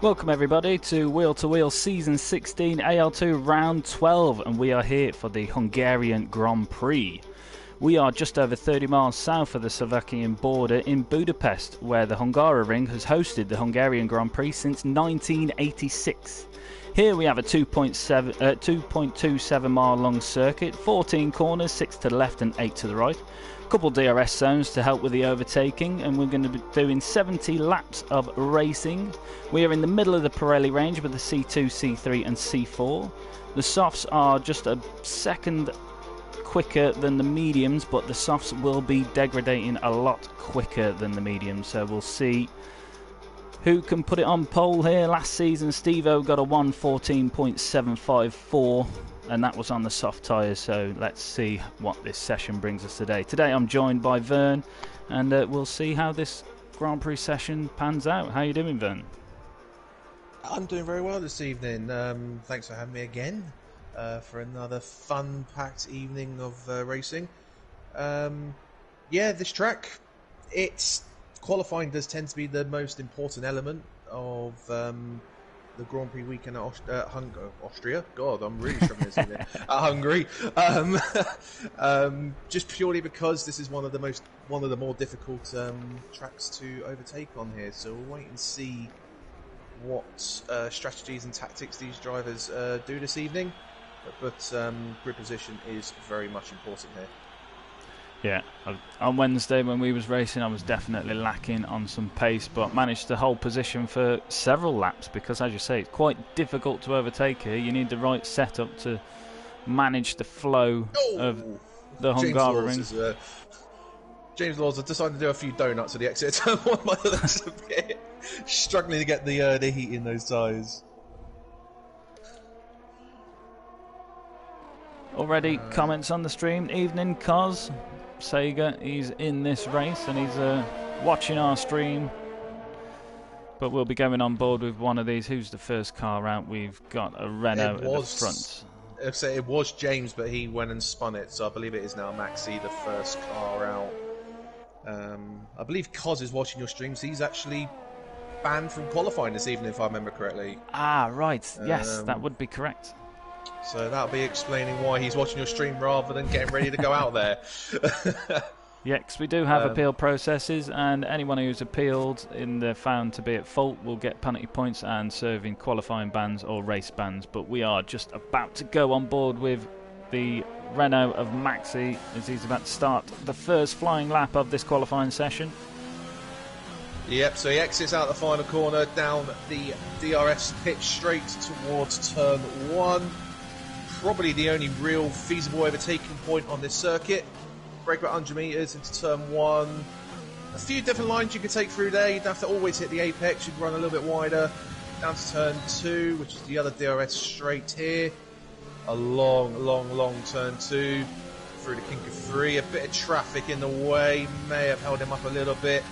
Welcome everybody to Wheel to Wheel Season 16 AL2 Round 12, and we are here for the Hungarian Grand Prix. We are just over 30 miles south of the Slovakian border in Budapest, where the Hungaroring has hosted the Hungarian Grand Prix since 1986. Here we have a 2.27 mile long circuit, 14 corners, 6 to the left and 8 to the right. Couple DRS zones to help with the overtaking, and we're going to be doing 70 laps of racing. We are in the middle of the Pirelli range with the C2, C3 and C4. The softs are just a second quicker than the mediums, but the softs will be degrading a lot quicker than the mediums, so we'll see who can put it on pole here. Last season Steve-O got a 1:14.754, and that was on the soft tyres, so let's see what this session brings us today. Today I'm joined by Vern, and we'll see how this Grand Prix session pans out. How you doing, Vern? I'm doing very well this evening. Thanks for having me again for another fun-packed evening of racing. Yeah, this track, qualifying does tend to be the most important element of the Grand Prix weekend at Austria. God, I'm really struggling this evening. At Hungary. Just purely because this is one of the more difficult tracks to overtake on here. So we'll wait and see what strategies and tactics these drivers do this evening. But grid position is very much important here. Yeah, on Wednesday when we was racing, I was definitely lacking on some pace, but managed to hold position for several laps because, as you say, it's quite difficult to overtake here. You need the right setup to manage the flow of the Hungaroring. James Laws has decided to do a few donuts at the exit turn one by the looks of it. Struggling to get the heat in those tyres. Already comments on the stream. Evening, Cos. Sega, he's in this race and he's watching our stream, but we'll be going on board with one of these. Who's the first car out? We've got a Renault at the front. It was James, but he went and spun it, so I believe it is now Maxi, the first car out. I believe Cos is watching your streams. He's actually banned from qualifying this evening, if I remember correctly. Ah, right. Yes, that would be correct. So that'll be explaining why he's watching your stream rather than getting ready to go out there. Yeah, because we do have appeal processes, and anyone who's appealed and they're found to be at fault will get penalty points and serve in qualifying bans or race bans. But we are just about to go on board with the Renault of Maxi as he's about to start the first flying lap of this qualifying session. Yep, so he exits out the final corner down the DRS pitch straight towards turn one. Probably the only real feasible overtaking point on this circuit. Brake about 100 metres into turn one. A few different lines you could take through there. You'd have to always hit the apex. You'd run a little bit wider. Down to turn two, which is the other DRS straight here. A long turn two. Through the kink of three. A bit of traffic in the way. May have held him up a little bit.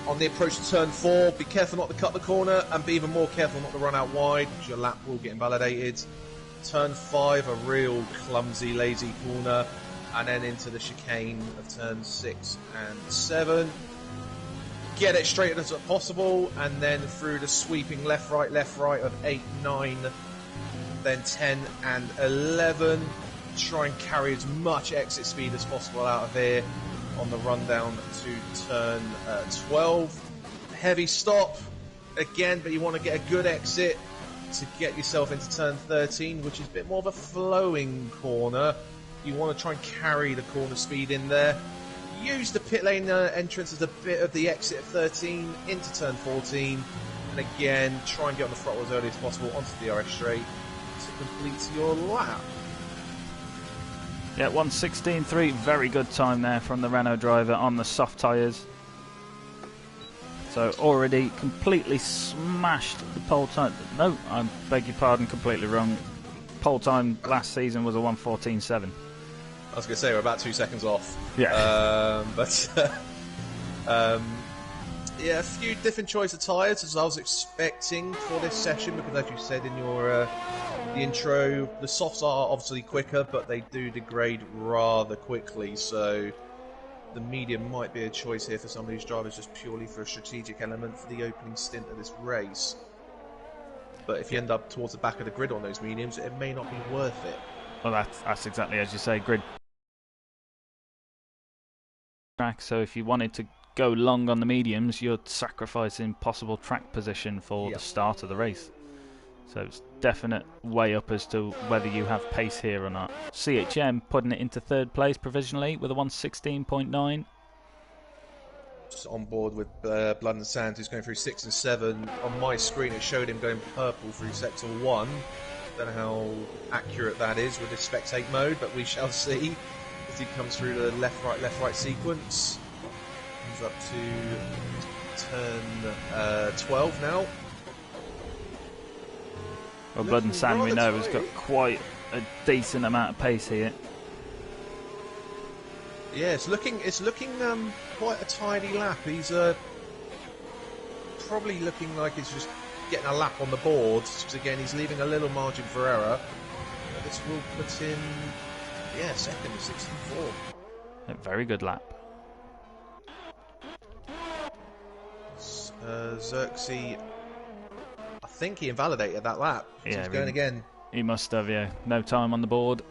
On the approach to turn four, be careful not to cut the corner and be even more careful not to run out wide because your lap will get invalidated. Turn 5, a real clumsy, lazy corner, and then into the chicane of turn 6 and 7. Get it straight as possible, and then through the sweeping left, right of 8, 9, then 10 and 11. Try and carry as much exit speed as possible out of here on the run down to turn 12. Heavy stop again, but you want to get a good exit to get yourself into turn 13, which is a bit more of a flowing corner. You want to try and carry the corner speed in there. Use the pit lane entrance as a bit of the exit of 13 into turn 14, and again try and get on the throttle as early as possible onto the DRS straight to complete your lap. Yeah, 1:16.3, very good time there from the Renault driver on the soft tyres. So already completely smashed the pole time. No, I beg your pardon, completely wrong. Pole time last season was a 1:14.7. I was going to say we're about 2 seconds off. Yeah. Yeah, a few different choice of tyres as I was expecting for this session because, as you said in your the intro, the softs are obviously quicker, but they do degrade rather quickly. So the medium might be a choice here for some of these drivers just purely for a strategic element for the opening stint of this race. but if you end up towards the back of the grid on those mediums, it may not be worth it. Well, that's exactly as you say, grid track. So if you wanted to go long on the mediums, you're sacrificing possible track position for the start of the race. So it's definite way up as to whether you have pace here or not. CHM putting it into third place provisionally with a 1:16.9. Just on board with Blood and Sand, who's going through 6 and 7. On my screen, it showed him going purple through sector 1. Don't know how accurate that is with this spectate mode, but we shall see as he comes through the left, right sequence. He's up to turn 12 now. Well, Blood and Sand, we know, has got quite a decent amount of pace here. Yeah, it's looking quite a tidy lap. He's probably looking like he's just getting a lap on the board, because again he's leaving a little margin for error. But this will put him, second to 64. A very good lap. Xerxes, I think he invalidated that lap. So he's going again. He must have, yeah. No time on the board.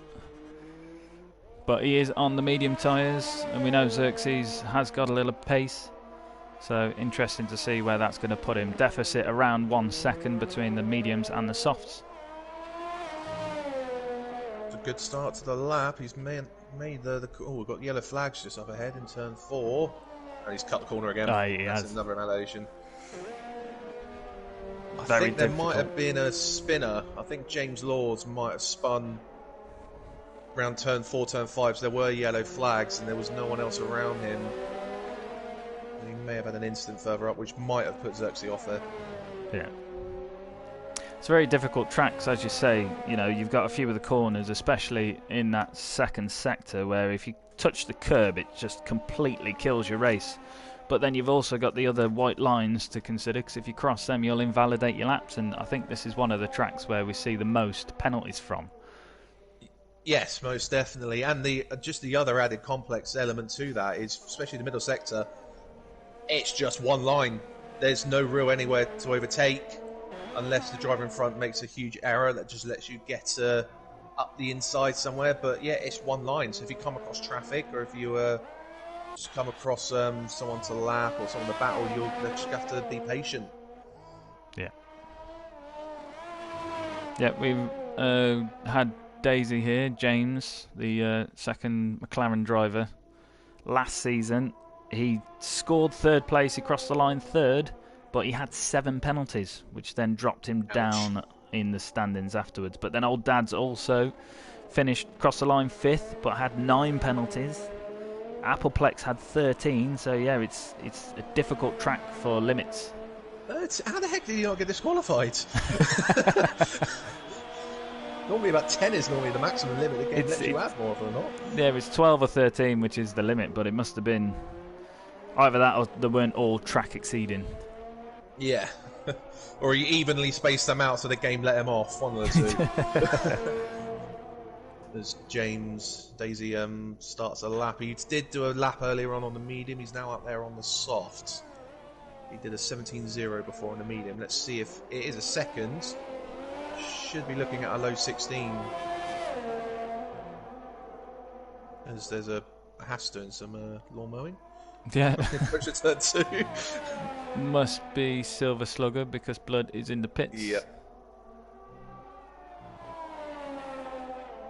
But he is on the medium tyres, and we know Xerxes has got a little pace. So interesting to see where that's going to put him. Deficit around 1 second between the mediums and the softs. It's a good start to the lap. He's made the we've got yellow flags just up ahead in turn 4. And he's cut the corner again. That's another invalidation. I think there might have been a spinner. I think James Laws might have spun around turn 4, turn 5, so there were yellow flags and there was no one else around him. He may have had an incident further up, which might have put Xerxes off there. Yeah. It's a very difficult track, because as you say, you've got a few of the corners, especially in that second sector, where if you touch the curb, it just completely kills your race. But then you've also got the other white lines to consider, because if you cross them, you'll invalidate your laps, and I think this is one of the tracks where we see the most penalties from. Yes, most definitely. And just the other added complex element to that is, especially the middle sector, it's just one line. There's no real anywhere to overtake unless the driver in front makes a huge error that just lets you get up the inside somewhere. But yeah, it's one line. So if you come across traffic, or if you just come across someone to lap or someone to battle, you'll just have to be patient. Yeah. Yeah, we've had Daisy here, James, the second McLaren driver. Last season, he scored third place. He crossed the line third, but he had 7 penalties, which then dropped him down in the standings afterwards. But then Old Dad's also crossed the line 5th, but had 9 penalties. Appleplex had 13, so yeah, it's a difficult track for limits. How the heck did he not get disqualified? Normally about 10 is normally the maximum limit. The game lets you have more or not. Yeah, it's 12 or 13, which is the limit, but it must have been either that or they weren't all track exceeding. Yeah. Or he evenly spaced them out so the game let him off. One of the two. As Daisy starts a lap. He did do a lap earlier on the medium. He's now up there on the soft. He did a 17.0 before on the medium. Let's see if it is a second. Should be looking at a low 16. As there's a Haas doing some lawn mowing. Yeah. Approach to turn 2. Must be Silver Slugger because Blood is in the pits. Yeah.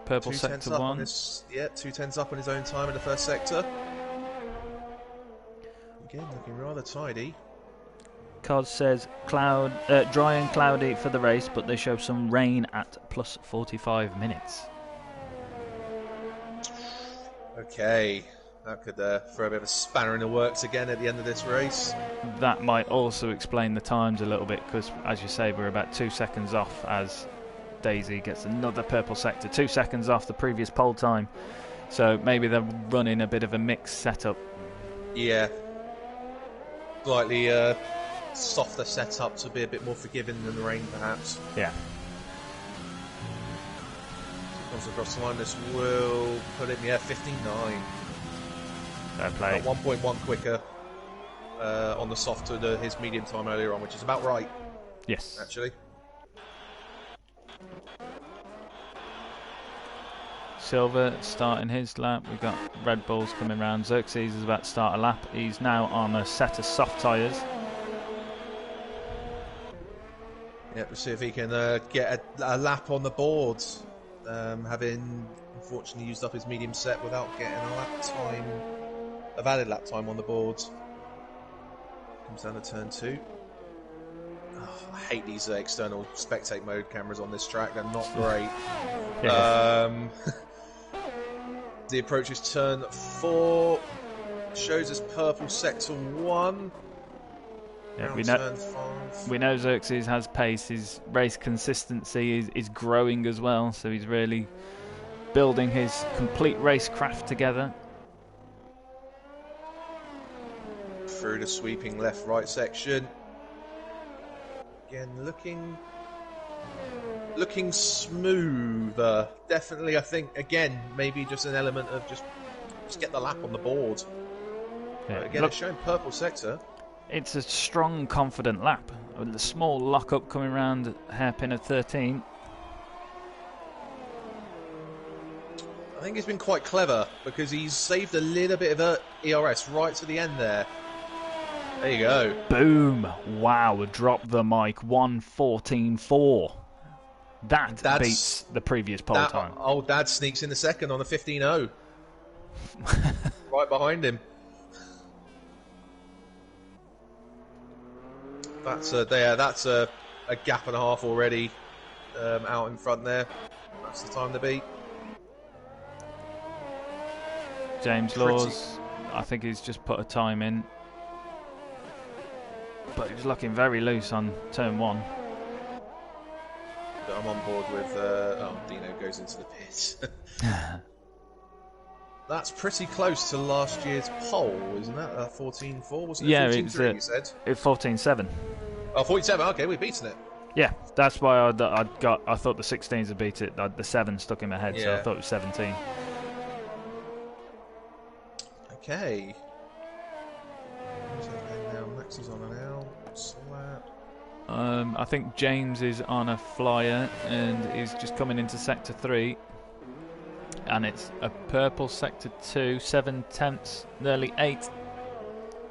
Purple sector 1. 2/10 up on his own time in the first sector. Again, looking rather tidy. Cod says dry and cloudy for the race, but they show some rain at plus 45 minutes. Okay, that could throw a bit of a spanner in the works again at the end of this race. That might also explain the times a little bit, because as you say, we're about 2 seconds off as Daisy gets another purple sector, 2 seconds off the previous pole time. So maybe they're running a bit of a mixed setup. Yeah. Slightly softer setup to be a bit more forgiving than the rain, perhaps. Yeah. Comes across the line. This will put him, 15.9. Fair play. 1.1 quicker on the soft to his medium time earlier on, which is about right. Yes. Actually. Silver starting his lap. We've got Red Bulls coming round. Xerxes is about to start a lap. He's now on a set of soft tyres. Yep, we'll see if he can get a lap on the board. Having unfortunately used up his medium set without getting a valid lap time on the board. Comes down to turn 2. Oh, I hate these external spectate mode cameras on this track. They're not great. Yeah. The approach is turn 4. Shows us purple sector 1. Yeah, we know Xerxes has pace. His race consistency is growing as well, so he's really building his complete racecraft together. Through the sweeping left-right section. Again, looking smoother. Definitely, I think, again, maybe just an element of just get the lap on the board. Yeah. Again, it's showing purple sector. It's a strong, confident lap. With the small lock-up coming round hairpin of 13. I think he's been quite clever because he's saved a little bit of ERS right to the end there. There you go. Boom. Wow, drop the mic. 1:14.4. That beats the previous pole time. Old Dad sneaks in the second on a 15.0. Right behind him. That's a gap and a half already out in front there. That's the time to beat. James Laws, I think he's just put a time in. But he's looking very loose on turn 1. I'm on board with... Dino goes into the pit. That's pretty close to last year's pole, isn't that? 14.4, wasn't it? Yeah, 14.3, you said? It's 14.7. Oh, 47, okay, we've beaten it. Yeah, that's why I thought the 16s had beat it. The 7 stuck in my head, so I thought it was 17. Okay. Now Max is on an L. Slap. I think James is on a flyer and is just coming into sector 3. And it's a purple sector 2, 7/10, nearly 8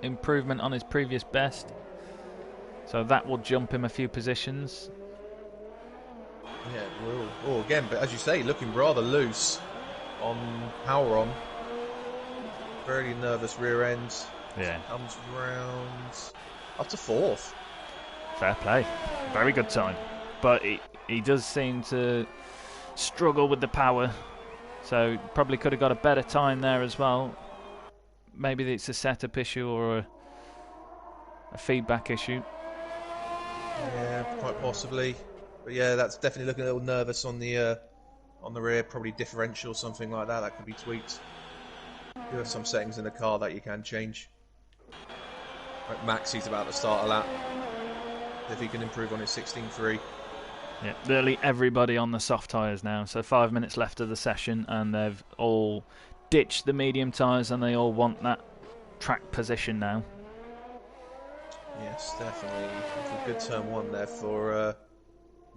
improvement on his previous best. So that will jump him a few positions. Yeah, it will. Oh, again, but as you say, looking rather loose on power on. Very nervous rear end. Yeah. Comes round up to 4th. Fair play. Very good time. But he does seem to struggle with the power. So probably could have got a better time there as well. Maybe it's a setup issue or a feedback issue. Yeah, quite possibly. But yeah, that's definitely looking a little nervous on the rear. Probably differential, something like that. That could be tweaked. You have some settings in the car that you can change. Like Max, he's about to start a lap. If he can improve on his 16.3. Yeah, nearly everybody on the soft tyres now. So 5 minutes left of the session, and they've all ditched the medium tyres, and they all want that track position now. Yes, definitely. A good turn 1 there for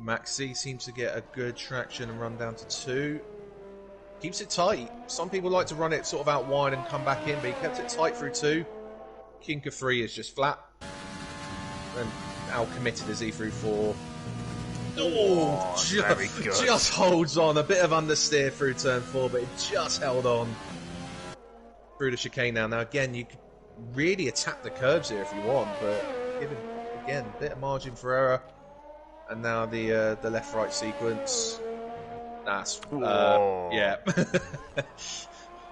Maxi. Seems to get a good traction and run down to 2. Keeps it tight. Some people like to run it sort of out wide and come back in, but he kept it tight through 2. Kink of 3 is just flat. And how committed is he through 4? Very good. Just holds on. A bit of understeer through turn 4, but it just held on through the chicane now. Now, again, you could really attack the curves here if you want, but given, again, a bit of margin for error. And now the left-right sequence. That's, yeah.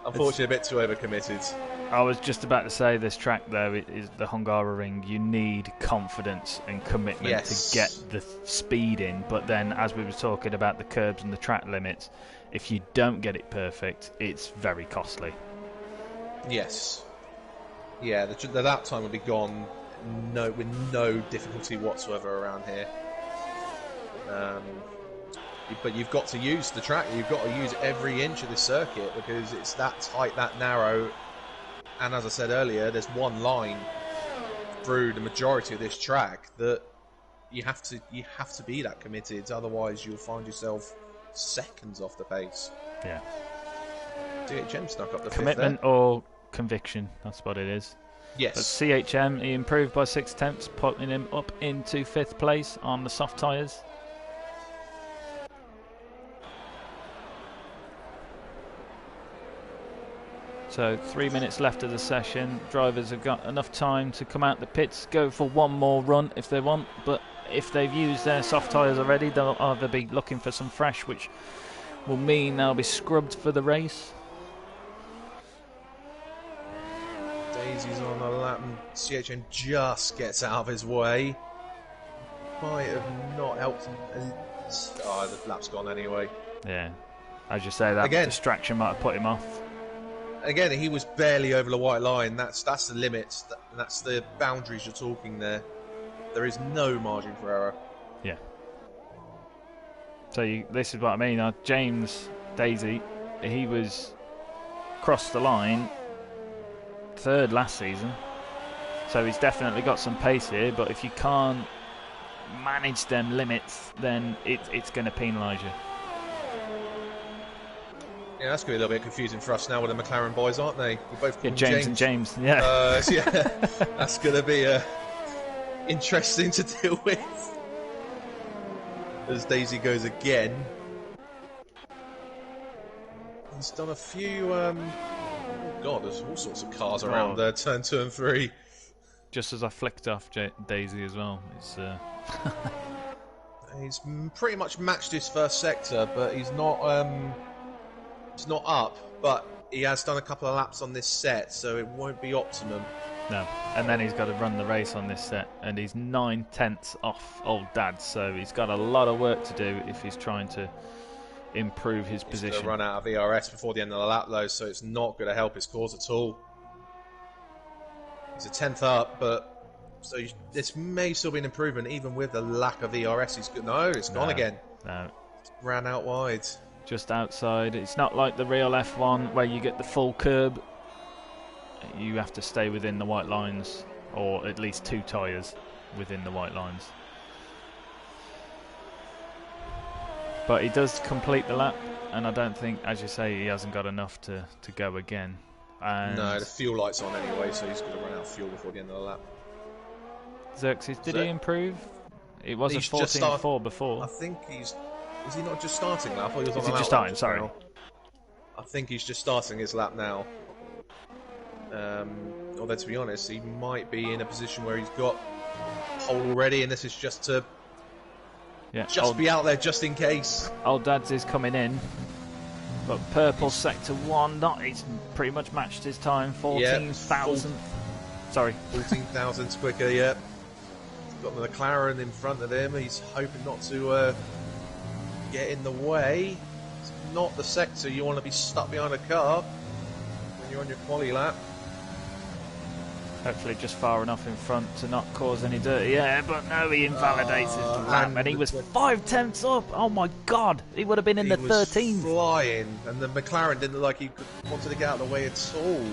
Unfortunately, a bit too overcommitted. I was just about to say this track, though, is the Hungaroring. You need confidence and commitment to get the speed in. But then, as we were talking about the curbs and the track limits, if you don't get it perfect, it's very costly. Yes. Yeah, the lap time will be gone with no difficulty whatsoever around here. But you've got to use the track. You've got to use every inch of the circuit because it's that tight, that narrow. And as I said earlier, there's one line through the majority of this track that you have to be that committed. Otherwise, you'll find yourself seconds off the pace. Yeah. CHM snuck up the commitment or conviction. That's what it is. Yes. But CHM, he improved by 6 tenths, putting him up into 5th place on the soft tyres. So 3 minutes left of the session. Drivers have got enough time to come out the pits, go for one more run if they want, but if they've used their soft tyres already, they'll either be looking for some fresh, which will mean they'll be scrubbed for the race. Daisy's on a lap and CHM just gets out of his way. Might have not helped him. Oh, the lap's gone anyway. Yeah, as you say, that distraction might have put him off. Again, he was barely over the white line. That's the limit. That's the boundaries you're talking there. There is no margin for error. Yeah. So this is what I mean. James Daisy, he was crossed the line 3rd last season. So he's definitely got some pace here. But if you can't manage them limits, then it's going to penalise you. Yeah, that's going to be a little bit confusing for us now with the McLaren boys, aren't they? We both call James and James. Yeah. Yeah, that's going to be interesting to deal with. As Daisy goes again. He's done a few... oh God, there's all sorts of cars around there, turn 2 and 3. Just as I flicked off Daisy as well. It's... He's pretty much matched his first sector, but he's not... It's not up, but he has done a couple of laps on this set, so it won't be optimum. No, and then he's got to run the race on this set, and he's 9 tenths off old Dad, so he's got a lot of work to do if he's trying to improve his position. He's going to run out of ERS before the end of the lap, though, so it's not going to help his cause at all. He's a 10th up, but so this may still be an improvement, even with the lack of ERS. He's good. No, it's gone again. No, ran out wide. Just outside. It's not like the real F1 where you get the full curb. You have to stay within the white lines, or at least 2 tyres within the white lines. But he does complete the lap, and I don't think, as you say, he hasn't got enough to go again. And no, the fuel light's on anyway, so he's going to run out of fuel before the end of the lap. Xerxes, did he improve? It was a 14.4 before. I think he's... Is he not just starting lap? Or he was on Is he just starting? Sorry. Now. I think he's just starting his lap now. Although, to be honest, he might be in a position where he's got pole already, and this is just to be out there just in case. Old Dad's is coming in, but purple sector 1, he's pretty much matched his time. 14,000. Sorry, 14,000 quicker. Yeah, he's got the McLaren in front of him. He's hoping not to get in the way. It's not the sector you want to be stuck behind a car when you're on your quali lap. Hopefully just far enough in front to not cause any dirty air, but no, he invalidates his lap, and he was 5 tenths up. Oh my God, he would have been in the 13th. Flying, and the McLaren didn't look like he wanted to get out of the way at all.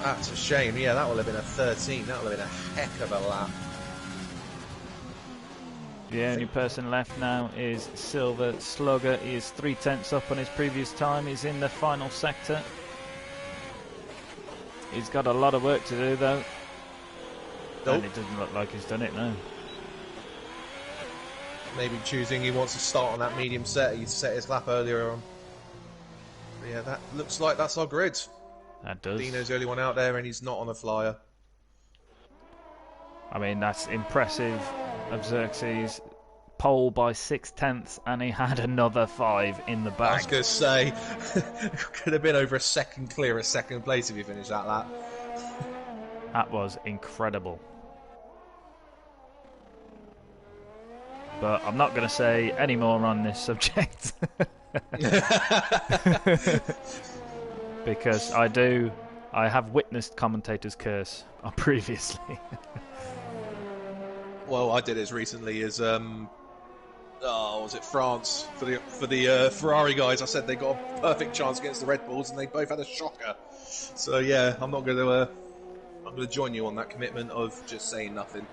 That's a shame. Yeah, that would have been a 13. That would have been a heck of a lap. The only person left now is Silver Slugger. He is 3 tenths up on his previous time. He's in the final sector. He's got a lot of work to do, though. Nope. And it doesn't look like he's done it, no. Maybe choosing he wants to start on that medium set. He set his lap earlier on. But yeah, that looks like that's our grid. That does. Dino's the only one out there, and he's not on a flyer. I mean, that's impressive of Xerxes. Pole by 6 tenths, and he had another 5 in the back. I was going to say, could have been over a second clear of second place if you finished that lap. That was incredible. But I'm not going to say any more on this subject. Because I have witnessed commentators curse previously. Well, I did as recently as was it France for the Ferrari guys? I said they got a perfect chance against the Red Bulls, and they both had a shocker. So yeah, I'm not going to. I'm going to join you on that commitment of just saying nothing.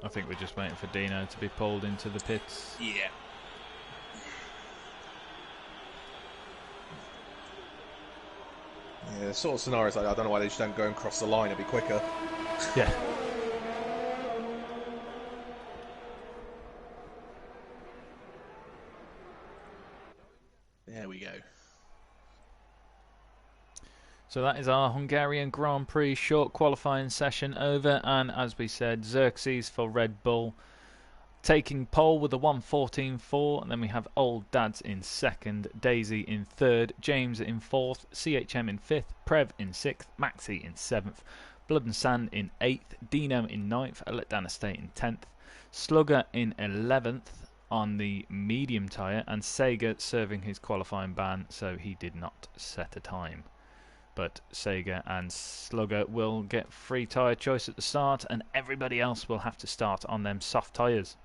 I think we're just waiting for Dino to be pulled into the pits. Yeah. Yeah, the sort of scenarios like that, I don't know why they just don't go and cross the line, it'd be quicker. Yeah. There we go. So that is our Hungarian Grand Prix short qualifying session over, and as we said, Xerxes for Red Bull taking pole with a 1:14.4, and then we have Old Dads in second, Daisy in third, James in fourth, CHM in fifth, Prev in sixth, Maxi in seventh, Blood and Sand in eighth, Dino in ninth, I Let Down Estate in 10th, Slugger in 11th on the medium tyre, and Sega serving his qualifying ban, so he did not set a time. But Sega and Slugger will get free tyre choice at the start, and everybody else will have to start on them soft tyres.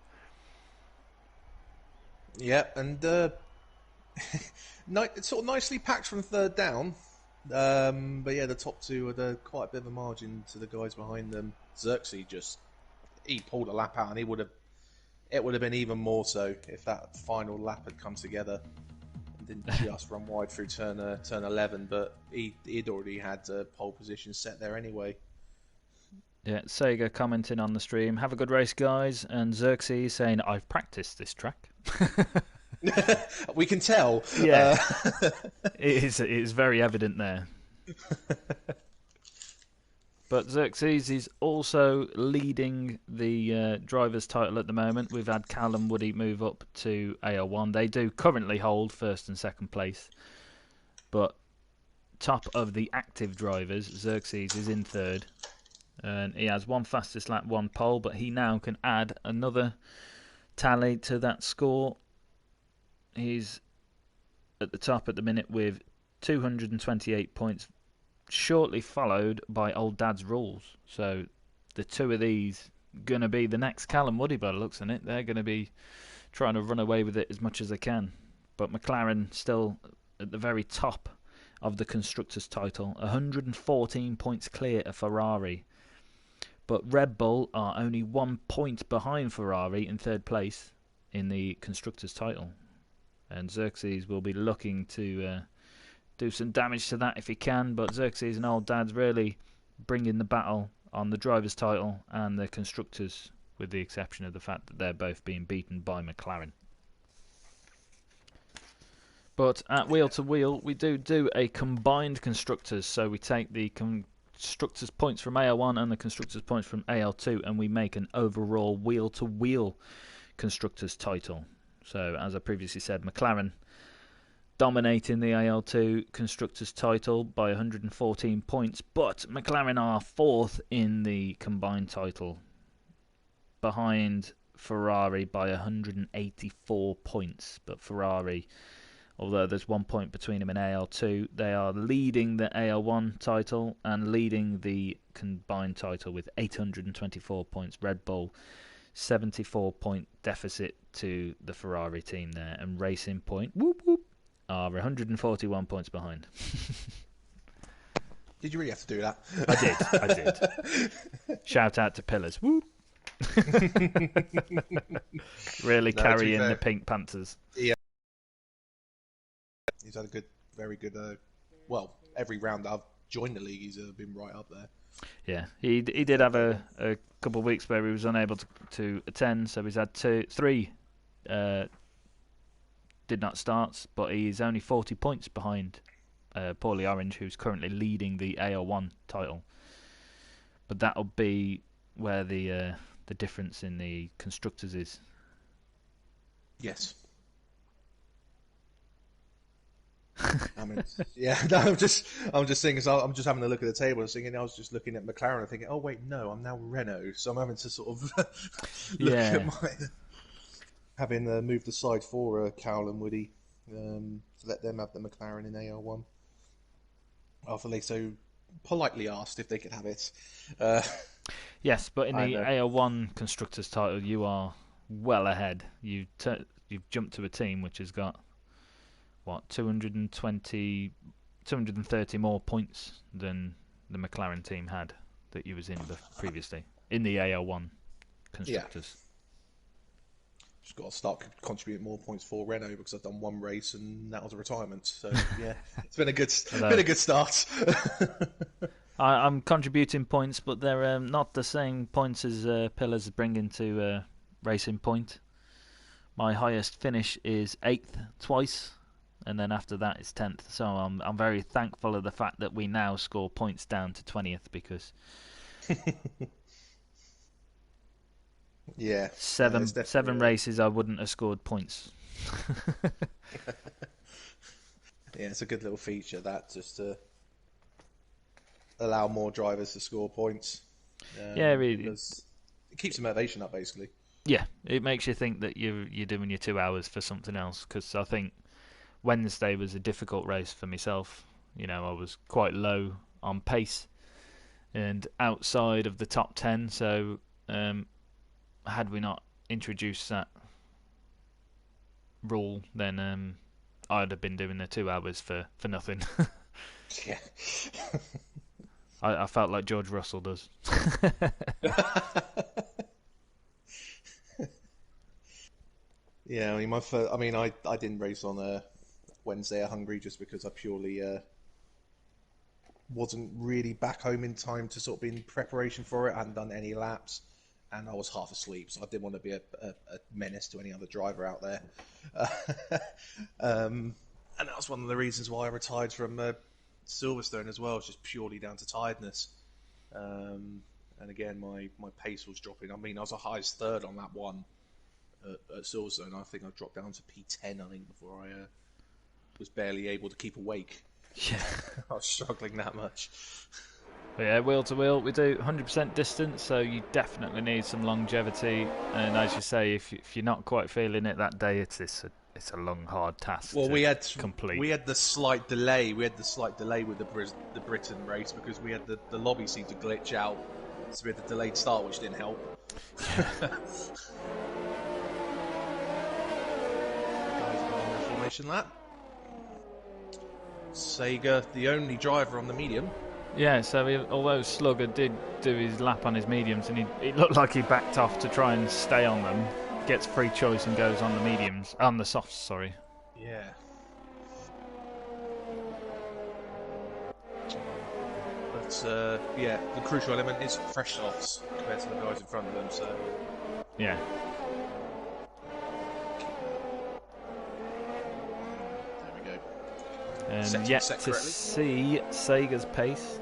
Yeah, and it's sort of nicely packed from third down. But yeah, the top two are quite a bit of a margin to the guys behind them. Xerxes he pulled a lap out, and it would have been even more so if that final lap had come together and didn't just run wide through turn 11. But he'd already had pole position set there anyway. Yeah, Sega commenting on the stream, have a good race, guys, and Xerxes saying, I've practiced this track. We can tell. Yeah, it is very evident there. But Xerxes is also leading the driver's title at the moment. We've had Cal and Woody move up to AL1. They do currently hold first and second place. But top of the active drivers, Xerxes is in third. And he has one fastest lap, one pole, but he now can add another tally to that score. He's at the top at the minute with 228 points, shortly followed by Old Dad's Rules. So the two of these going to be the next Callum Woody by the looks of it. They're going to be trying to run away with it as much as they can. But McLaren still at the very top of the Constructors' title, 114 points clear of Ferrari. But Red Bull are only 1 point behind Ferrari in third place in the Constructors' title. And Xerxes will be looking to do some damage to that if he can. But Xerxes and Old Dad's really bringing the battle on the Drivers' title and the Constructors, with the exception of the fact that they're both being beaten by McLaren. But at Wheel to Wheel, we do a combined Constructors. So we take the Constructors' points from AL1 and the Constructors' points from AL2, and we make an overall Wheel to Wheel Constructors' title. So, as I previously said, McLaren dominating the AL2 Constructors' title by 114 points, but McLaren are fourth in the combined title, behind Ferrari by 184 points. But Ferrari, although there's 1 point between them in AL2, they are leading the AL1 title and leading the combined title with 824 points. Red Bull 74-point deficit to the Ferrari team there, and Racing Point are 141 points behind. Did you really have to do that? I did. Shout out to Pillars. Whoop. Really carrying the Pink Panthers. Yeah. He's had a very good, every round that I've joined the league, he's been right up there. Yeah, he did have a couple of weeks where he was unable to attend, so he's had three did not start, but he's only 40 points behind Paulie Orange, who's currently leading the AL1 title. But that'll be where the difference in the Constructors is. Yes. I mean, yeah, no, I'm just thinking. So I'm just having a look at the table and thinking. I was just looking at McLaren and thinking, oh wait, no, I'm now Renault, so I'm having to sort of look at having moved aside for Cowell and Woody to let them have the McLaren in AL1 after they so politely asked if they could have it. Yes, but in the AL1 Constructors title, you are well ahead. You've jumped to a team which has got 230 more points than the McLaren team had that you was in previously in the AL1 constructors. Just got to start contributing more points for Renault because I've done one race and that was a retirement. So yeah, it's been a good start. I'm contributing points, but they're not the same points as Pillars bringing to Racing Point. My highest finish is 8th twice, and then after that it's 10th. So I'm very thankful of the fact that we now score points down to 20th because yeah, seven races I wouldn't have scored points. Yeah, it's a good little feature that just to allow more drivers to score points. Yeah, really. Because it keeps the motivation up, basically. Yeah, it makes you think that you're doing your 2 hours for something else. Because I think Wednesday was a difficult race for myself. You know, I was quite low on pace and outside of the top 10. So had we not introduced that rule, then I'd have been doing the 2 hours for nothing. Yeah. I felt like George Russell does. Yeah, I mean, I didn't race on a Wednesday at Hungary just because I purely wasn't really back home in time to sort of be in preparation for it. I hadn't done any laps, and I was half asleep, so I didn't want to be a menace to any other driver out there. And that was one of the reasons why I retired from Silverstone as well, just purely down to tiredness. And again, my pace was dropping. I mean, I was the highest third on that one at Silverstone. I think I dropped down to P10, I think, before I was barely able to keep awake. Yeah. I was struggling that much. But yeah, wheel to wheel, we do 100% distance, so you definitely need some longevity. And as you say, if you're not quite feeling it that day, it's a long, hard task. Well, we had complete. We had the slight delay. We had the slight delay with the Britain race because we had the lobby seemed to glitch out, so we had the delayed start, which didn't help. Guys on the formation lap. Sega, the only driver on the medium. Yeah, so although Slugger did do his lap on his mediums, and it looked like he backed off to try and stay on them, gets free choice and goes on the mediums, on the softs, sorry. Yeah. But yeah, the crucial element is fresh softs compared to the guys in front of them. So yeah. Yet to see Sega's pace.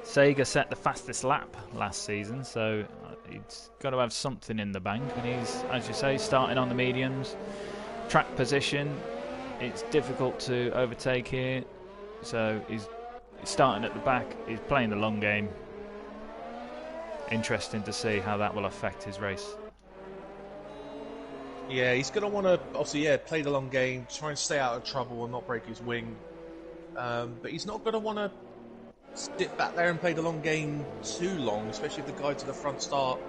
Sega set the fastest lap last season, so he's got to have something in the bank. And he's, as you say, starting on the mediums. Track position, it's difficult to overtake here, so he's starting at the back. He's playing the long game. Interesting to see how that will affect his race. Yeah, he's going to want to, obviously, play the long game, try and stay out of trouble and not break his wing. But he's not going to want to sit back there and play the long game too long, especially if the guy to the front start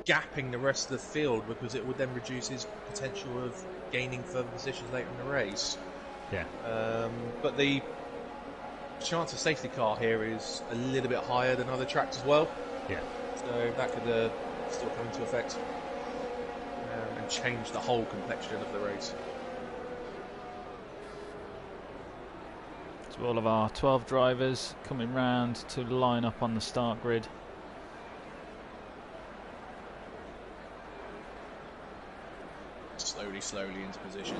gapping the rest of the field, because it would then reduce his potential of gaining further positions later in the race. Yeah. But the chance of safety car here is a little bit higher than other tracks as well. Yeah. So that could still come into effect. And change the whole complexion of the race. So all of our 12 drivers coming round to line up on the start grid. Slowly into position.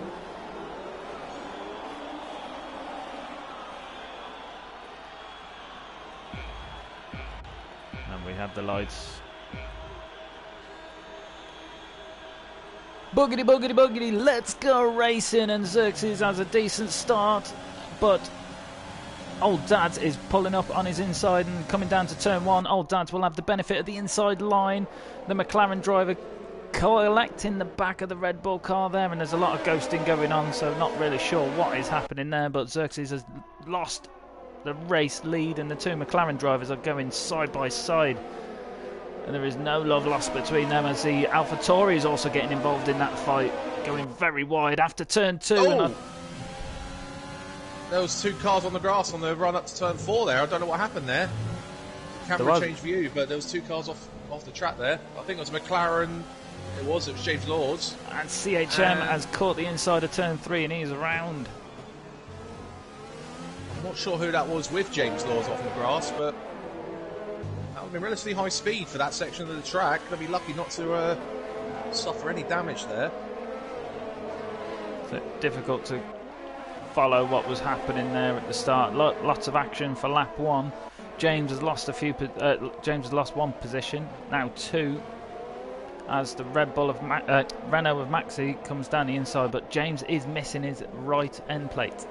And we have the lights. Boogity, boogity, boogity, let's go racing. And Xerxes has a decent start, but Old Dad is pulling up on his inside and coming down to turn one. Old Dad will have the benefit of the inside line. The McLaren driver collecting the back of the Red Bull car there, and there's a lot of ghosting going on, so not really sure what is happening there, but Xerxes has lost the race lead, and the two McLaren drivers are going side by side. And there is no love lost between them, as the AlphaTauri is also getting involved in that fight, going very wide after turn two. Oh. And there was two cars on the grass on the run up to turn 4 there. I don't know what happened there. camera change view, but there was 2 cars off the track there. I think it was McLaren. It was James Lords. And CHM has caught the inside of turn 3 and he's around. I'm not sure who that was with James Lords off the grass, but that would have been relatively high speed for that section of the track. They'll be lucky not to suffer any damage there. So difficult to follow what was happening there at the start. Lots of action for lap 1. James has lost James has lost 1 position, now 2. As the Red Bull of Renault of Maxi comes down the inside, but James is missing his right end plate.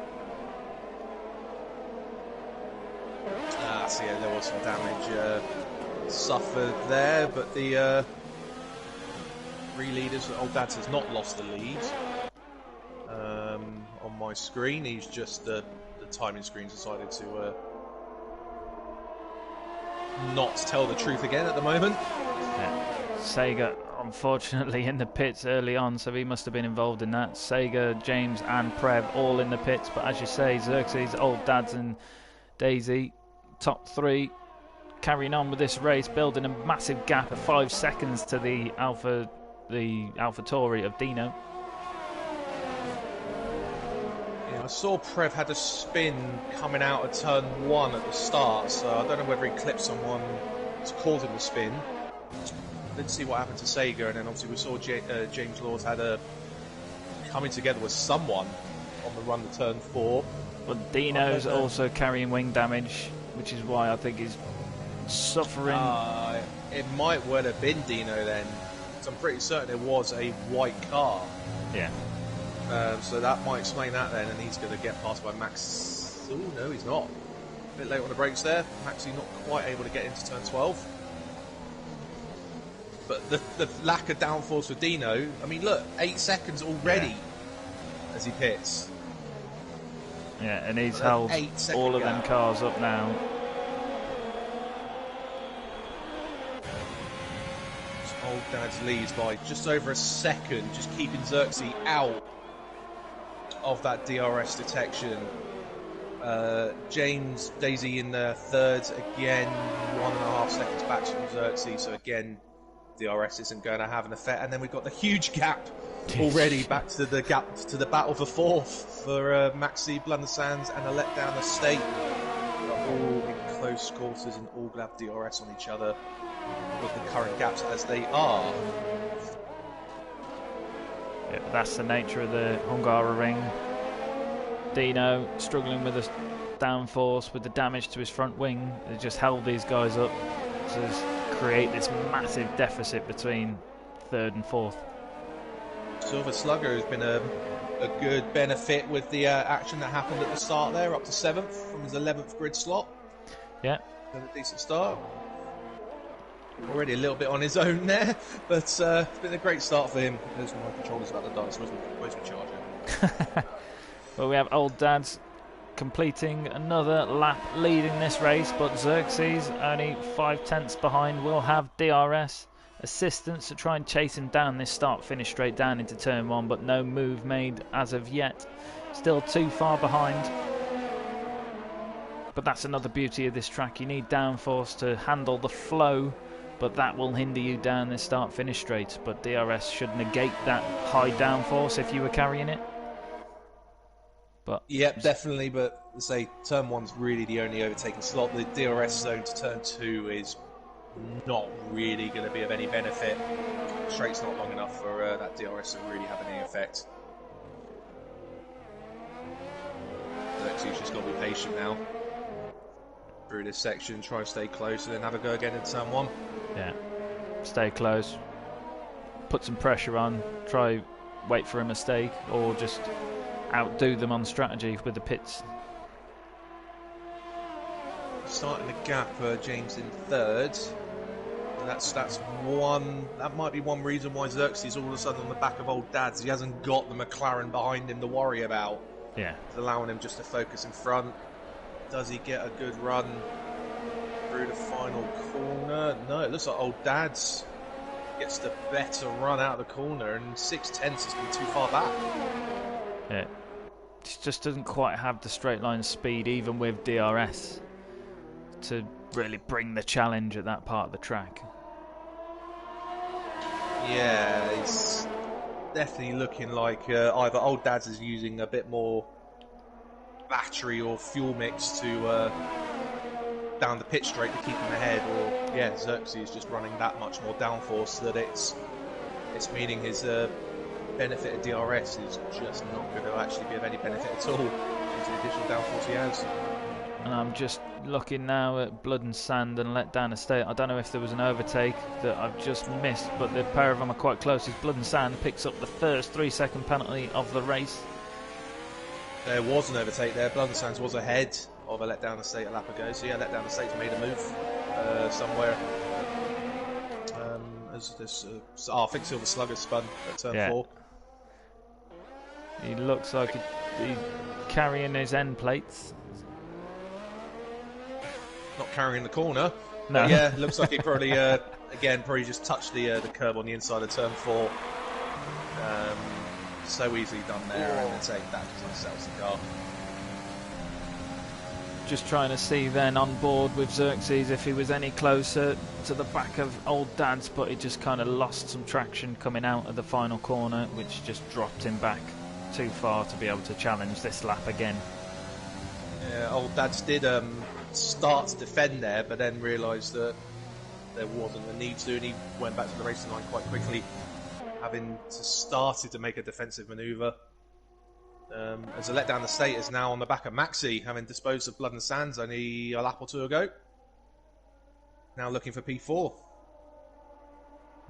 So yeah, there was some damage suffered there, but the 3 leaders, Old Dads has not lost the lead. On my screen, he's just the timing screen decided to not tell the truth again at the moment. Yeah. Sega, unfortunately, in the pits early on, so he must have been involved in that. Sega, James and Prev all in the pits, but as you say, Xerxes, Old Dads and Daisy, top 3, carrying on with this race, building a massive gap of 5 seconds to the AlphaTauri of Dino. Yeah, I saw Prev had a spin coming out of turn 1 at the start, so I don't know whether he clipped someone to cause him to spin. Didn't see what happened to Sega, and then obviously we saw James Lords had a coming together with someone on the run to turn 4. But Dino's also carrying wing damage, which is why I think he's suffering. It might well have been Dino then. So I'm pretty certain it was a white car. Yeah. So that might explain that then, and he's going to get passed by Max. Oh no, he's not. A bit late on the brakes there. Maxi not quite able to get into turn 12. But the lack of downforce for Dino, I mean, look, 8 seconds already as he pits. Yeah, and he's held all of them cars up now. Old Dad's leads by just over a second, just keeping Xerxes out of that DRS detection. James, Daisy in the 3rd, again, 1.5 seconds back from Xerxes, so again, DRS isn't going to have an effect, and then we've got the huge gap already back to the battle for 4th for Maxi, Blundersands and a letdown estate. They're all in close quarters and all have DRS on each other with the current gaps as they are. Yeah, that's the nature of the Hungaroring. Dino struggling with the downforce, with the damage to his front wing. They just held these guys up to create this massive deficit between 3rd and 4th. Silver Slugger has been a good benefit with the action that happened at the start there, up to 7th from his 11th grid slot. Yeah. Been a decent start. Already a little bit on his own there, but it's been a great start for him. There's my controller's about to die, so where's my charger? Well, we have Old Dads completing another lap leading this race, but Xerxes only 5/10 behind, will have DRS assistance to try and chase him down this start-finish straight down into turn 1, but no move made as of yet. Still too far behind. But that's another beauty of this track. You need downforce to handle the flow, but that will hinder you down this start-finish straight. But DRS should negate that high downforce if you were carrying it. But yep, definitely, but say turn 1's really the only overtaking slot. The DRS zone to turn 2 is not really going to be of any benefit. Straight's not long enough for that DRS to really have any effect. Xerxes just got to be patient now. Through this section, try and stay close and then have a go again in turn 1. Yeah, stay close, put some pressure on, try wait for a mistake, or just outdo them on strategy with the pits. Starting the gap, James in 3rd. That's one. That might be one reason why Xerxes all of a sudden on the back of Old Dad's. He hasn't got the McLaren behind him to worry about. Yeah, it's allowing him just to focus in front. Does he get a good run through the final corner? No, it looks like Old Dad's gets the better run out of the corner, and 6/10 has been too far back. Yeah, it just doesn't quite have the straight line speed, even with DRS. to really bring the challenge at that part of the track. Yeah, it's definitely looking like either Old Dad's is using a bit more battery or fuel mix to down the pitch straight to keep him ahead, or yeah, Xerxes is just running that much more downforce that it's meaning his benefit of DRS is just not going to actually be of any benefit at all due to the additional downforce he has. And I'm just looking now at Blood and Sand and Let Down Estate. I don't know if there was an overtake that I've just missed, but the pair of them are quite close. As Blood and Sand picks up the first 3-second penalty of the race. There was an overtake there. Blood and Sands was ahead of a Let Down Estate a lap ago. So yeah, Let Down Estate's made a move somewhere. As this, I think Silver Slugger spun at turn 4. He looks like he's carrying his end plates. Not carrying the corner. No. But yeah, looks like he probably again probably just touched the curb on the inside of turn 4. So easily done there, and then take that just unsettles the car. Just trying to see then on board with Xerxes if he was any closer to the back of Old Dad's, but he just kind of lost some traction coming out of the final corner, which just dropped him back too far to be able to challenge this lap again. Yeah, Old Dad's did start to defend there, but then realised that there wasn't a need to, and he went back to the racing line quite quickly, having started to make a defensive manoeuvre. As a Let Down Estate is now on the back of Maxi, having disposed of Blood and Sands only a lap or 2 ago. Now looking for P4.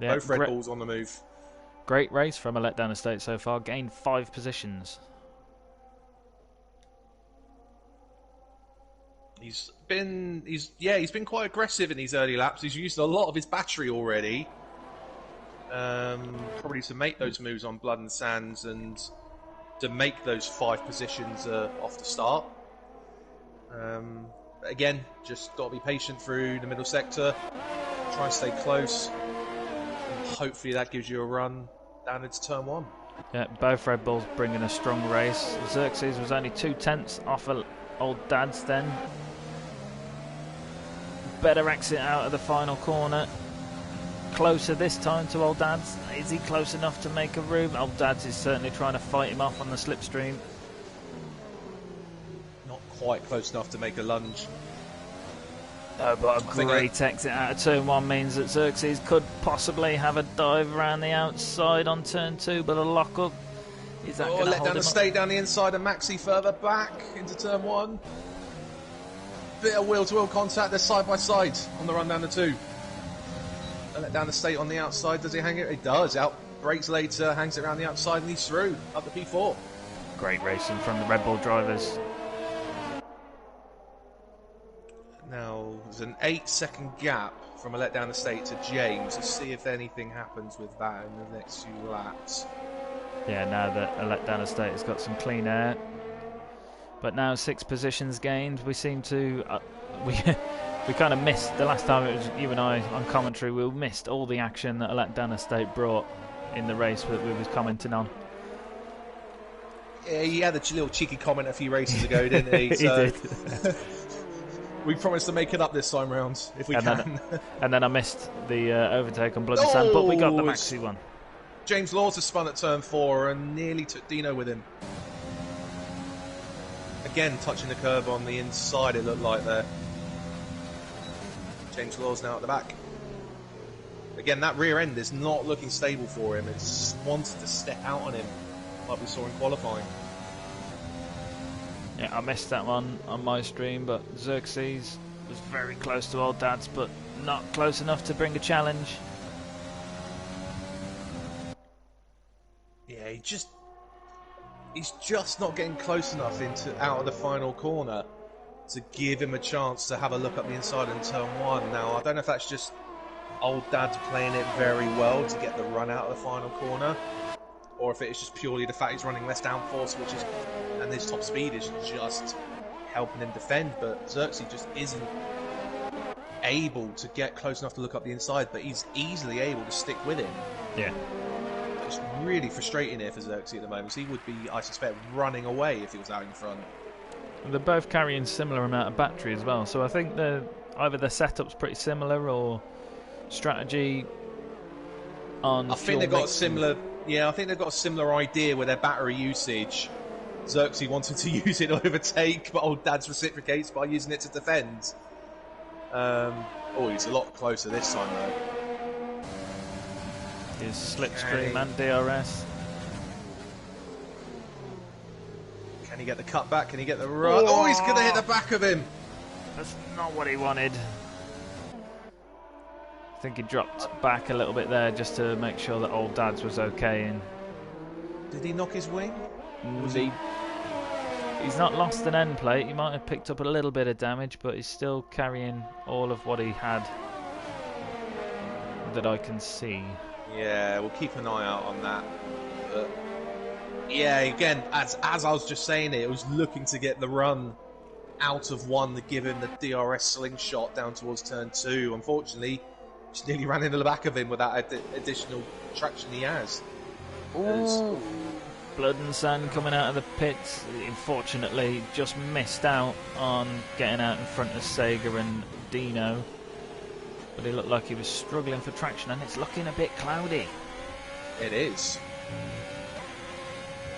Yeah, both Red Bulls on the move. Great race from a Let Down Estate so far, gained 5 positions. He's been quite aggressive in these early laps. He's used a lot of his battery already. Probably to make those moves on Blood and Sands and to make those 5 positions off the start. But again, just got to be patient through the middle sector. Try and stay close. And hopefully that gives you a run down into turn 1. Yeah, both Red Bulls bringing a strong race. Xerxes was only 2/10 off of Old Dad's then. Better exit out of the final corner. Closer this time to Old Dad's. Is he close enough to make a room? Old Dad's is certainly trying to fight him off on the slipstream. Not quite close enough to make a lunge. No, but a great exit out of turn 1 means that Xerxes could possibly have a dive around the outside on turn 2, but a lock up. Is that going to Let hold Down him Estate down the inside and Maxi further back into turn 1. Bit of wheel-to-wheel contact. They're side by side on the run down to 2. Let Down Estate on the outside. Does he hang it? He does. Out brakes later, hangs it around the outside, and he's through up the P4. Great racing from the Red Bull drivers. Now there's an 8-second gap from a Let Down Estate to James. Let's see if anything happens with that in the next few laps. Yeah, now that a Let Down Estate has got some clean air. But now 6 positions gained. We seem to we kind of missed the last time it was you and I on commentary. We missed all the action that a Let Down Estate brought in the race that we was commenting on. Yeah, he had a little cheeky comment a few races ago, didn't he? He did. We promised to make it up this time round if we can. And then I missed the overtake on Blood and Sand, but we got the Maxi one. James Laws has spun at turn 4 and nearly took Dino with him. Again, touching the curb on the inside, it looked like there. James Laws now at the back. Again, that rear end is not looking stable for him. It's wanted to step out on him, like we saw in qualifying. Yeah, I missed that one on my stream, but Xerxes was very close to Old Dad's, but not close enough to bring a challenge. Yeah, he's just not getting close enough out of the final corner to give him a chance to have a look up the inside in turn 1. Now, I don't know if that's just Old Dad's playing it very well to get the run out of the final corner, or if it's just purely the fact he's running less downforce, and his top speed is just helping him defend. But Xerxes just isn't able to get close enough to look up the inside, but he's easily able to stick with him. Yeah. It's really frustrating here for Xerxes at the moment. So he would be, I suspect, running away if he was out in front. They're both carrying similar amount of battery as well, so I think either the setup's pretty similar or strategy on. I think they've got a similar. Yeah, I think they've got a similar idea with their battery usage. Xerxes wanted to use it to overtake, but old Dad's reciprocates by using it to defend. Oh, he's a lot closer this time though. His slipstream and DRS. Can he get the cut back? Can he get the run? Oh, he's going to hit the back of him. That's not what he wanted. I think he dropped back a little bit there just to make sure that old Dad's was okay. And did he knock his wing? He's not lost an end plate. He might have picked up a little bit of damage, but he's still carrying all of what he had that I can see. Yeah, we'll keep an eye out on that. But yeah, again, as I was just saying it was looking to get the run out of one to give him the DRS slingshot down towards turn 2. Unfortunately, she nearly ran into the back of him with that additional traction he has. Ooh. Blood and Sand coming out of the pits. Unfortunately, just missed out on getting out in front of Sega and Dino. But he looked like he was struggling for traction, and it's looking a bit cloudy. It is.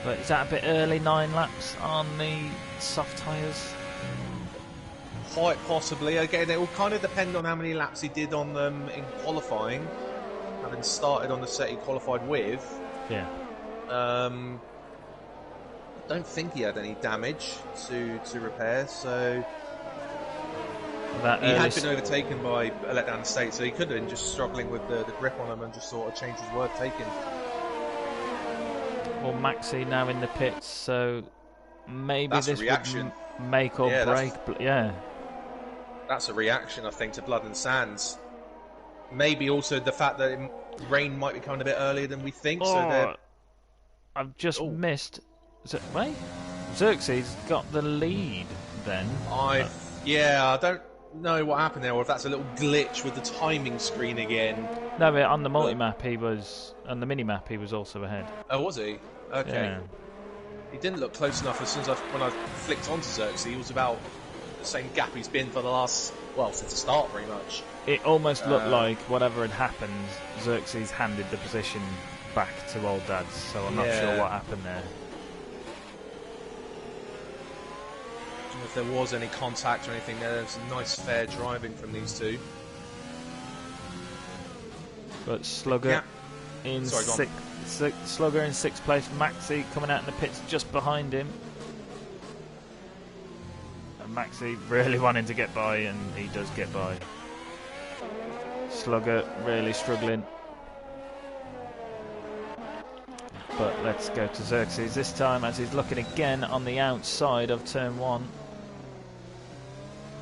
But is that a bit early, 9 laps on the soft tyres? Quite possibly. Again, it will kind of depend on how many laps he did on them in qualifying, having started on the set he qualified with. Yeah. I don't think he had any damage to repair, so that he had been overtaken by a letdown state, so he could have been just struggling with the grip on him and just sort of changed his word taken. Well, Maxi now in the pits, so maybe that's this a reaction. Would make or break. Yeah, that's a reaction, I think, to Blood and Sands. Maybe also the fact that rain might be coming a bit earlier than we think. So I've just missed. Wait, Xerxes got the lead then. Yeah, I don't know what happened there, or if that's a little glitch with the timing screen again. No, but on the multi-map he was, on the mini-map he was also ahead. Oh, was he? Okay. Yeah. He didn't look close enough as soon as when I flicked onto Xerxes. He was about the same gap he's been for the last, since the start pretty much. It almost looked like whatever had happened, Xerxes handed the position back to old Dad's, so I'm not sure what happened there. I don't know if there was any contact or anything there. There's some nice fair driving from these two. But Slugger in Slugger in 6th place. Maxi coming out in the pits just behind him. And Maxi really wanting to get by, and he does get by. Slugger really struggling. But let's go to Xerxes this time, as he's looking again on the outside of turn 1.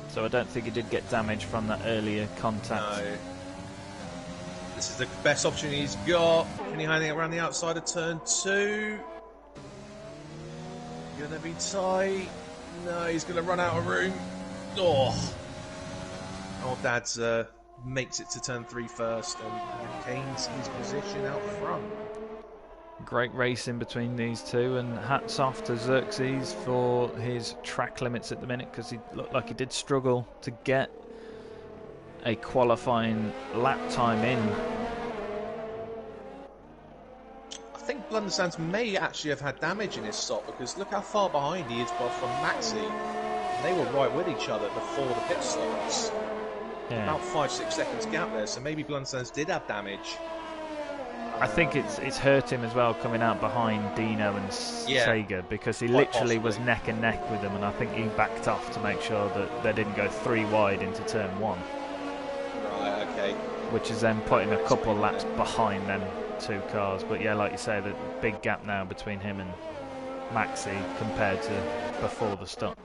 So I don't think he did get damage from that earlier contact. No. This is the best opportunity he's got. Can he hang it around the outside of turn 2? Gonna be tight. No, he's gonna run out of room. Oh. Old Dad's makes it to turn 3 first and gains his position out front. Great racing between these two, and hats off to Xerxes for his track limits at the minute, because he looked like he did struggle to get a qualifying lap time in. I think Blood and Sands may actually have had damage in his stop, because look how far behind he is from Maxi. They were right with each other before the pit stops. Yeah. About 5-6 seconds gap there, so maybe Blood and Sands did have damage. I think it's hurt him as well, coming out behind Dino and Sega, because he literally was neck and neck with them, and I think he backed off to make sure that they didn't go 3 wide into turn 1. Right, okay. Which is then putting a couple laps behind them 2 cars. But yeah, like you say, the big gap now between him and Maxi compared to before the stop.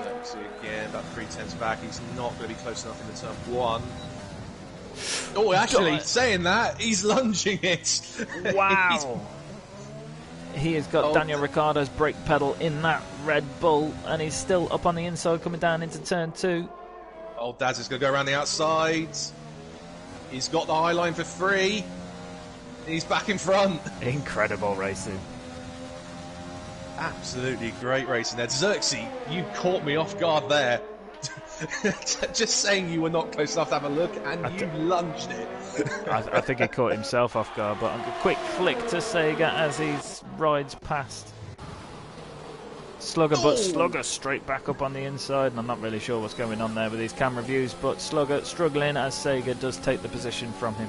Maxi again, about 3/10 back. He's not going to be close enough into turn 1. Oh, actually, saying that, he's lunging it. Wow. He has got Daniel Ricciardo's brake pedal in that Red Bull, and he's still up on the inside coming down into turn 2. Old Daz is going to go around the outside. He's got the high line for free. He's back in front. Incredible racing. Absolutely great racing there. Xerxes, you caught me off guard there. Just saying you were not close enough to have a look, and you lunged it. I think he caught himself off guard, but a quick flick to Sega as he rides past Slugger, but Slugger straight back up on the inside, and I'm not really sure what's going on there with these camera views, but Slugger struggling as Sega does take the position from him.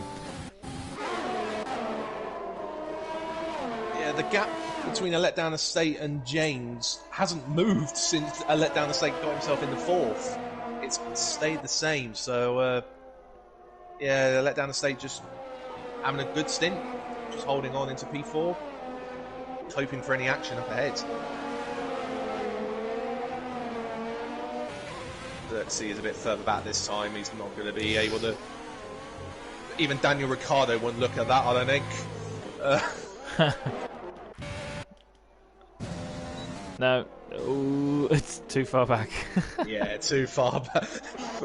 Yeah, the gap between a letdown estate and James hasn't moved since a letdown estate got himself into fourth. It's stayed the same, so yeah, the letdown estate just having a good stint, just holding on into P4, hoping for any action up ahead. Xerxes is a bit further back this time. He's not going to be able to. Even Daniel Ricciardo wouldn't look at that, I don't think. No. Ooh, it's too far back. Yeah, too far back.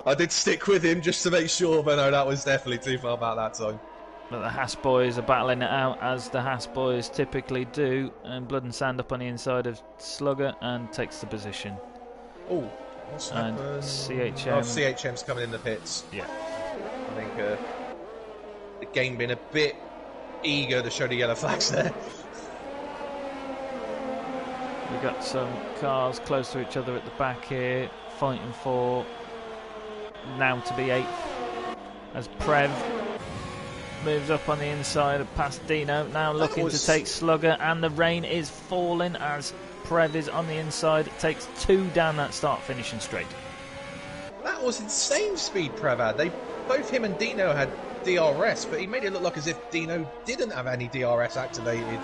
I did stick with him just to make sure, but no, that was definitely too far back that time. But the Haas boys are battling it out, as the Haas boys typically do, and Blood and Sand up on the inside of Slugger and takes the position. Oh, what's happened? CHM. Oh, CHM's coming in the pits. Yeah. I think the game being a bit eager to show the yellow flags there. We've got some cars close to each other at the back here, fighting for now to be 8th, as Prev moves up on the inside of past Dino, now looking to take Slugger, and the rain is falling as Prev is on the inside. It takes 2 down that start finishing straight. That was insane speed Prev had. Both him and Dino had DRS, but he made it look like as if Dino didn't have any DRS activated.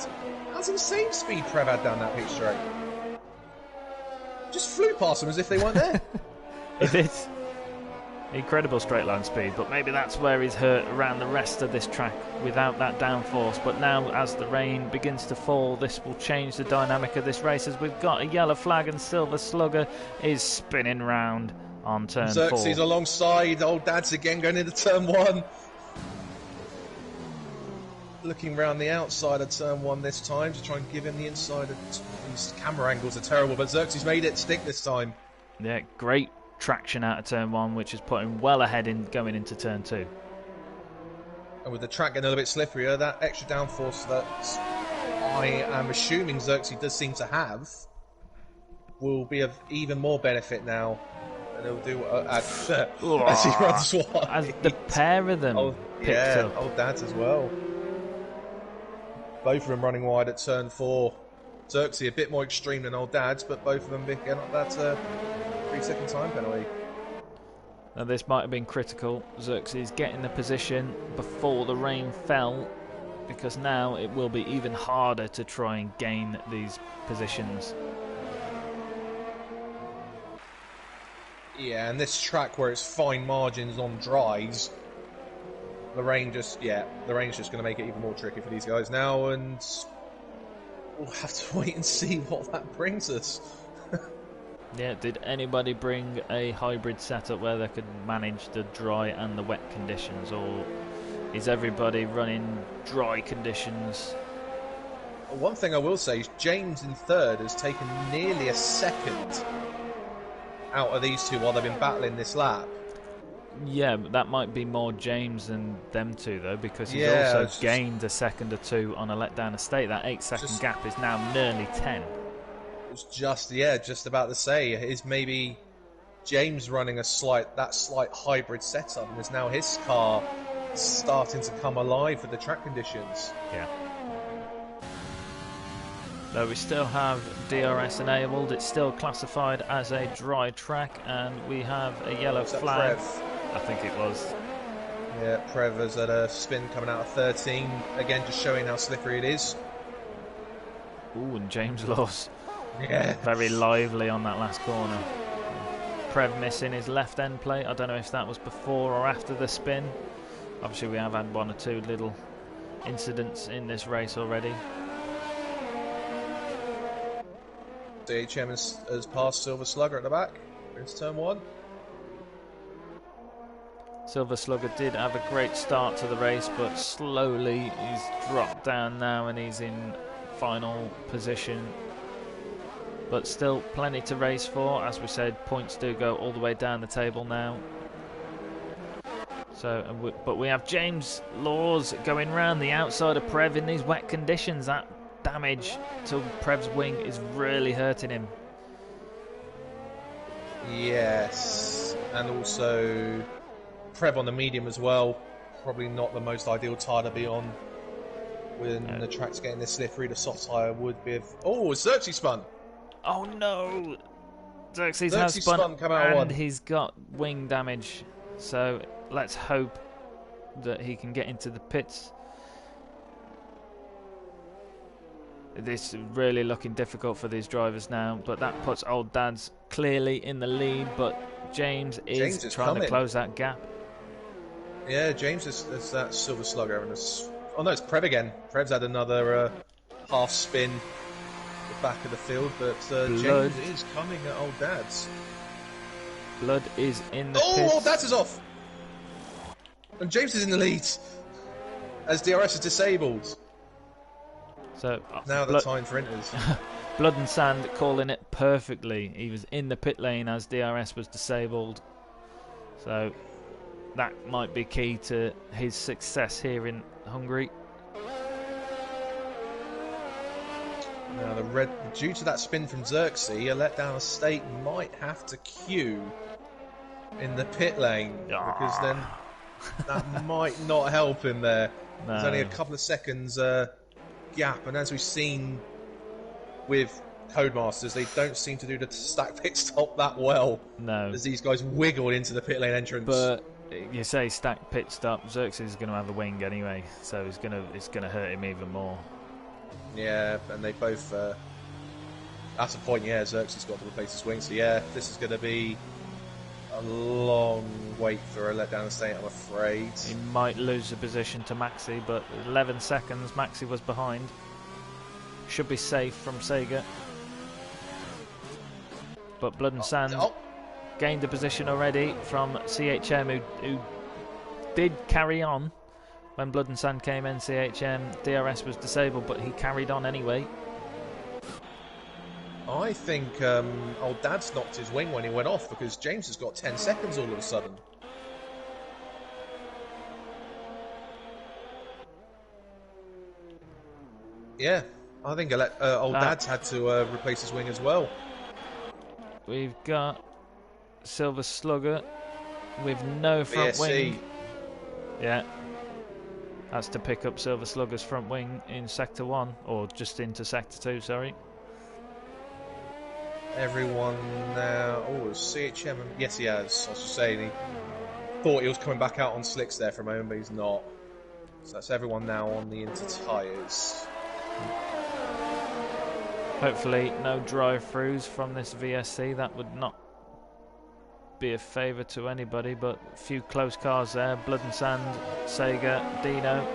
That was insane speed Prev had down that pitch straight. Just flew past them as if they weren't there. He did. Incredible straight line speed, but maybe that's where he's hurt around the rest of this track without that downforce. But now as the rain begins to fall, this will change the dynamic of this race, as we've got a yellow flag and Silver Slugger is spinning round on turn 4. Xerxes alongside, old dad's again going into turn 1. Looking round the outside of turn 1 this time to try and give him the inside. These camera angles are terrible, but Xerxes made it stick this time. Yeah, great traction out of turn 1, which is putting well ahead in going into turn 2. And with the track getting a little bit slipperier, that extra downforce that I am assuming Xerxes does seem to have will be of even more benefit now. And he'll do as he runs wide. As the pair of them picked up. Old dads as well. Both of them running wide at turn 4. Xerxes a bit more extreme than old dads, but both of them picking up that 3-second time penalty. Now this might have been critical. Xerxes getting the position before the rain fell, because now it will be even harder to try and gain these positions. Yeah, and this track where it's fine margins on dries, the rain's just going to make it even more tricky for these guys now, and we'll have to wait and see what that brings us. Yeah, did anybody bring a hybrid setup where they could manage the dry and the wet conditions, or is everybody running dry conditions? One thing I will say is James in 3rd has taken nearly a second out of these two while they've been battling this lap. Yeah, but that might be more James than them two, though, because he's also gained a second or 2 on a letdown estate. That 8-second gap is now nearly 10. It was just about to say, is maybe James running that slight hybrid setup, and is now his car starting to come alive with the track conditions. Yeah. Though we still have DRS enabled, it's still classified as a dry track, and we have a yellow flag. Prev? I think it was. Yeah, Prev is at a spin coming out of 13. Again, just showing how slippery it is. Ooh, and James Laws. Yeah. Very lively on that last corner. Prev missing his left end plate. I don't know if that was before or after the spin. Obviously, we have had 1 or 2 little incidents in this race already. DHM has passed Silver Slugger at the back. Into turn 1. Silver Slugger did have a great start to the race, but slowly he's dropped down now and he's in final position. but still plenty to race for. As we said, points do go all the way down the table now. So, but we have James Laws going round the outside of Prev in these wet conditions. That damage to Prev's wing is really hurting him. Yes, and also Prev on the medium as well. Probably not the most ideal tyre to be on when the track's getting this slippery. The soft tyre would be. Oh, Xerxes spun. Oh no! Xerxes has spun come out and he's got wing damage. So let's hope that he can get into the pits. This is really looking difficult for these drivers now, but that puts Old Dad's clearly in the lead, but James is trying to close that gap. Yeah, James is that Silver Slugger. And oh no, it's Prev again. Prev's had another half spin at the back of the field, but James is coming at Old Dad's. Blood is in the pits. Old Dad's is off! And James is in the lead as DRS is disabled. So now the time for inters. Blood and Sand calling it perfectly. He was in the pit lane as DRS was disabled. So that might be key to his success here in Hungary. Now due to that spin from Xerxes, a letdown estate might have to queue in the pit lane because then that might not help him there. No. There's only a couple of seconds gap, and as we've seen with Codemasters, they don't seem to do the stack pit stop that well. No, as these guys wiggle into the pit lane entrance. But you say stack pit stop, Xerxes is going to have the wing anyway, so it's going to hurt him even more. Yeah, and they both. At a point, yeah, Xerxes got to replace his wing. So yeah, this is going to be a long wait for a letdown estate, I'm afraid. He might lose the position to Maxi, but 11 seconds, Maxi was behind. Should be safe from Sega. But Blood and Sand gained a position already from CHM, who did carry on when Blood and Sand came in. CHM, DRS was disabled, but he carried on anyway. I think Old Dad's knocked his wing when he went off because James has got 10 seconds all of a sudden. Yeah, I think Old Dad's had to replace his wing as well. We've got Silver Slugger with no front wing. Yeah, that's to pick up Silver Slugger's front wing in Sector 1, or just into Sector 2, sorry. Everyone now. Oh, CHM. Yes, he has. I was just saying, he thought he was coming back out on slicks there for a moment, but he's not. So that's everyone now on the inter tyres. Hopefully, no drive-throughs from this VSC. That would not be a favour to anybody, but a few close cars there. Blood and Sand, Sega, Dino.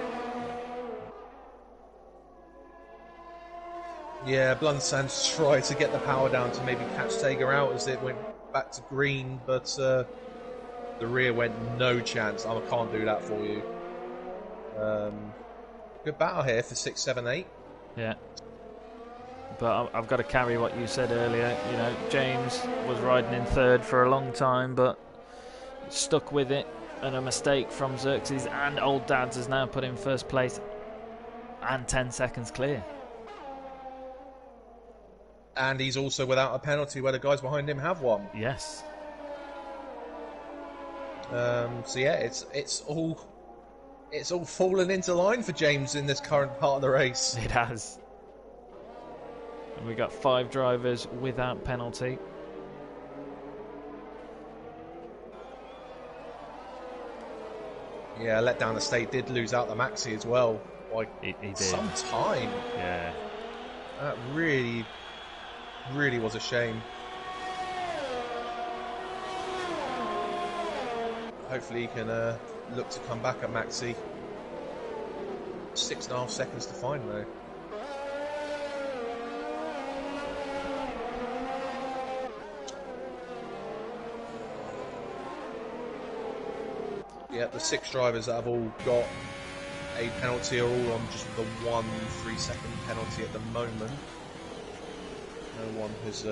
Yeah, Blood and Sand tried to get the power down to maybe catch Sega out as it went back to green, but the rear went no chance. I can't do that for you. Good battle here for 6, 7, 8. Yeah. But I've got to carry what you said earlier. You know, James was riding in third for a long time, but stuck with it. And a mistake from Xerxes and Old Dad's has now put him first place and 10 seconds clear. And he's also without a penalty where the guys behind him have one. Yes. So yeah, it's all fallen into line for James in this current part of the race. It has. And we got 5 drivers without penalty. Yeah, letdown the state did lose out the Maxi as well. Like he did. Some time. Yeah. That really was a shame. Hopefully he can look to come back at Maxi. 6.5 seconds to find though. Yeah, the 6 drivers that have all got a penalty are all on just the 1 3-second penalty at the moment. No one has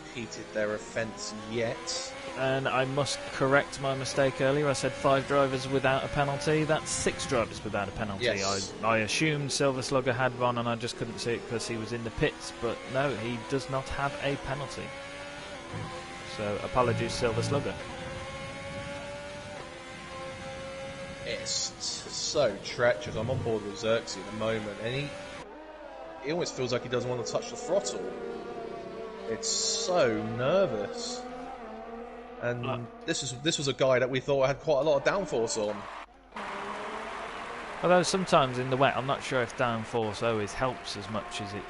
repeated their offence yet. And I must correct my mistake earlier. I said 5 drivers without a penalty. That's 6 drivers without a penalty. Yes. I assumed Silver Slugger had one, and I just couldn't see it because he was in the pits. But no, he does not have a penalty. So apologies, Silver Slugger. It's so treacherous. I'm on board with Xerxes at the moment, and he almost feels like he doesn't want to touch the throttle. It's so nervous. And this was a guy that we thought had quite a lot of downforce on. Although sometimes in the wet, I'm not sure if downforce always helps as much as it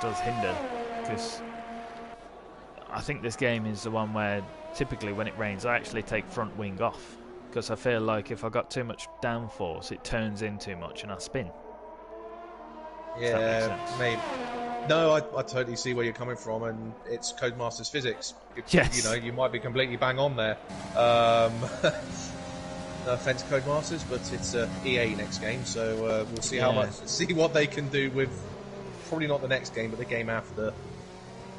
does hinder. Because I think this game is the one where typically when it rains, I actually take front wing off. Because I feel like if I got too much downforce, it turns in too much and I spin. Yeah, maybe. No, I totally see where you're coming from, and it's Codemasters physics. Yes. You know, you might be completely bang on there. No offense, Codemasters, but it's EA next game, so we'll see see what they can do with probably not the next game, but the game after. I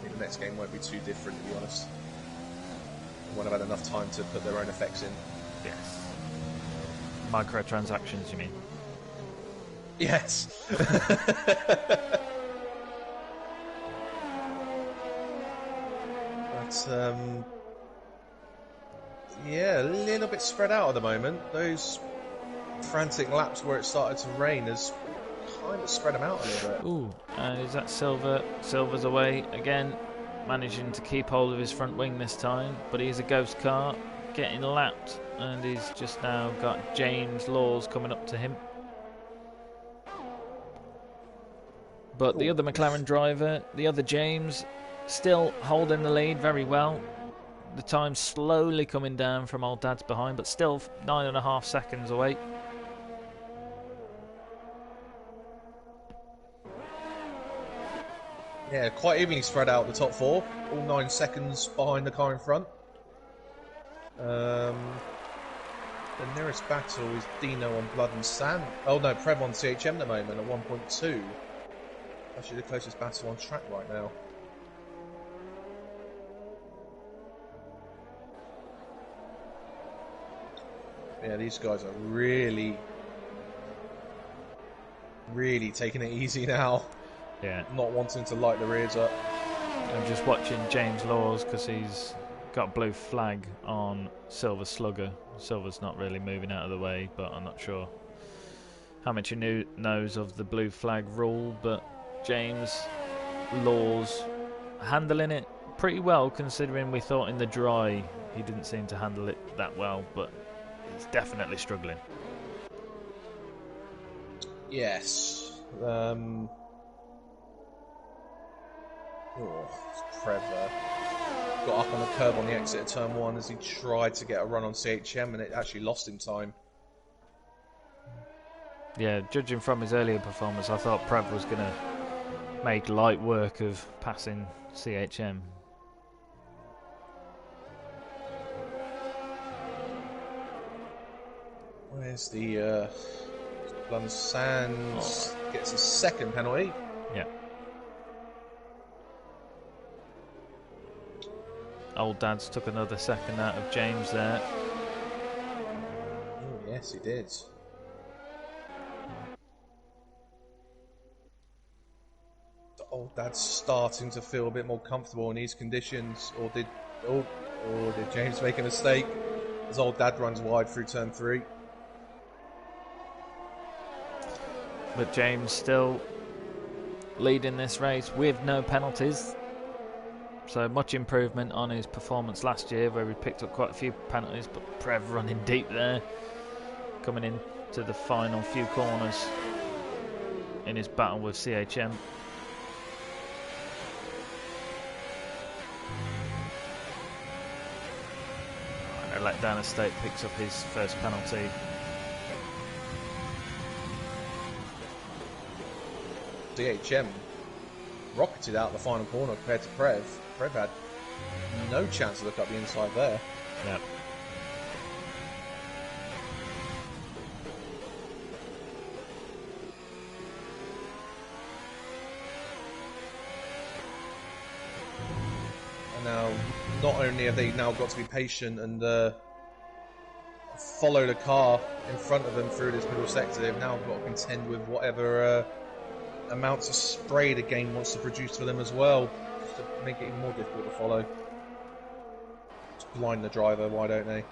think the next game won't be too different, to be honest. They won't have had enough time to put their own effects in. Yes. Microtransactions, you mean? Yes. But yeah, a little bit spread out at the moment. Those frantic laps where it started to rain has kind of spread them out a little bit. Ooh, is that Silver? Silver's away again, managing to keep hold of his front wing this time, but he's a ghost car, getting lapped, and he's just now got James Laws coming up to him. But the other McLaren driver, the other James, still holding the lead very well. The time slowly coming down from old Dad's behind, but still 9.5 seconds away. Yeah, quite evenly spread out the top 4, all 9 seconds behind the car in front. The nearest battle is Dino on Blood and Sand. Oh no, Prev on CHM at the moment at 1.2. Actually the closest battle on track right now. Yeah, these guys are really taking it easy now. Yeah. Not wanting to light the rears up. I'm just watching James Laws because he's got blue flag on Silver Slugger. Silver's not really moving out of the way, but I'm not sure how much he knows of the blue flag rule. But James Laws handling it pretty well, considering we thought in the dry he didn't seem to handle it that well, but he's definitely struggling. Yes. Trevor got up on the curb on the exit of turn 1 as he tried to get a run on CHM, and it actually lost him time. Yeah, judging from his earlier performance, I thought Prev was going to make light work of passing CHM. Where's the Blood Sands gets a second penalty. Yeah. Old Dad's took another second out of James there. Oh, yes, he did. The Old Dad's starting to feel a bit more comfortable in these conditions, or did James make a mistake as Old Dad runs wide through turn 3? But James still leading this race with no penalties. So much improvement on his performance last year, where he picked up quite a few penalties, but Prev running deep there, coming into the final few corners in his battle with CHM. And let down Estate picks up his first penalty. CHM rocketed out the final corner compared to Prev. Prev had no chance to look up the inside there. Yep. not only have they now got to be patient and follow the car in front of them through this middle sector, they've now got to contend with whatever amounts of spray the game wants to produce for them as well, just to make it even more difficult to follow. Just blind the driver, why don't they?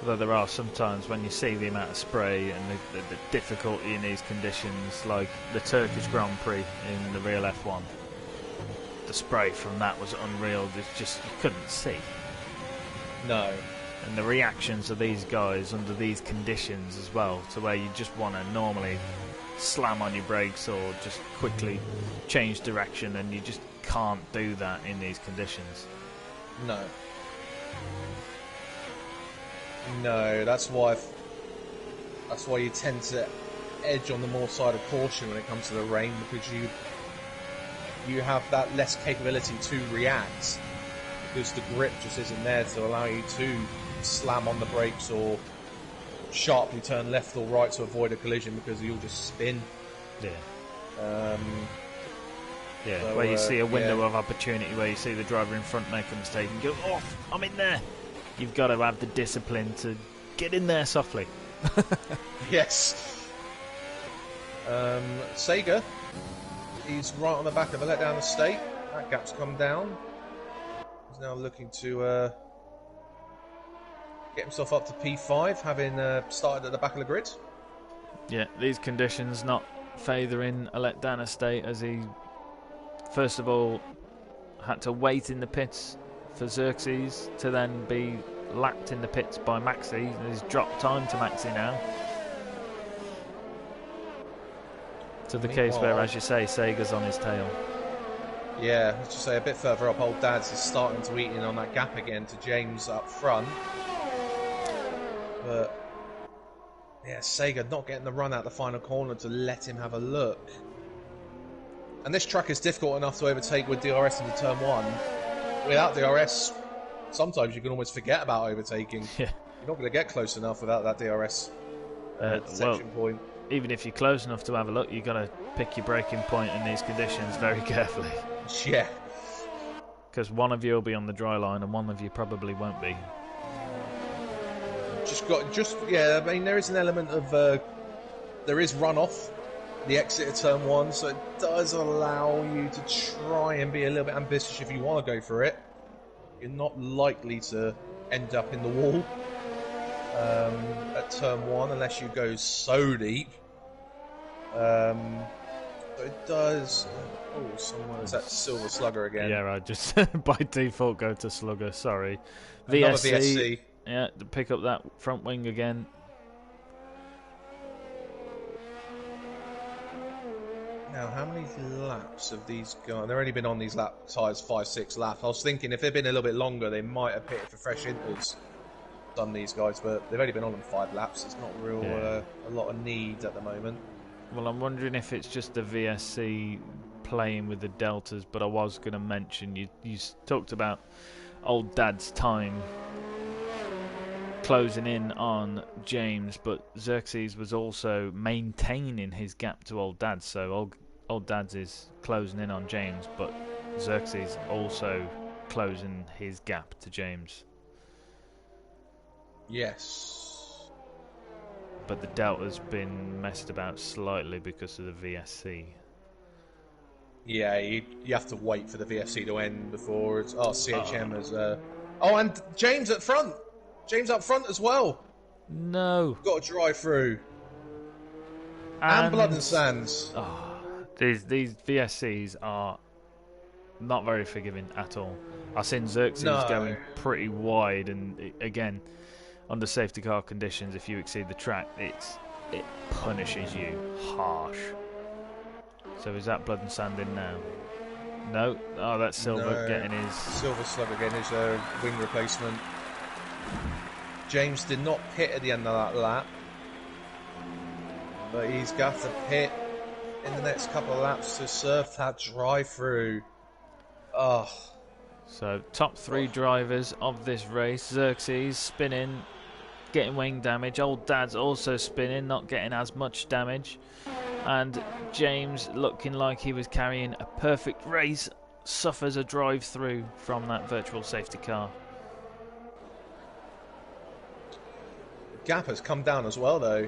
Although there are sometimes when you see the amount of spray and the difficulty in these conditions, like the Turkish Grand Prix in the real F1, the spray from that was unreal. It's just, you couldn't see. No. And the reactions of these guys under these conditions as well, to where you just want to normally slam on your brakes or just quickly change direction, and you just can't do that in these conditions. No. No, that's why you tend to edge on the more side of caution when it comes to the rain, because you have that less capability to react, because the grip just isn't there to allow you to slam on the brakes or sharply turn left or right to avoid a collision, because you'll just spin. Yeah. So, where you see a window of opportunity, where you see the driver in front make a mistake and go, "Oh, I'm in there." You've got to have the discipline to get in there softly. Yes. Sega, he's right on the back of a letdown estate. That gap's come down. He's now looking to get himself up to P5, having started at the back of the grid. Yeah, these conditions not favouring a letdown estate, as he first of all had to wait in the pits for Xerxes to then be lapped in the pits by Maxi. He's dropped time to Maxi now. To the case where, as you say, Sega's on his tail. Yeah, let's just say a bit further up, Old Dad's is starting to eat in on that gap again to James up front. But yeah, Sega not getting the run out the final corner to let him have a look. And this track is difficult enough to overtake with DRS into turn 1. Without DRS, sometimes you can almost forget about overtaking. Yeah. You're not going to get close enough without that DRS detection point. Even if you're close enough to have a look, you've got to pick your braking point in these conditions very carefully. Yeah. Because one of you will be on the dry line and one of you probably won't be. Yeah, I mean, there is an element of, there is runoff, the exit of turn 1, so it does allow you to try and be a little bit ambitious if you want to go for it. You're not likely to end up in the wall at turn 1 unless you go so deep. But it does... Oh, someone is that Silver Slugger again. Yeah, I just by default go to Slugger, sorry. Another VSC. Yeah, to pick up that front wing again. Now, how many laps have these guys... They've only been on these tyres 5-6 laps. I was thinking if they'd been a little bit longer, they might have pitted for fresh inters, done these guys, but they've only been on them 5 laps. It's not real a lot of needs at the moment. Well, I'm wondering if it's just the VSC playing with the deltas, but I was going to mention, you talked about Old Dad's time closing in on James, but Xerxes was also maintaining his gap to Old Dad's, so Old Dad's is closing in on James, but Xerxes also closing his gap to James. Yes. But the delta's been messed about slightly because of the VSC. Yeah, you have to wait for the VSC to end before it's... Oh, CHM has... Oh, and James at front! James up front as well. No. Got to drive through. And Blood and Sands. Oh, these VSCs are not very forgiving at all. I've seen Xerxes going pretty wide, and again, under safety car conditions, if you exceed the track, it punishes you harsh. So is that Blood and Sand in now? No. Oh, that's Silver getting his... Silver Slugger getting his wing replacement. James did not pit at the end of that lap, but he's got to pit in the next couple of laps to serve that drive-through. Oh. So top 3 drivers of this race: Xerxes spinning, getting wing damage. Old Dad's also spinning, not getting as much damage. And James, looking like he was carrying a perfect race, suffers a drive-through from that virtual safety car. The gap has come down as well, though.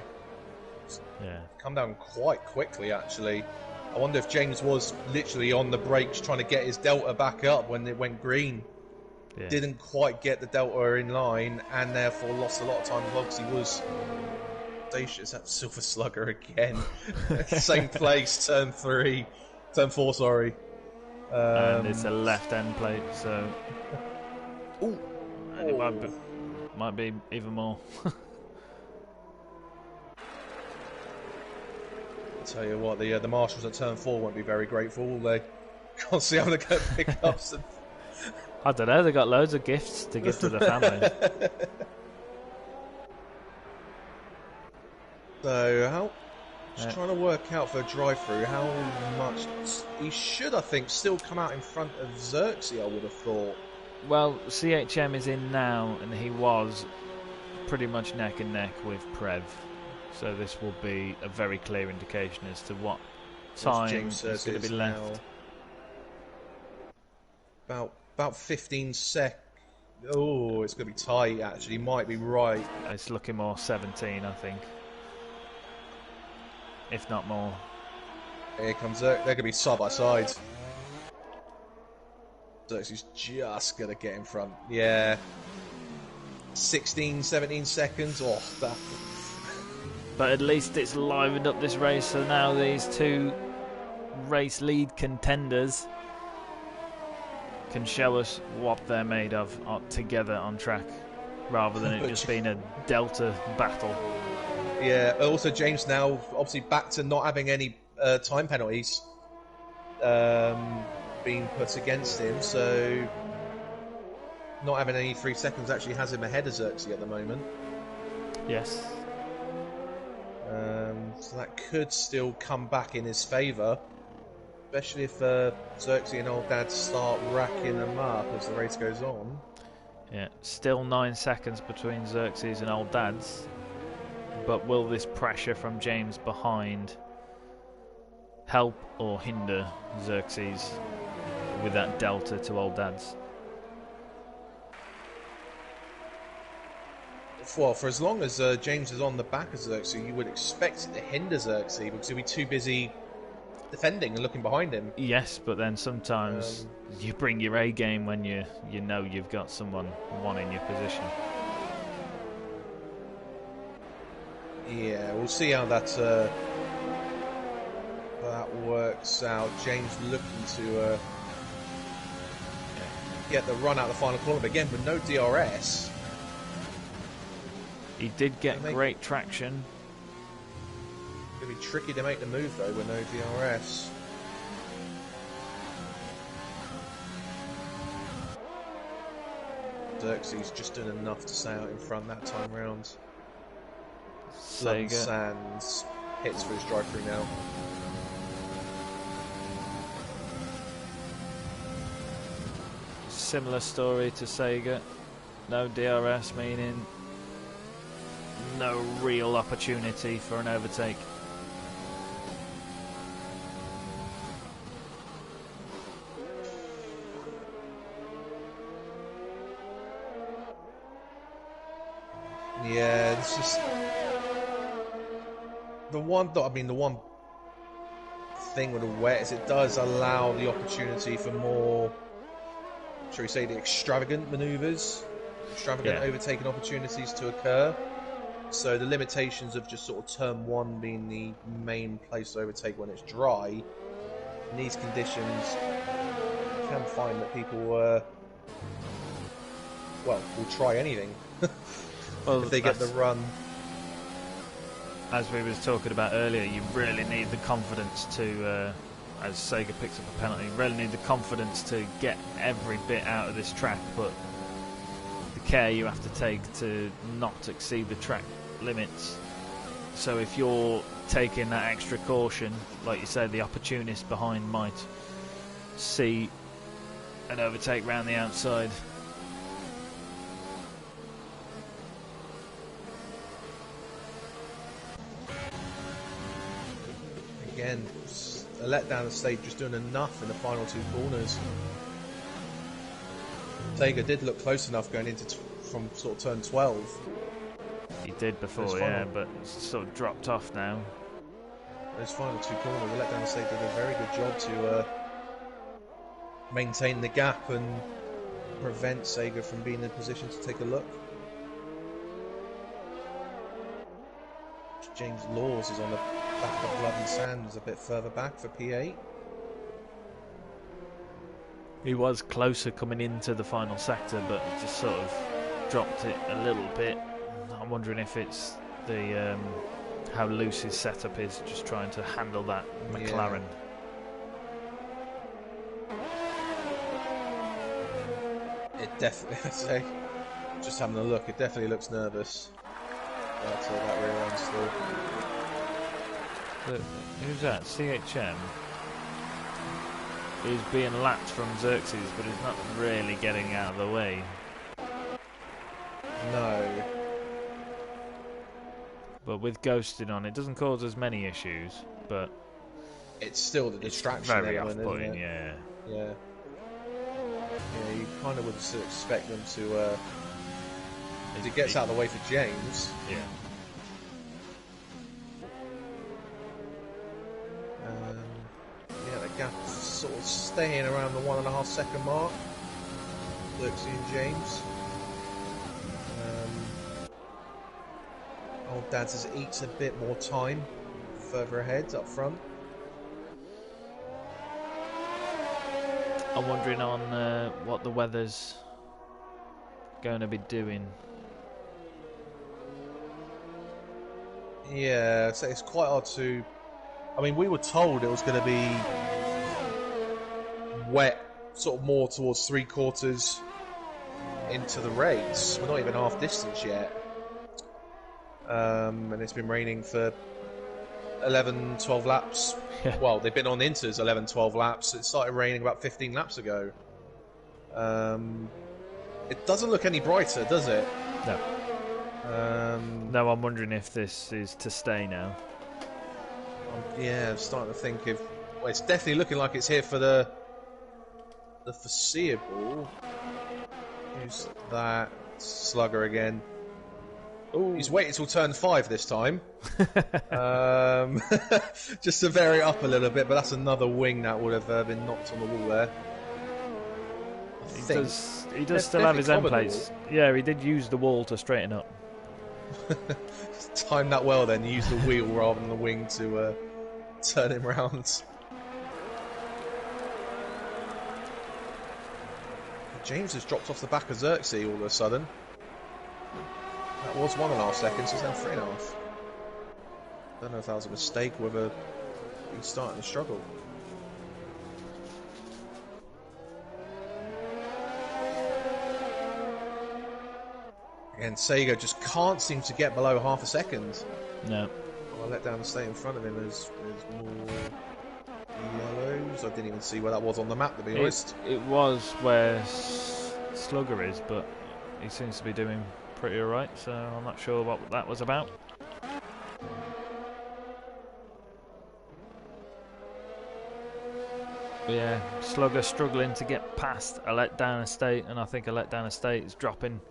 Yeah. Come down quite quickly, actually. I wonder if James was literally on the brakes trying to get his delta back up when it went green. Yeah. Didn't quite get the delta in line, and therefore lost a lot of time as well because he was audacious. That Silver Slugger again. Same place, turn 4, sorry. And it's a left end plate, so. Ooh. And it might be even more. Tell you what, the marshals at turn 4 won't be very grateful, will they? Can't see having to go pickups. And... I don't know. They got loads of gifts to give to the family. So just trying to work out for a drive-through how much he should, I think, still come out in front of Xerxes. I would have thought. Well, CHM is in now, and he was pretty much neck and neck with Prev. So this will be a very clear indication as to what time is going to be left. About 15 sec. Oh, it's going to be tight. Actually, might be right. It's looking more 17, I think, if not more. Here comes Xerxes. They're going to be side by side. Xerxes just going to get in front. Yeah. 16, 17 seconds. Oh, that. But at least it's livened up this race, so now these two race lead contenders can show us what they're made of together on track, rather than it just being a delta battle. Yeah, also James now obviously back to not having any time penalties being put against him, so not having any 3 seconds actually has him ahead of Xerxes at the moment. Yes. So that could still come back in his favour, especially if Xerxes and Old Dad start racking them up as the race goes on. Yeah, still 9 seconds between Xerxes and Old Dad's, but will this pressure from James behind help or hinder Xerxes with that delta to Old Dad's? Well, for as long as James is on the back of Xerxes, you would expect it to hinder Xerxes because he'll be too busy defending and looking behind him. Yes, but then sometimes you bring your A game when you know you've got someone in your position. Yeah, we'll see how that works out. James looking to get the run out the final corner, but again with no DRS. He did get great traction. It's going to be tricky to make the move though with no DRS. Xerxes just doing enough to stay out in front that time round. Sega. Sands hits for his drive-through now. Similar story to Sega. No DRS, meaning no real opportunity for an overtake. Yeah, it's just the one thing with the wet is it does allow the opportunity for more, shall we say, the extravagant manoeuvres, overtaking opportunities to occur. So the limitations of just sort of turn 1 being the main place to overtake when it's dry, in these conditions, you can find that people will try anything. Well, if they get the run. As we was talking about earlier, you really need the confidence to, as Sega picks up a penalty, you really need the confidence to get every bit out of this track, but the care you have to take to not exceed the track limits. So if you're taking that extra caution, like you said, the opportunist behind might see an overtake round the outside. Again, a letdown estate, just doing enough in the final 2 corners. Sega did look close enough going into from sort of turn 12. He did before, yeah, but sort of dropped off now. Those final 2 corners, the letdown estate did a very good job to maintain the gap and prevent Sega from being in a position to take a look. James Laws is on the back of Blood and Sands, a bit further back for P8. He was closer coming into the final sector, but just sort of dropped it a little bit. I'm wondering if it's the how loose his setup is, just trying to handle that McLaren. Yeah. It definitely, just having a look, it definitely looks nervous. That rear end's through. But who's that? CHM is being lapped from Xerxes, but he's not really getting out of the way. No. But with ghosting on, it doesn't cause as many issues, but it's still the distraction very element, off-putting, isn't it? yeah. Yeah. Yeah, you kind of would expect them to. If it gets out of the way for James. Yeah. Yeah, the gap is sort of staying around the 1.5 second mark. Xerxes and James. Old Dad's eats a bit more time further ahead up front. I'm wondering on what the weather's going to be doing. Yeah, so it's quite hard to. I mean, we were told it was going to be wet, sort of more towards 3/4 into the race. We're not even half distance yet. And it's been raining for 11, 12 laps. Well, they've been on inters 11, 12 laps. It started raining about 15 laps ago. It doesn't look any brighter, does it? No. No, I'm wondering if this is to stay now. Yeah, I'm starting to think if... Well, it's definitely looking like it's here for the foreseeable. Who's that? Slugger again. Ooh. He's waited till turn 5 this time. Just to vary it up a little bit, but that's another wing that would have been knocked on the wall there. He does still have his end plates. Yeah, he did use the wall to straighten up. Timed that well then, he used the wheel rather than the wing to turn him round. James has dropped off the back of Xerxes all of a sudden. That was 1.5 seconds, it's now 3.5. Don't know if that was a mistake or whether he's starting to struggle. And Sega just can't seem to get below half a second. No. Oh, I let down the state in front of him. There's more yellows. I didn't even see where that was on the map, to be honest. It was where Slugger is, but he seems to be doing pretty alright, so I'm not sure what that was about. But yeah, Slugger struggling to get past a letdown estate, and I think a letdown estate is dropping,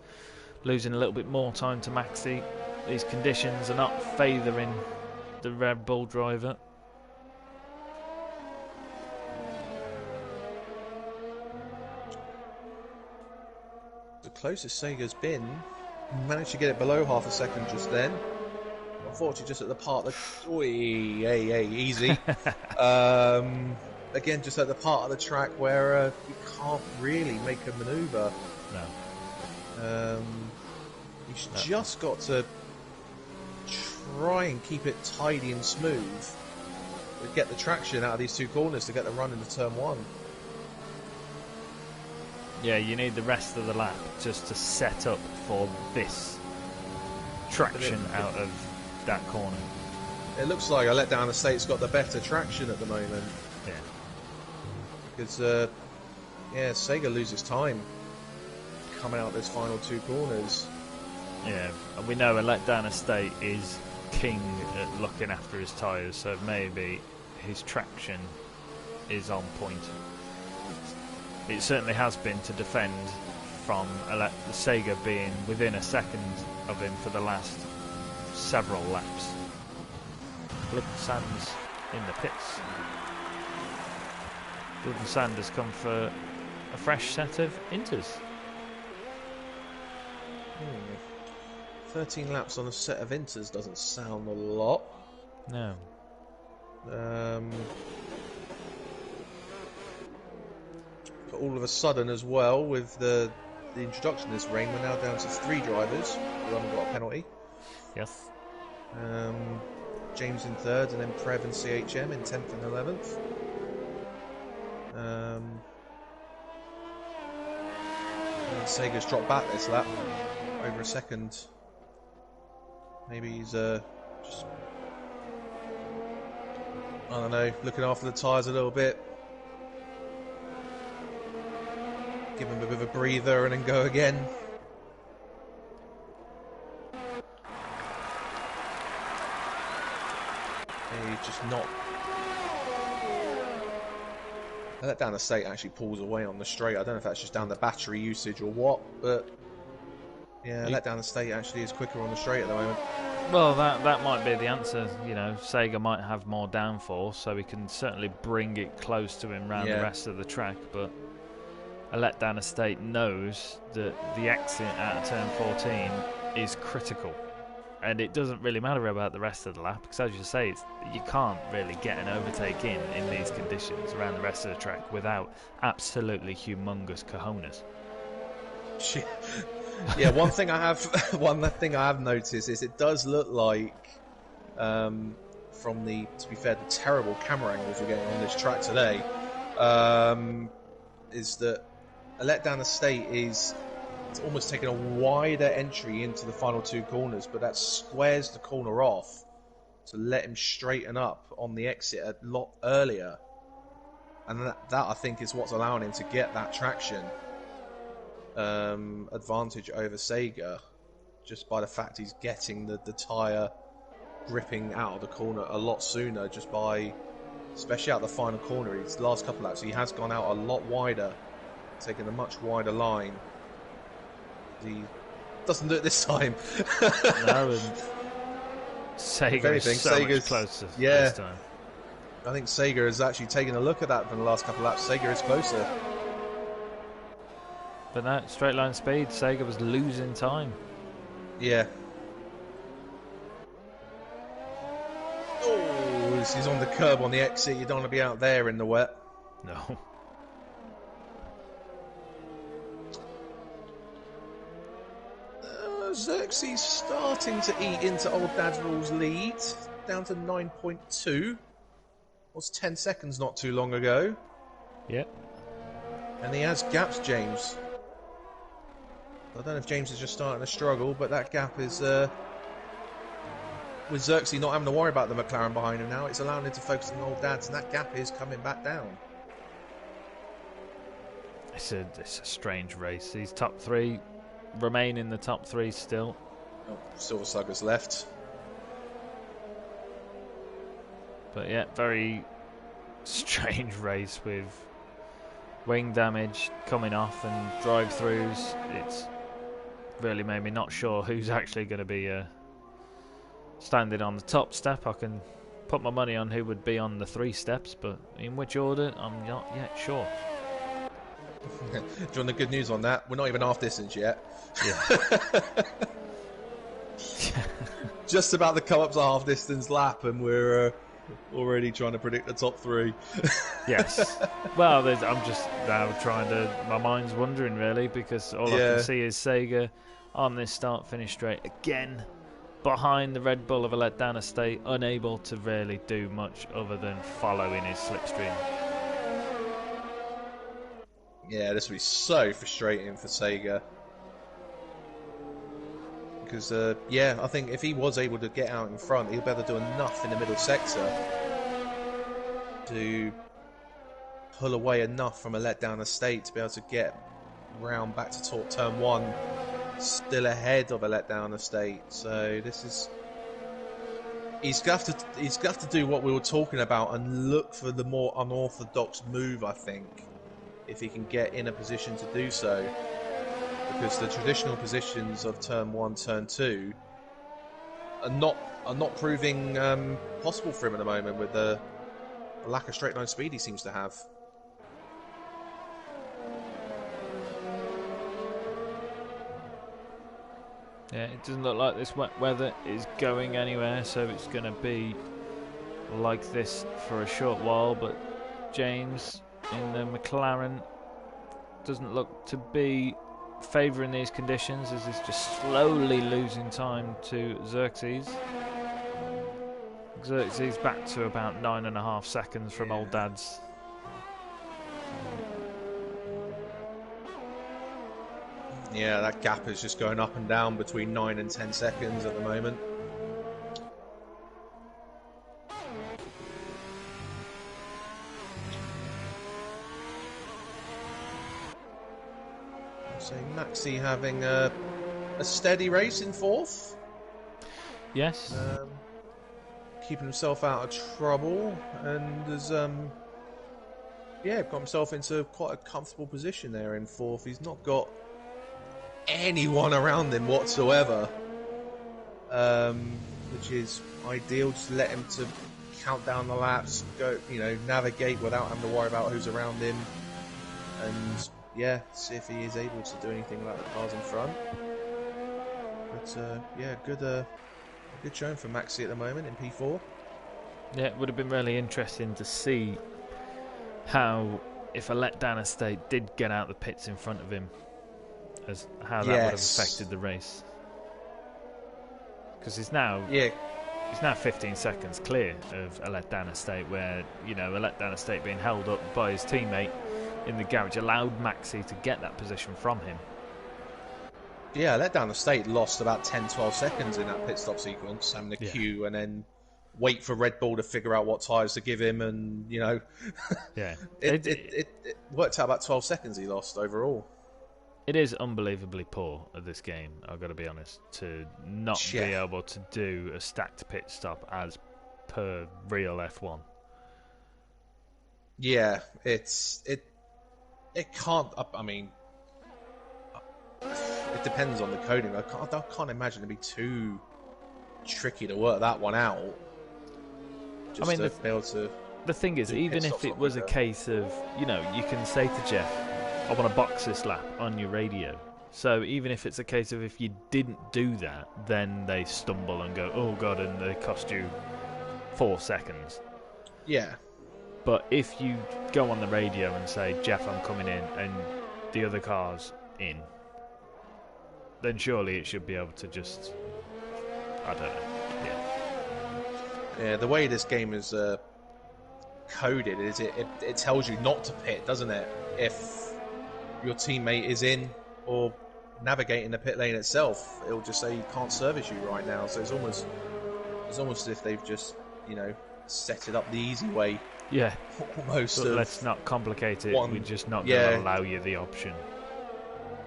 losing a little bit more time to Maxi. These conditions are not favouring the Red Bull driver. The closest Sega's been, managed to get it below half a second just then. Unfortunately, just at the part of the... Oi, hey, easy. Again, just at the part of the track where you can't really make a manoeuvre. No. He's just got to try and keep it tidy and smooth. Get the traction out of these 2 corners to get the run into turn 1. Yeah, you need the rest of the lap just to set up for this traction out of that corner. It looks like I let down the state's got the better traction at the moment. Yeah. Because, yeah, Sega loses time coming out this final 2 corners. Yeah, and we know a letdown estate is king at looking after his tyres, so maybe his traction is on point. It certainly has been to defend from Sega being within a second of him for the last several laps. Blood and Sand's in the pits. Blood and Sand has come for a fresh set of inters. 13 laps on a set of inters doesn't sound a lot. No. But all of a sudden as well, with the introduction of this rain, we're now down to 3 drivers who haven't got a penalty. Yes. James in 3rd, and then Prev and CHM in 10th and 11th. And Sega's dropped back this lap over a second. Maybe he's just, I don't know, looking after the tyres a little bit. Give him a bit of a breather and then go again. He's just not. Let down the state actually pulls away on the straight. I don't know if that's just down the battery usage or what, but yeah, let down the state actually is quicker on the straight at the moment. Well, that might be the answer. You know, Sega might have more downforce, so we can certainly bring it close to him around the rest of the track, but a letdown estate knows that the exit out of turn 14 is critical. And it doesn't really matter about the rest of the lap, because as you say, you can't really get an overtake in these conditions around the rest of the track without absolutely humongous cojones. Yeah, one thing I have noticed is it does look like, from the, to be fair, the terrible camera angles we're getting on this track today, is that a letdown estate is it's almost taking a wider entry into the final 2 corners, but that squares the corner off to let him straighten up on the exit a lot earlier, and that I think is what's allowing him to get that traction advantage over Sega, just by the fact he's getting the tyre gripping out of the corner a lot sooner, just by, especially out the final corner. His last couple laps he has gone out a lot wider, taking a much wider line. He doesn't do it this time. No, and Sega is so much closer this time. I think Sega has actually taken a look at that from the last couple of laps. Sega is closer. But no, straight line speed, Sega was losing time. Yeah. Oh, he's on the curb on the exit. You don't want to be out there in the wet. No. Xerxes starting to eat into Old Dad's Rules lead, down to 9.2. Was 10 seconds not too long ago. Yep. And he has gaps, James. I don't know if James is just starting to struggle, but that gap is, with Xerxes not having to worry about the McLaren behind him now, it's allowing him to focus on Old Dad's, and that gap is coming back down. It's a strange race. These top 3 remain in the top 3 still. Oh, Silver Slugger's left. But yeah, very strange race with wing damage coming off and drive-throughs. It's really made me not sure who's actually going to be standing on the top step. I can put my money on who would be on the 3 steps, but in which order, I'm not yet sure. Do you want the good news on that? We're not even half distance yet. Yeah. Just about to come up to half distance lap, and we're already trying to predict the top 3. Yes. Well, I'm just now trying to. My mind's wandering really, because all I can see is Sega on this start-finish straight again, behind the Red Bull of a letdown estate, unable to really do much other than follow in his slipstream. Yeah, this will be so frustrating for Sega. Because, I think if he was able to get out in front, he'll be able to do enough in the middle sector to pull away enough from a letdown estate to be able to get round back to turn 1, still ahead of a letdown estate. So this is He's going to have to do what we were talking about and look for the more unorthodox move, I think, if he can get in a position to do so. Because the traditional positions of turn 1, turn 2 are not proving possible for him at the moment with the lack of straight line speed he seems to have. Yeah, it doesn't look like this wet weather is going anywhere, so it's going to be like this for a short while. But James in the McLaren doesn't look to be favouring these conditions, as he's just slowly losing time to Xerxes. Xerxes back to about 9.5 seconds from old dad's. Yeah, that gap is just going up and down between 9 and 10 seconds at the moment. So Maxi having a steady race in 4th. Yes. Keeping himself out of trouble, and has got himself into quite a comfortable position there in 4th. He's not got anyone around him whatsoever, which is ideal. Just let him to count down the laps, go, navigate without having to worry about who's around him, and see if he is able to do anything about the cars in front. But good showing for Maxi at the moment in P4. Yeah, it would have been really interesting to see how, if a letdown estate did get out the pits in front of him, as how that would have affected the race. Because he's now 15 seconds clear of a letdown estate, where a letdown estate being held up by his teammate in the garage allowed Maxi to get that position from him. Yeah, letdown estate lost about 10-12 seconds in that pit stop sequence, having to queue and then wait for Red Bull to figure out what tyres to give him, and it worked out about 12 seconds he lost overall. It is unbelievably poor at this game, I've got to be honest, to not be able to do a stacked pit stop as per real F1. Yeah, it can't. I mean, it depends on the coding. I can't imagine it'd be too tricky to work that one out. Just to be able to. The thing is, even if it was a case of, you can say to Jeff, I want to box this lap on your radio. So even if it's a case of if you didn't do that, then they stumble and go, oh God, and they cost you 4 seconds. Yeah. But if you go on the radio and say, Jeff, I'm coming in, and the other car's in, then surely it should be able to just, I don't know. Yeah, the way this game is coded is it tells you not to pit, doesn't it? If your teammate is in or navigating the pit lane itself, it'll just say you can't service you right now. So it's almost as if they've just set it up the easy way. Yeah, almost. But let's not complicate it. We're just not going to allow you the option.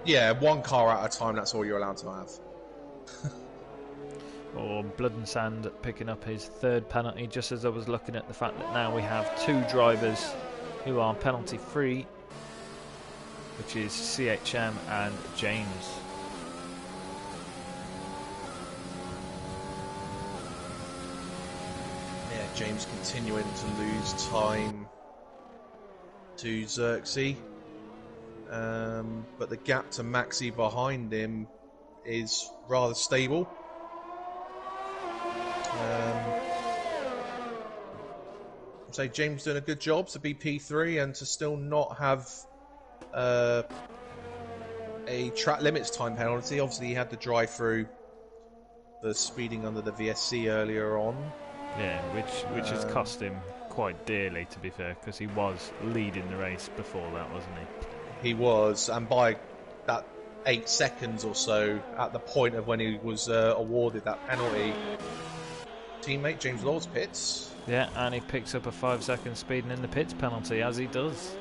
Yeah, one car at a time. That's all you're allowed to have. Or Blood and Sand picking up his 3rd penalty, just as I was looking at the fact that now we have 2 drivers who are penalty free, which is CHM and James. Yeah, James continuing to lose time to Xerxes. But the gap to Maxi behind him is rather stable. So James doing a good job to be P3 and to still not have a track limits time penalty. Obviously he had to drive through the speeding under the VSC earlier on. Yeah, which has cost him quite dearly, to be fair, because he was leading the race before that, wasn't he? He was, and by that 8 seconds or so, at the point of when he was awarded that penalty, teammate James Lawes pits. Yeah, and he picks up a 5-second speeding in the pits penalty, as he does.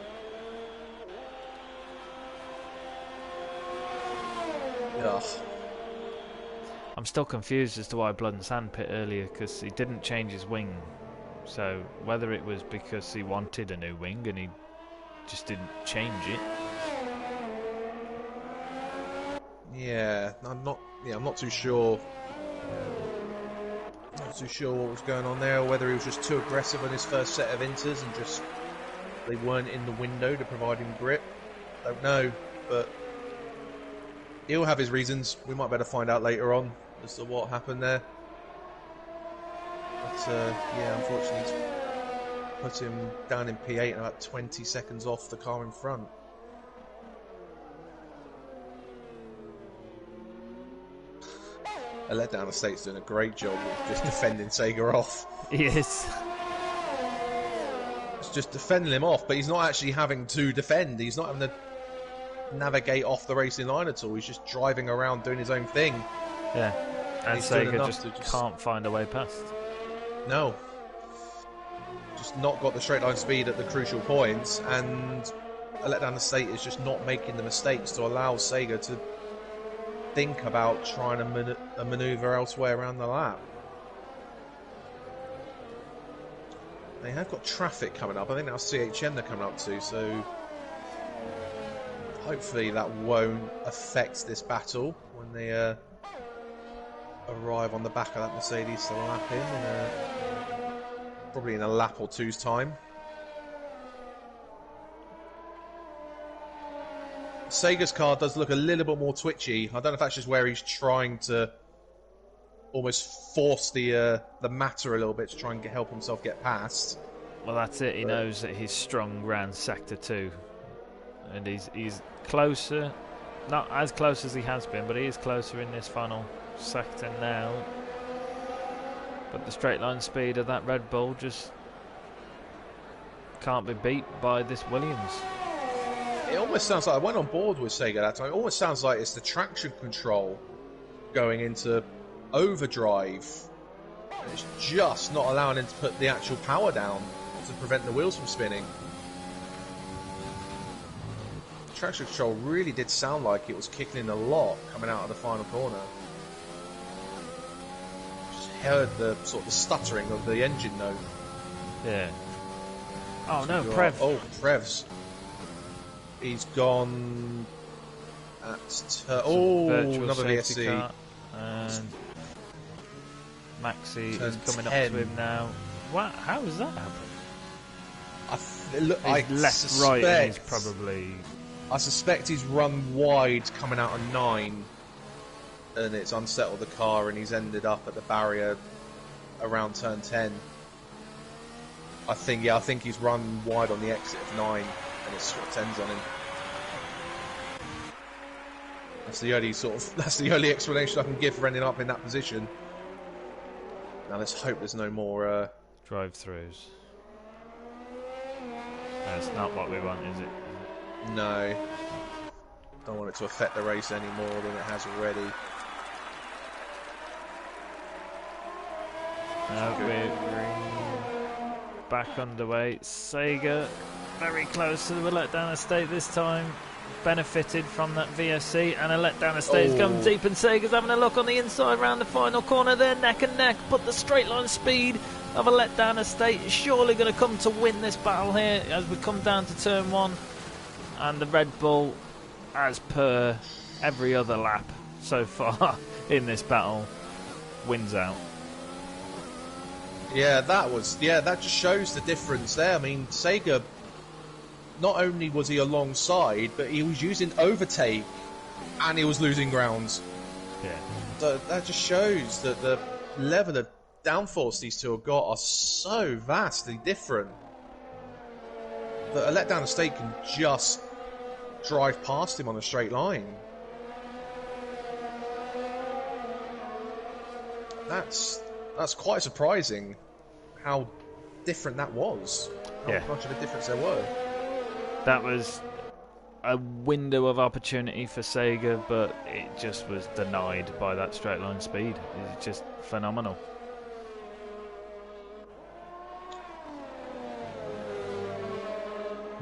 Ugh. I'm still confused as to why Blood and Sand pit earlier, because he didn't change his wing. So whether it was because he wanted a new wing and he just didn't change it. Yeah, I'm not too sure. Not too sure what was going on there, or whether he was just too aggressive on his first set of inters and just they weren't in the window to provide him grip. Don't know, but he'll have his reasons. We might better find out later on as to what happened there. But yeah, unfortunately, it's put him down in P8 and about 20 seconds off the car in front. A letdown estate's doing a great job of just defending Sega off. He is. It's just defending him off, but he's not actually having to defend. He's not having to navigate off the racing line at all. He's just driving around doing his own thing. Yeah, and Sega just can't find a way past. No. Just not got the straight line speed at the crucial points, and a letdown estate is just not making the mistakes to allow Sega to think about trying to maneuver elsewhere around the lap. They have got traffic coming up. I think that's CHM they're coming up to, so hopefully that won't affect this battle when they arrive on the back of that Mercedes to lap in probably in a lap or two's time. Sega's car does look a little bit more twitchy. I don't know if that's just where he's trying to almost force the matter a little bit to try and help himself get past. Well, that's it. He knows that he's strong round sector 2, and he's closer, not as close as he has been, but he is closer in this final sector now. But the straight line speed of that Red Bull just can't be beat by this Williams. It almost sounds like I went on board with Sega that time. It almost sounds like it's the traction control going into overdrive. And it's just not allowing him to put the actual power down to prevent the wheels from spinning. Traction control really did sound like it was kicking in a lot coming out of the final corner. Just heard the sort of the stuttering of the engine note. Yeah. Oh no, Prev. Oh, Prev's. He's gone at another VSC car, and Maxi is coming 10. up to him now. What? How has that happened? I left, suspect, right, and he's probably. I suspect he's run wide coming out of 9, and it's unsettled the car, and he's ended up at the barrier around turn 10. I think he's run wide on the exit of 9. And it's sort of 10s on him. That's the only explanation I can give for ending up in that position. Now let's hope there's no more drive-throughs. That's not what we want, is it? No. Don't want it to affect the race any more than it has already. We're back underway. Sega very close to the letdown estate this time. Benefited from that VSC, and a letdown estate's come deep, and Sega's having a look on the inside round the final corner. They're neck and neck, but the straight line speed of a letdown estate is surely going to come to win this battle here as we come down to turn 1. And the Red Bull, as per every other lap so far in this battle, wins out. Yeah, that just shows the difference there. I mean, Sega, not only was he alongside, but he was using overtake, and he was losing grounds. Yeah. So that just shows that the level of downforce these two have got are so vastly different that a letdown estate can just drive past him on a straight line. That's quite surprising how different that was. How much of a difference there were. That was a window of opportunity for Sega, but it just was denied by that straight line speed. It's just phenomenal.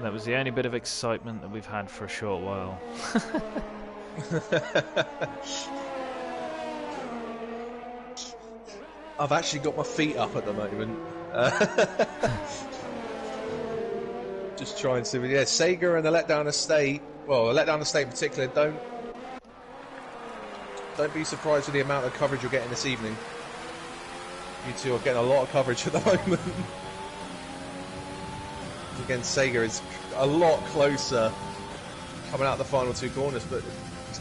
That was the only bit of excitement that we've had for a short while. I've actually got my feet up at the moment. Just trying to, yeah, Sega and the Letdown Estate. Well, the Letdown Estate in particular, don't be surprised with the amount of coverage you're getting this evening. You two are getting a lot of coverage at the moment. Again, Sega is a lot closer coming out the final two corners, but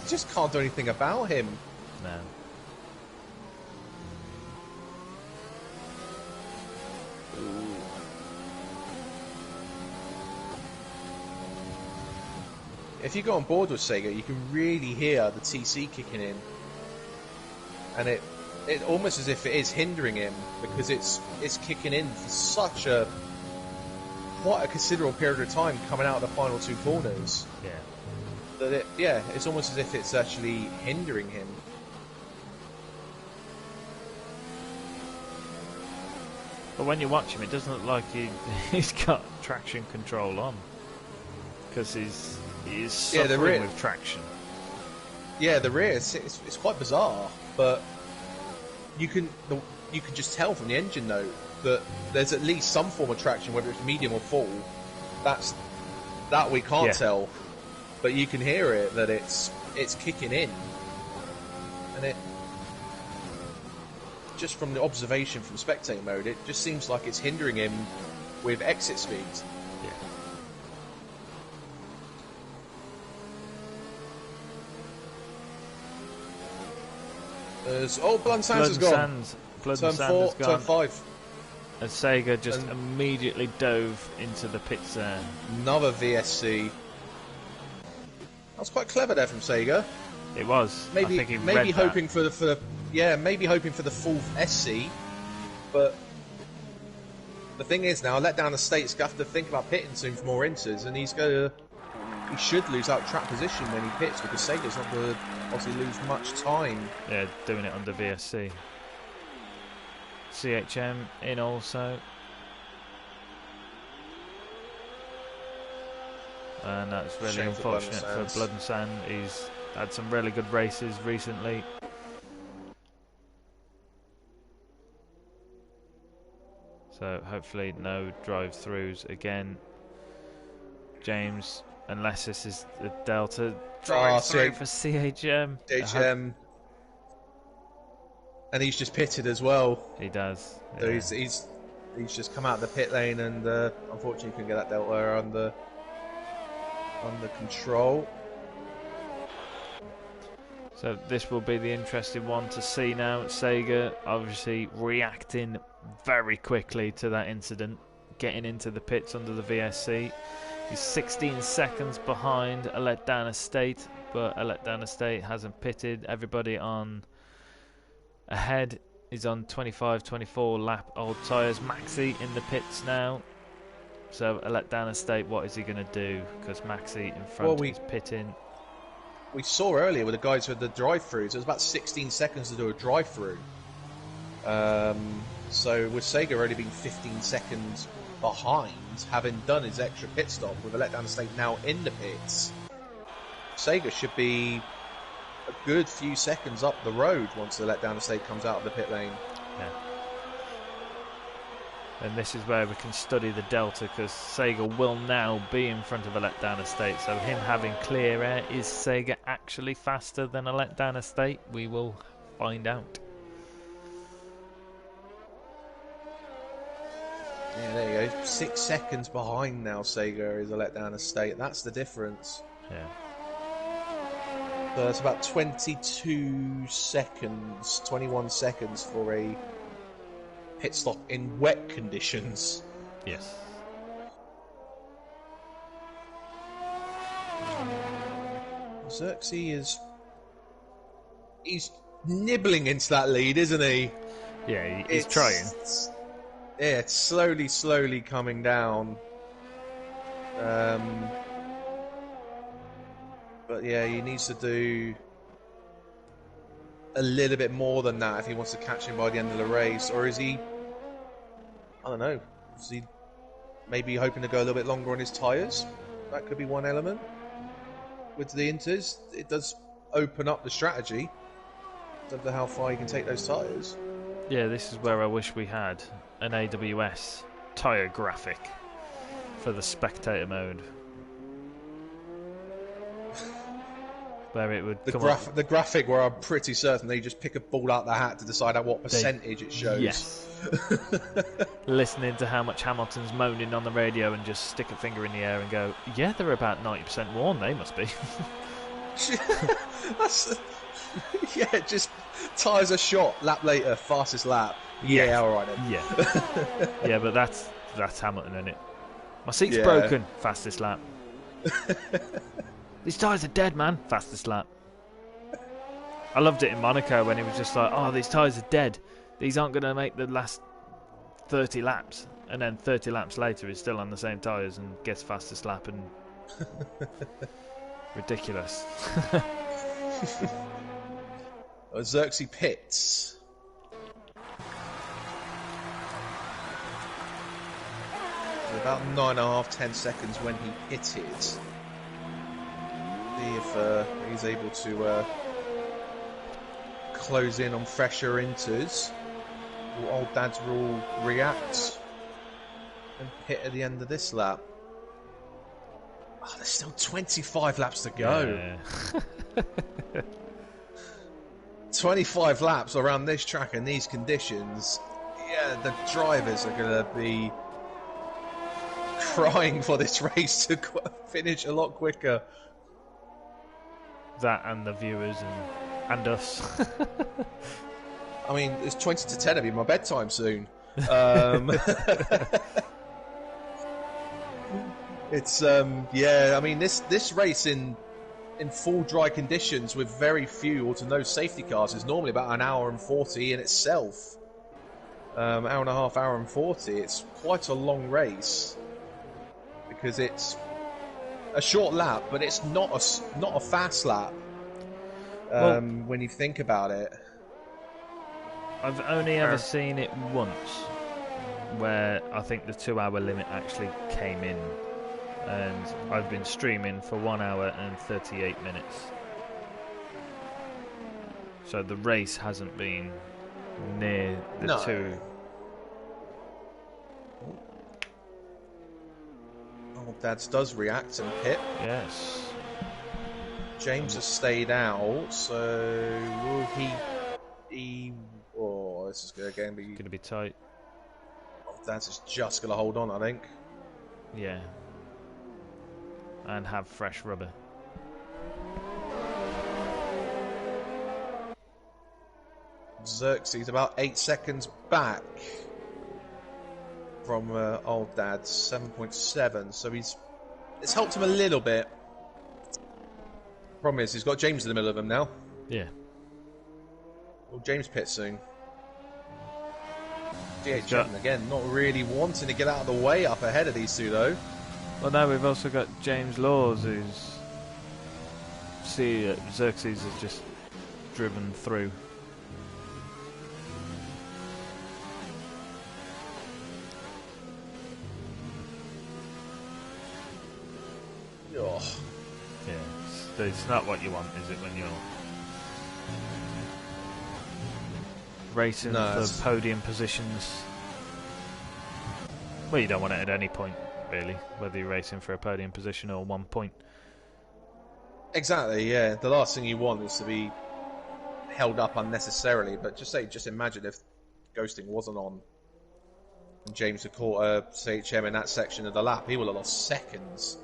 just can't do anything about him. No. If you go on board with Sega, you can really hear the TC kicking in, and it almost as if it is hindering him because it's kicking in for such quite a considerable period of time coming out of the final two corners. Yeah. That it's almost as if it's actually hindering him. But when you watch him, it doesn't look like he's got traction control on, because he's suffering with traction. Yeah, the rear it's quite bizarre, but you can just tell from the engine note that there's at least some form of traction, whether it's medium or full. That we can't tell, but you can hear it that it's kicking in, and it just from the observation from spectator mode, it just seems like it's hindering him with exit speed. Yeah. Blood and Sands has gone. Blood and Sands has gone. Turn 5. And Sega just immediately dove into the pit zone. Another VSC. That was quite clever there from Sega. It was. Maybe hoping for the fourth SC, but the thing is now, Letdown Estate's going to have to think about pitting soon for more inters, and he should lose out track position when he pits because Sega's not going to obviously lose much time. Yeah, doing it under VSC. CHM in also. And that's really unfortunate for Blood and Sand. He's had some really good races recently. So hopefully no drive-throughs again. James, unless this is the Delta drive-through for CHM. CHM. And he's just pitted as well. He does. Yeah. So he's just come out of the pit lane, and unfortunately couldn't get that Delta under control. So this will be the interesting one to see now. Sega obviously reacting very quickly to that incident, getting into the pits under the VSC. He's 16 seconds behind a Letdown Estate, but a Letdown Estate hasn't pitted. Everybody on ahead is on 25-24 lap old tyres. Maxi in the pits now. So a Letdown Estate, what is he going to do? Because Maxi in front is pitting. We saw earlier with the guys with the drive-throughs, it was about 16 seconds to do a drive-through. So with Sega already being 15 seconds behind, having done his extra pit stop with a Letdown Estate now in the pits, Sega should be a good few seconds up the road once the Letdown Estate comes out of the pit lane. Yeah. And this is where we can study the Delta, because Sega will now be in front of a Letdown Estate. So him having clear air, is Sega actually faster than a Letdown Estate? We will find out. Yeah, there you go. 6 seconds behind now, Sega is a Letdown Estate. That's the difference. Yeah. So it's about 22 seconds, 21 seconds for a pit stop in wet conditions. Yes. Xerxes he's nibbling into that lead, isn't he? Yeah, he's trying. Yeah, it's slowly coming down. But yeah, he needs to do a little bit more than that if he wants to catch him by the end of the race. Or is he, I don't know, is he maybe hoping to go a little bit longer on his tyres? That could be one element. With the inters, it does open up the strategy in terms of how far you can take those tyres. Yeah, this is where I wish we had an AWS tyre graphic for the spectator mode. Where it would the graphic where I'm pretty certain they just pick a ball out the hat to decide at what percentage it shows. Yes. Listening to how much Hamilton's moaning on the radio and just stick a finger in the air and go, yeah, they're about 90% worn, they must be. Yeah, just tyres a shot, lap later, fastest lap. Yeah, alright then. Yeah. Yeah, but that's Hamilton, isn't it? My seat's broken, fastest lap. These tyres are dead, man, fastest lap. I loved it in Monaco when it was just like, oh, these tyres are dead. These aren't going to make the last 30 laps. And then 30 laps later, he's still on the same tyres and gets fastest lap and... ridiculous. Xerxes pits. About 9.5–10 seconds when he pitted. See if he's able to close in on fresher inters. Will Old Dad's rule react and pit at the end of this lap? Oh, there's still 25 laps to go. Yeah. 25 laps around this track in these conditions. Yeah, the drivers are going to be crying for this race to finish a lot quicker. That and the viewers and us. I mean, it's 20 to 10. It'll be my bedtime soon. It's yeah. I mean, this race in full dry conditions with very few or to no safety cars is normally about an hour and 40 in itself. Hour and a half, hour and 40. It's quite a long race because it's a short lap, but it's not a fast lap. When you think about it, I've only ever seen it once, where I think the 2-hour limit actually came in, and I've been streaming for 1 hour and 38 minutes. So the race hasn't been near the 2. Old Dad's does react and pit. Yes. James has stayed out, so will he? Oh, this is going to be tight. Old Dad's is just going to hold on, I think. Yeah. And have fresh rubber. Xerxes about 8 seconds back from Old Dad's 7.7, so it's helped him a little bit. Problem is, he's got James in the middle of him now. Yeah. Well, James pit soon. DH7 again, not really wanting to get out of the way up ahead of these two, though. Well, now we've also got James Laws, who's... Xerxes has just driven through. Oh. Yeah. It's not what you want, is it, when you're racing for podium positions? Well, you don't want it at any point, really, whether you're racing for a podium position or 1 point. Exactly, yeah. The last thing you want is to be held up unnecessarily, but just imagine if ghosting wasn't on and James had caught a CHM in that section of the lap, he would have lost seconds.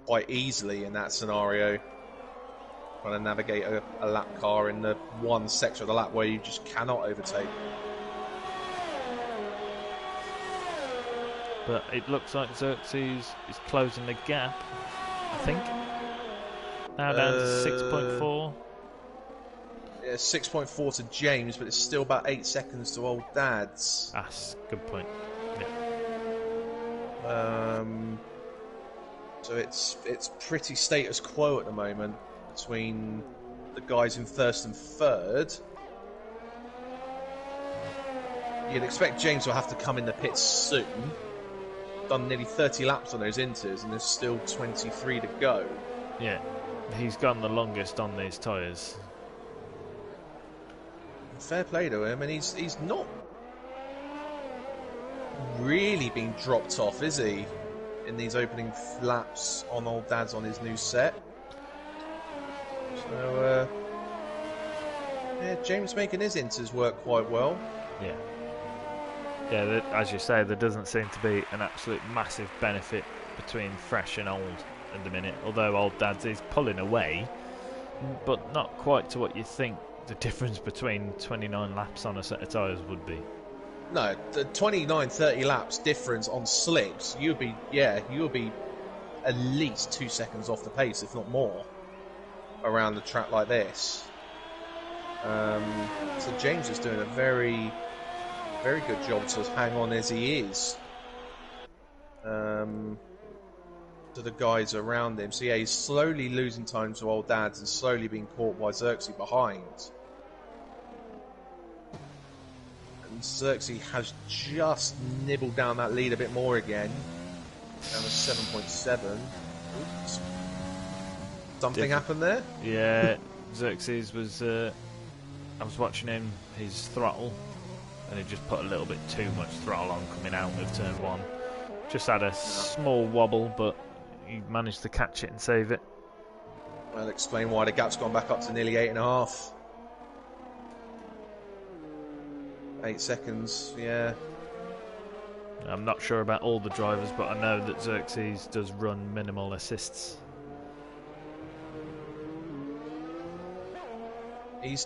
Quite easily in that scenario, trying to navigate a lap car in the one section of the lap where you just cannot overtake. But it looks like Xerxes is closing the gap, I think. Now down to 6.4. Yeah, 6.4 to James, but it's still about 8 seconds to Old Dad's. That's a good point. Yeah. So it's pretty status quo at the moment between the guys in first and third. You'd expect James will have to come in the pits soon. Done nearly 30 laps on those inters, and there's still 23 to go. Yeah, he's gone the longest on these tyres. fair play to him, and he's not really been dropped off, is he? In these opening laps on old Dad's on his new set. So, yeah, James making his inters work quite well. Yeah. Yeah, as you say, there doesn't seem to be an absolute massive benefit between fresh and old at the minute. Although old Dad's is pulling away, but not quite to what you think the difference between 29 laps on a set of tyres would be. No, the 29, 30 laps difference on slicks, you'll be at least 2 seconds off the pace, if not more, around the track like this. So James is doing a very, very good job to hang on as he is to the guys around him. So yeah, he's slowly losing time to old Dad's and slowly being caught by Xerxes behind. Xerxes has just nibbled down that lead a bit more again. Down to 7.7. Oops. Something happened there? Yeah, Xerxes was... I was watching him, his throttle, and he just put a little bit too much throttle on coming out of turn 1. Just had a small wobble, but he managed to catch it and save it. Well, explain why the gap's gone back up to nearly 8.5. 8 seconds, yeah. I'm not sure about all the drivers, but I know that Xerxes does run minimal assists. You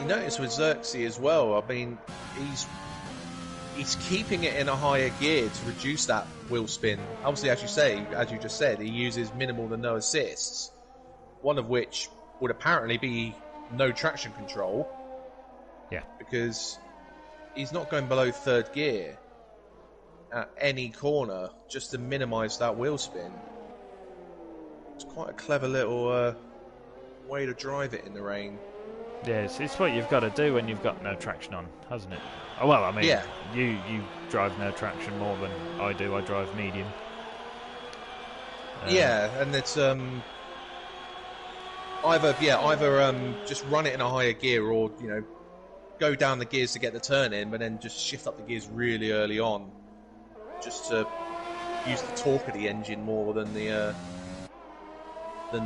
notice with Xerxes as well, I mean, he's keeping it in a higher gear to reduce that wheel spin. Obviously, as you just said, he uses minimal to no assists, one of which would apparently be no traction control. Yeah. Because he's not going below 3rd gear at any corner just to minimise that wheel spin. It's quite a clever little way to drive it in the rain. Yeah, it's what you've got to do when you've got no traction on, hasn't it? Oh, well, I mean, yeah. You drive no traction more than I do. I drive medium. Yeah, and it's either just run it in a higher gear, or go down the gears to get the turn in, but then just shift up the gears really early on, just to use the torque of the engine more than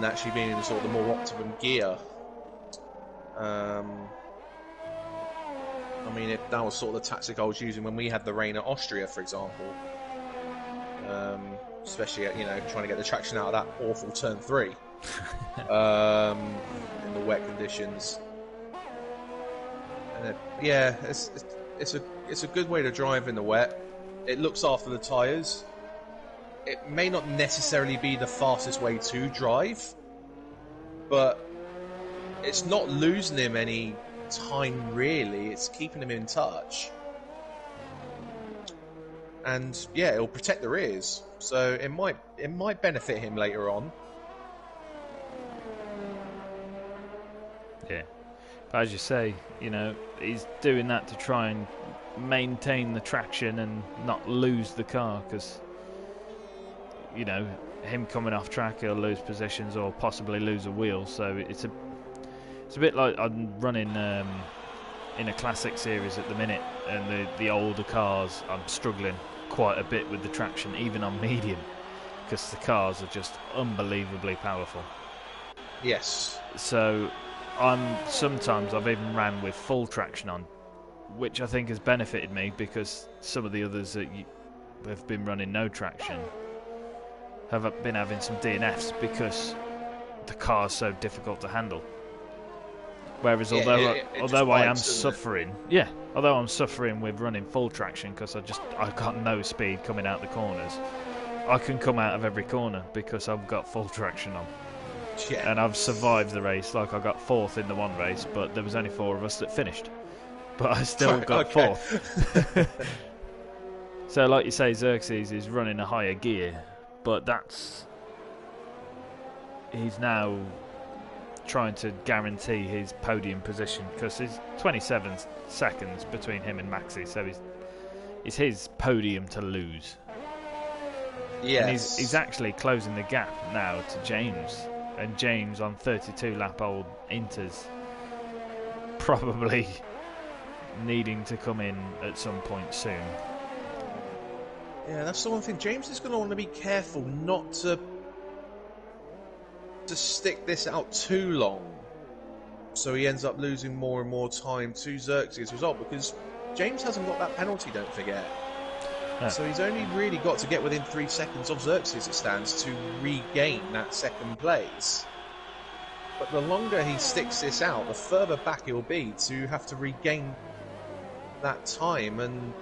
actually being in sort of the more optimum gear. I mean, that was sort of the tactic I was using when we had the rain at Austria, for example. Especially trying to get the traction out of that awful turn 3 in the wet conditions. And it's a good way to drive in the wet. It looks after the tyres. It may not necessarily be the fastest way to drive, but it's not losing him any time really. It's keeping him in touch, and yeah, it'll protect the rears. So it might benefit him later on. Yeah. But as you say, he's doing that to try and maintain the traction and not lose the car, because, him coming off track, he'll lose positions or possibly lose a wheel. So it's a bit like I'm running in a classic series at the minute, and the older cars, I'm struggling quite a bit with the traction, even on medium, because the cars are just unbelievably powerful. Yes. So sometimes I've even ran with full traction on, which I think has benefited me, because some of the others that have been running no traction have been having some DNFs because the car's so difficult to handle. Whereas although I am suffering, although I'm suffering with running full traction because I've got no speed coming out the corners, I can come out of every corner because I've got full traction on. Yeah. And I've survived the race. Like, I got 4th in the one race, but there was only 4 of us that finished. But I still got 4th. So, like you say, Xerxes is running a higher gear, but he's now trying to guarantee his podium position, because there's 27 seconds between him and Maxi, so it's his podium to lose. Yes. And he's actually closing the gap now to James, and James on 32 lap old Inters probably needing to come in at some point soon. Yeah, that's the one thing. James is going to want to be careful not to stick this out too long, so he ends up losing more and more time to Xerxes as a result, because James hasn't got that penalty, don't forget. No. So he's only really got to get within 3 seconds of Xerxes, it stands, to regain that second place. But the longer he sticks this out, the further back he'll be to have to regain that time, and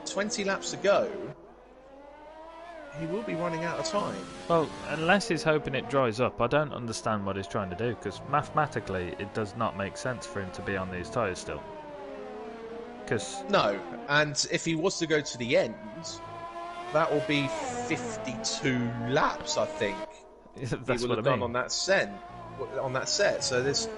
20 laps to go, he will be running out of time. Well, unless he's hoping it dries up, I don't understand what he's trying to do, because mathematically it does not make sense for him to be on these tyres still. No, and if he was to go to the end, that will be 52 laps, I think. That's he what would have done on that set. So this,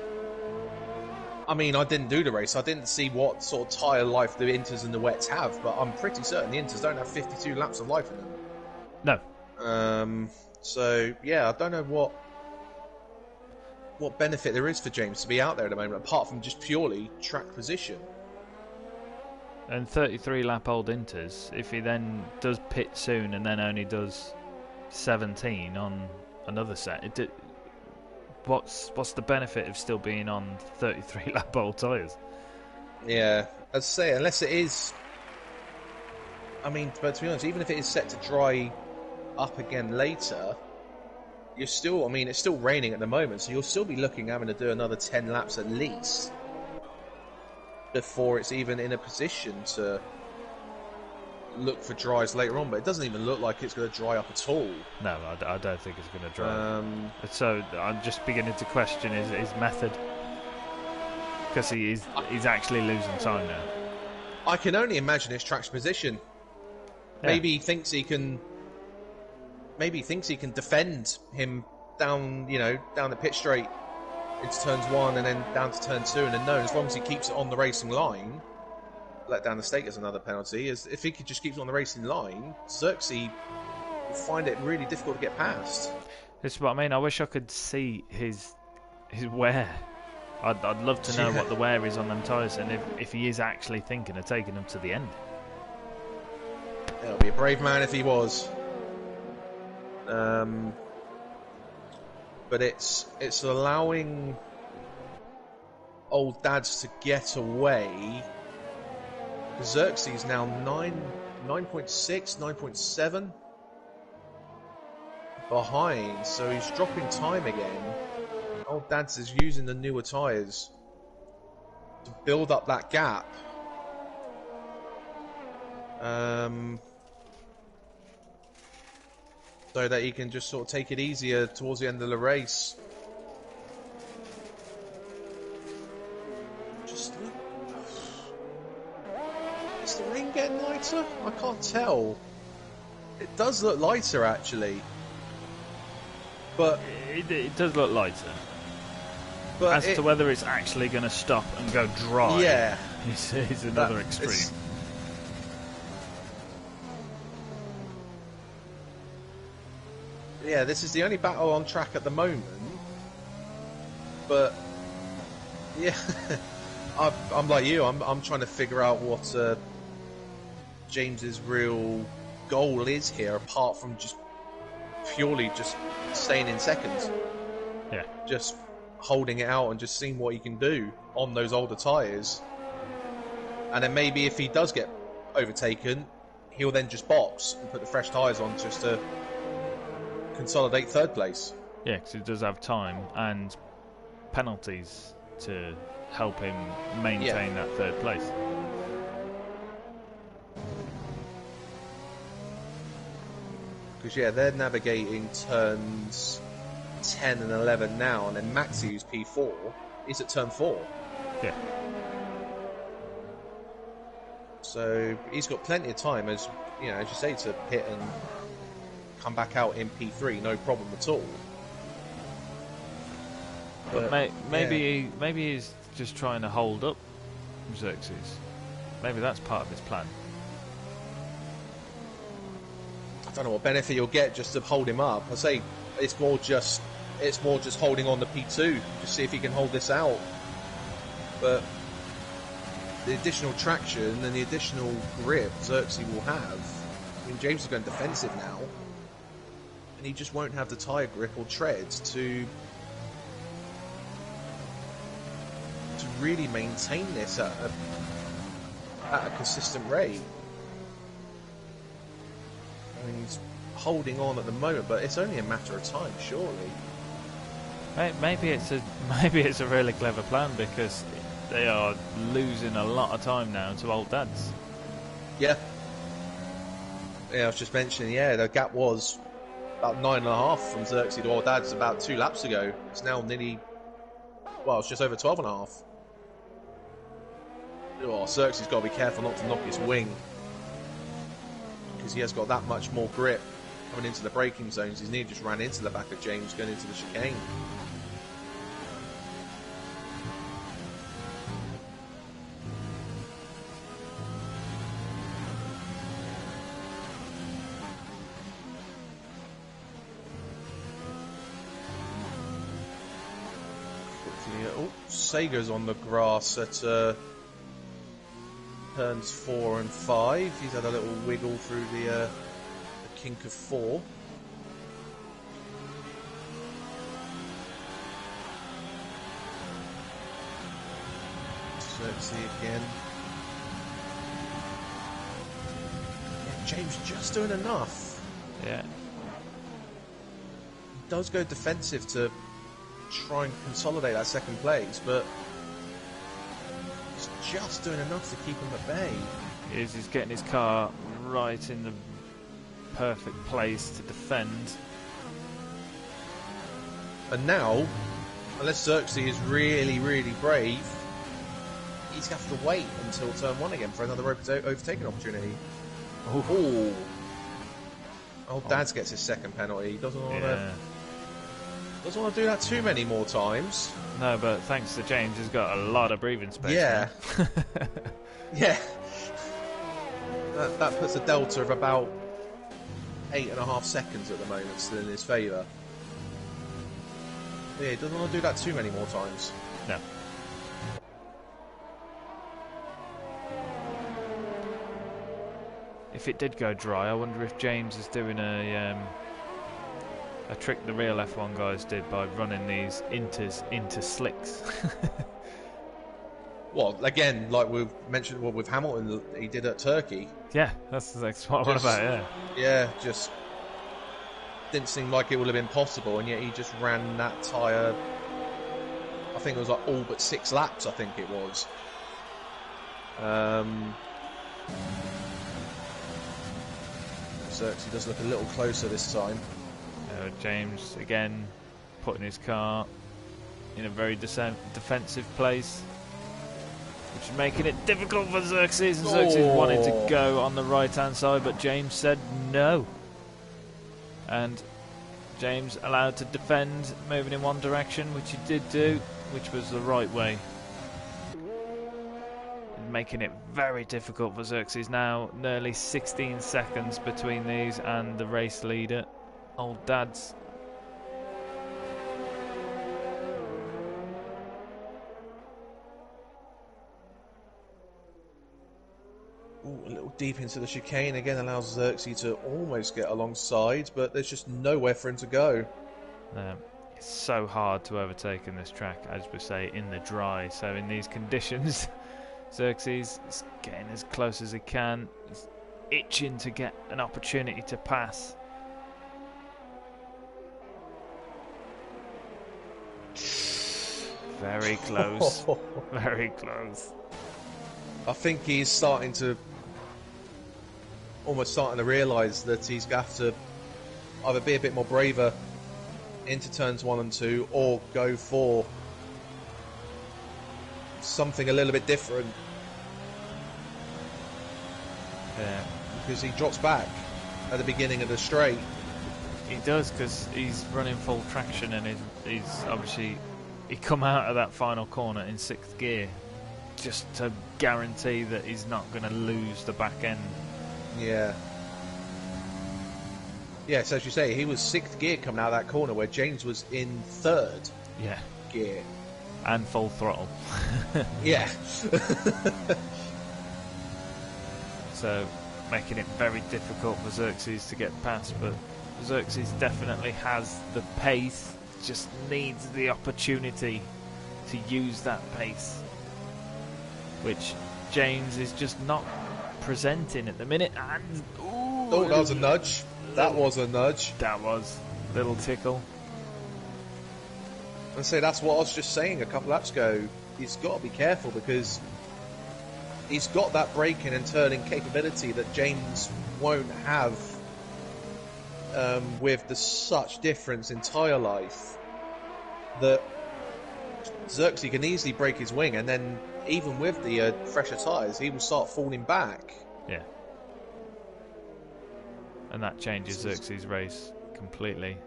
I mean, I didn't do the race. I didn't see what sort of tyre life the Inters and the Wets have, but I'm pretty certain the Inters don't have 52 laps of life in them. No. So yeah, I don't know what benefit there is for James to be out there at the moment, apart from just purely track position. And 33 lap old Inters, if he then does pit soon and then only does 17 on another set, what's the benefit of still being on 33 lap old tyres? Yeah, as I say, unless it is, I mean, but to be honest, even if it is set to dry up again later, you're still, I mean, it's still raining at the moment, so you'll still be having to do another 10 laps at least before it's even in a position to look for dries later on. But it doesn't even look like it's going to dry up at all. No, I don't think it's going to dry. So I'm just beginning to question his method, because he's actually losing time now. I can only imagine his track's position. Yeah. Maybe he thinks he can defend him down the pit straight into turns 1 and then down to turn 2, and then no, as long as he keeps it on the racing line, let down the stake as another penalty. As if he could just keep it on the racing line, Xerxes will find it really difficult to get past. This is what I mean. I wish I could see his wear. I'd love to know what the wear is on them tyres, and if he is actually thinking of taking them to the end. It'll be a brave man if he was. But it's allowing old dads to get away. Xerxes now 9.6, 9.7 behind, so he's dropping time again. Old dads is using the newer tyres to build up that gap. So that he can just sort of take it easier towards the end of the race. Just look. Is the rain getting lighter? I can't tell. It does look lighter, actually. But it does look lighter. But as to whether it's actually going to stop and go dry, yeah, is another extreme. Yeah, this is the only battle on track at the moment. But yeah, I'm like you. I'm trying to figure out what James's real goal is here, apart from just purely just staying in seconds. Yeah, just holding it out and just seeing what he can do on those older tyres. And then maybe if he does get overtaken, he'll then just box and put the fresh tyres on just to consolidate third place. Yeah, because he does have time and penalties to help him maintain that third place. Because they're navigating turns 10 and 11 now, and then Maxi, who's P4, is at turn 4. Yeah. So he's got plenty of time, as you say, to pit and come back out in P3, no problem at all. But maybe he's just trying to hold up Xerxes. Maybe that's part of his plan. I don't know what benefit you'll get just to hold him up. I say it's more just holding on to P2, just see if he can hold this out. But the additional traction and the additional grip Xerxes will have. I mean, James is going defensive now, and he just won't have the tyre grip or tread to really maintain this at a consistent rate. I mean, he's holding on at the moment, but it's only a matter of time, surely. Maybe it's a really clever plan, because they are losing a lot of time now to old dads. Yeah. Yeah, I was just mentioning, the gap was about 9.5 from Xerxes to old dads about 2 laps ago. It's now nearly, well, it's just over 12.5. Oh, Xerxes got to be careful not to knock his wing, because he has got that much more grip coming into the braking zones. He's nearly just ran into the back of James going into the chicane. Oh, Sager's on the grass at turns 4 and 5. He's had a little wiggle through the kink of 4. Xerxes again. Yeah, James just doing enough. Yeah. He does go defensive to try and consolidate that second place, but he's just doing enough to keep him at bay. He's getting his car right in the perfect place to defend. And now, unless Xerxes is really, really brave, he's going to have to wait until turn 1 again for another overtaking opportunity. Oh, old Dads gets his second penalty. He doesn't want to do that too many more times. No, but thanks to James, he's got a lot of breathing space. Yeah. Yeah. That puts a delta of about 8.5 seconds at the moment, still in his favour. Yeah, he doesn't want to do that too many more times. No. If it did go dry, I wonder if James is doing a trick the real F1 guys did by running these inters into slicks. Well, again, like we've mentioned with Hamilton, he did at Turkey. Yeah, that's what I'm on about, yeah. Yeah, just didn't seem like it would have been possible, and yet he just ran that tyre, I think it was like all but 6 laps, I think it was. Xerxes does look a little closer this time. James, again, putting his car in a very defensive place, which is making it difficult for Xerxes. And Xerxes wanted to go on the right-hand side, but James said no. And James allowed to defend, moving in one direction, which he did do, which was the right way. And making it very difficult for Xerxes now. Nearly 16 seconds between these and the race leader, old Dads. Ooh, a little deep into the chicane again, allows Xerxes to almost get alongside, but there's just nowhere for him to go. It's so hard to overtake in this track, as we say, in the dry. So in these conditions, Xerxes is getting as close as he can. He's itching to get an opportunity to pass. Very close. Very close. I think he's almost starting to realise that he's going to have to either be a bit more braver into turns 1 and 2, or go for something a little bit different. Yeah. Because he drops back at the beginning of the straight. He does, because he's running full traction, and he's obviously, he come out of that final corner in 6th gear just to guarantee that he's not going to lose the back end. Yeah. Yes, as you say, he was 6th gear coming out of that corner, where James was in 3rd Yeah. gear. and full throttle. Yeah. So making it very difficult for Xerxes to get past, but Xerxes definitely has the pace, just needs the opportunity to use that pace, which James is just not presenting at the minute. And oh, that was a nudge. That was a nudge. That was a little tickle. And so that's what I was just saying a couple laps ago. He's got to be careful because he's got that braking and turning capability that James won't have with the such difference in tyre life. That Xerxes can easily break his wing, and then even with the fresher tyres, he will start falling back. Yeah. And that changes Xerxes' race completely.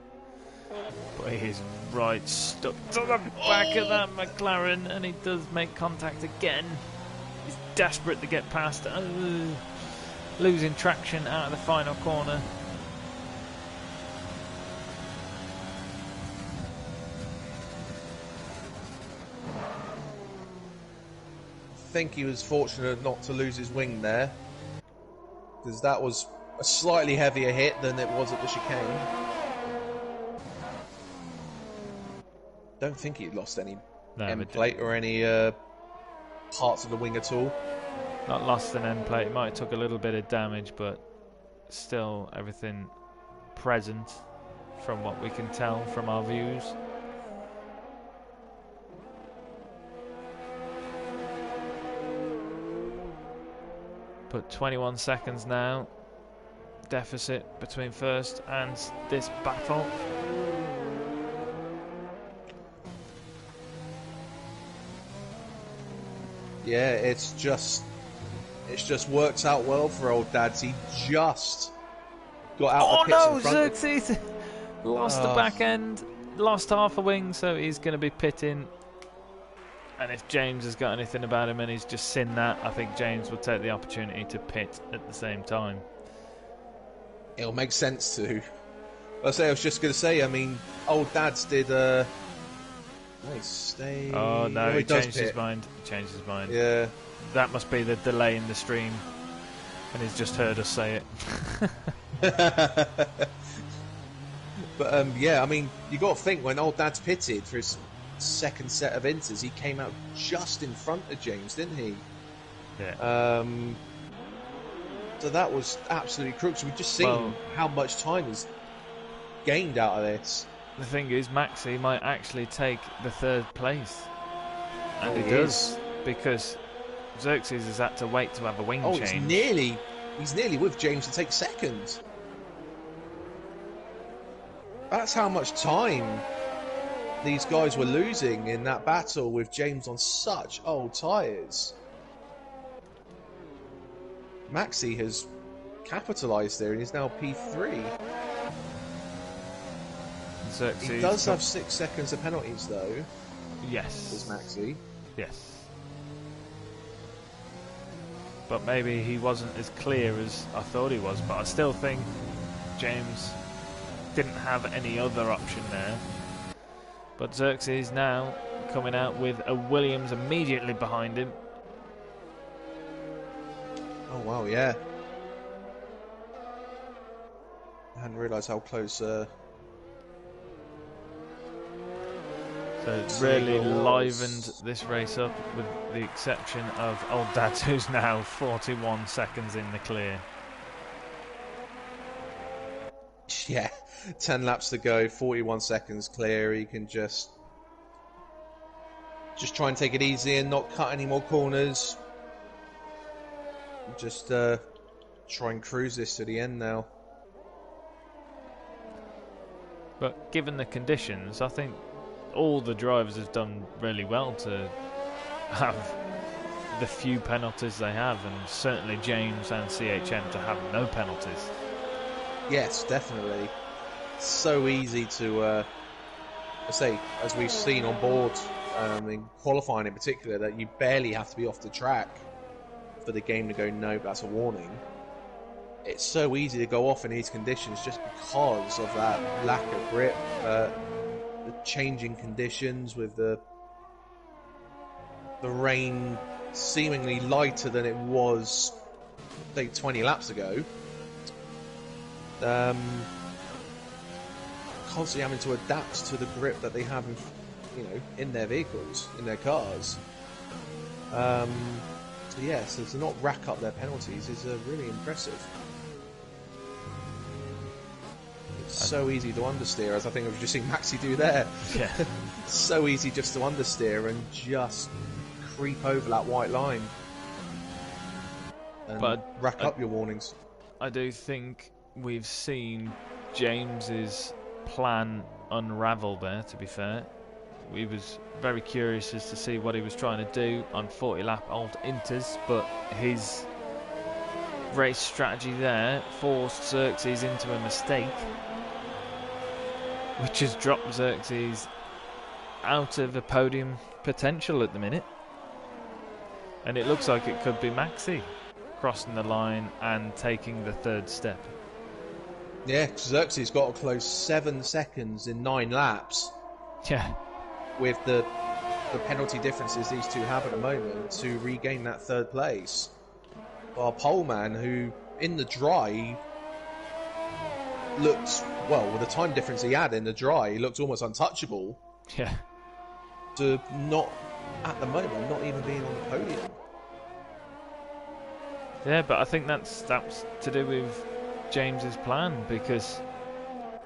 But he is right stuck to the back of that McLaren, and he does make contact again. He's desperate to get past. Losing traction out of the final corner. I think he was fortunate not to lose his wing there, because that was a slightly heavier hit than it was at the chicane. Don't think he lost any end plate or any parts of the wing at all. Not lost an end plate. It might have took a little bit of damage, but still everything present from what we can tell from our views. But 21 seconds now deficit between first and this battle. Yeah, it's just worked out well for old Dads. He just got out the pits in front. Xerxes lost the back end, lost half a wing, so he's going to be pitting. And if James has got anything about him and he's just seen that, I think James will take the opportunity to pit at the same time. It'll make sense to. I was just going to say, I mean, old Dads did. Stay. Oh no, he changed his mind. He changed his mind. Yeah. That must be the delay in the stream, and he's just heard us say it. But yeah, I mean, you got to think when old Dad's pitted for his second set of inters, he came out just in front of James, didn't he? Yeah. So that was absolutely crooks. We've just seen how much time is gained out of this. The thing is, Maxi might actually take the third place, and he does, because Xerxes has had to wait to have a wing change. He's nearly with James to take second. That's how much time these guys were losing in that battle with James on such old tyres. Maxi has capitalised there and he's now P3. Xerxes he does have 6 seconds of penalties though. Yes. As Maxi. Yes. But maybe he wasn't as clear as I thought he was, but I still think James didn't have any other option there. But Xerxes now coming out with a Williams immediately behind him. Oh wow, yeah. I hadn't realised how close so it's really livened this race up, with the exception of old Dad, who's now 41 seconds in the clear. Yeah, 10 laps to go, 41 seconds clear. He can just try and take it easy and not cut any more corners. Just try and cruise this to the end now. But given the conditions, I think all the drivers have done really well to have the few penalties they have, and certainly James and CHM to have no penalties. Yes, definitely. So easy to say, as we've seen on board in qualifying in particular, that you barely have to be off the track for the game to go, no, that's a warning. It's so easy to go off in these conditions just because of that lack of grip, the changing conditions with the the rain seemingly lighter than it was, say, 20 laps ago. Constantly having to adapt to the grip that they have, in their vehicles, in their cars. So to not rack up their penalties is really impressive. It's so easy to understeer, as I think I've just seen Maxi do there. Yeah. So easy just to understeer and just creep over that white line and rack up your warnings. I do think we've seen James's plan unravel there, to be fair. We was very curious as to see what he was trying to do on 40 lap old Inters, but his race strategy there forced Xerxes into a mistake, which has dropped Xerxes out of a podium potential at the minute. And it looks like it could be Maxi crossing the line and taking the third step. Yeah, Xerxes got to close 7 seconds in 9 laps. Yeah. With the penalty differences these two have at the moment to regain that third place. Our poleman, who in the dry looked, well, with the time difference he had in the dry, he looked almost untouchable. Yeah. To not, at the moment, not even being on the podium. Yeah, but I think that's to do with James's plan, because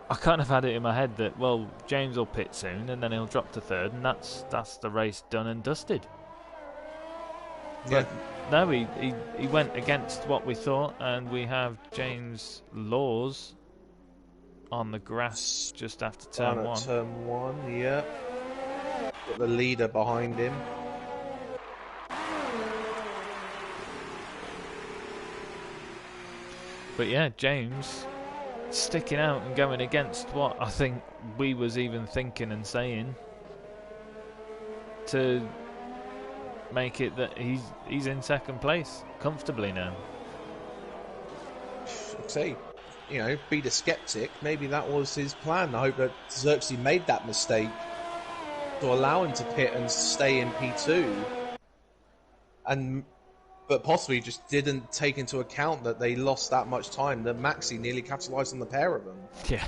I kind of had it in my head that, well, James will pit soon and then he'll drop to third, and that's the race done and dusted. Yeah. But no, he went against what we thought, and we have James Laws on the grass just after turn one. Turn 1, yeah. Got the leader behind him. But yeah, James sticking out and going against what I think we was even thinking and saying, to make it that he's in second place comfortably now. Say, be the skeptic. Maybe that was his plan. I hope that Xerxes made that mistake to allow him to pit and stay in P2, but possibly just didn't take into account that they lost that much time, that Maxi nearly capitalised on the pair of them. Yeah.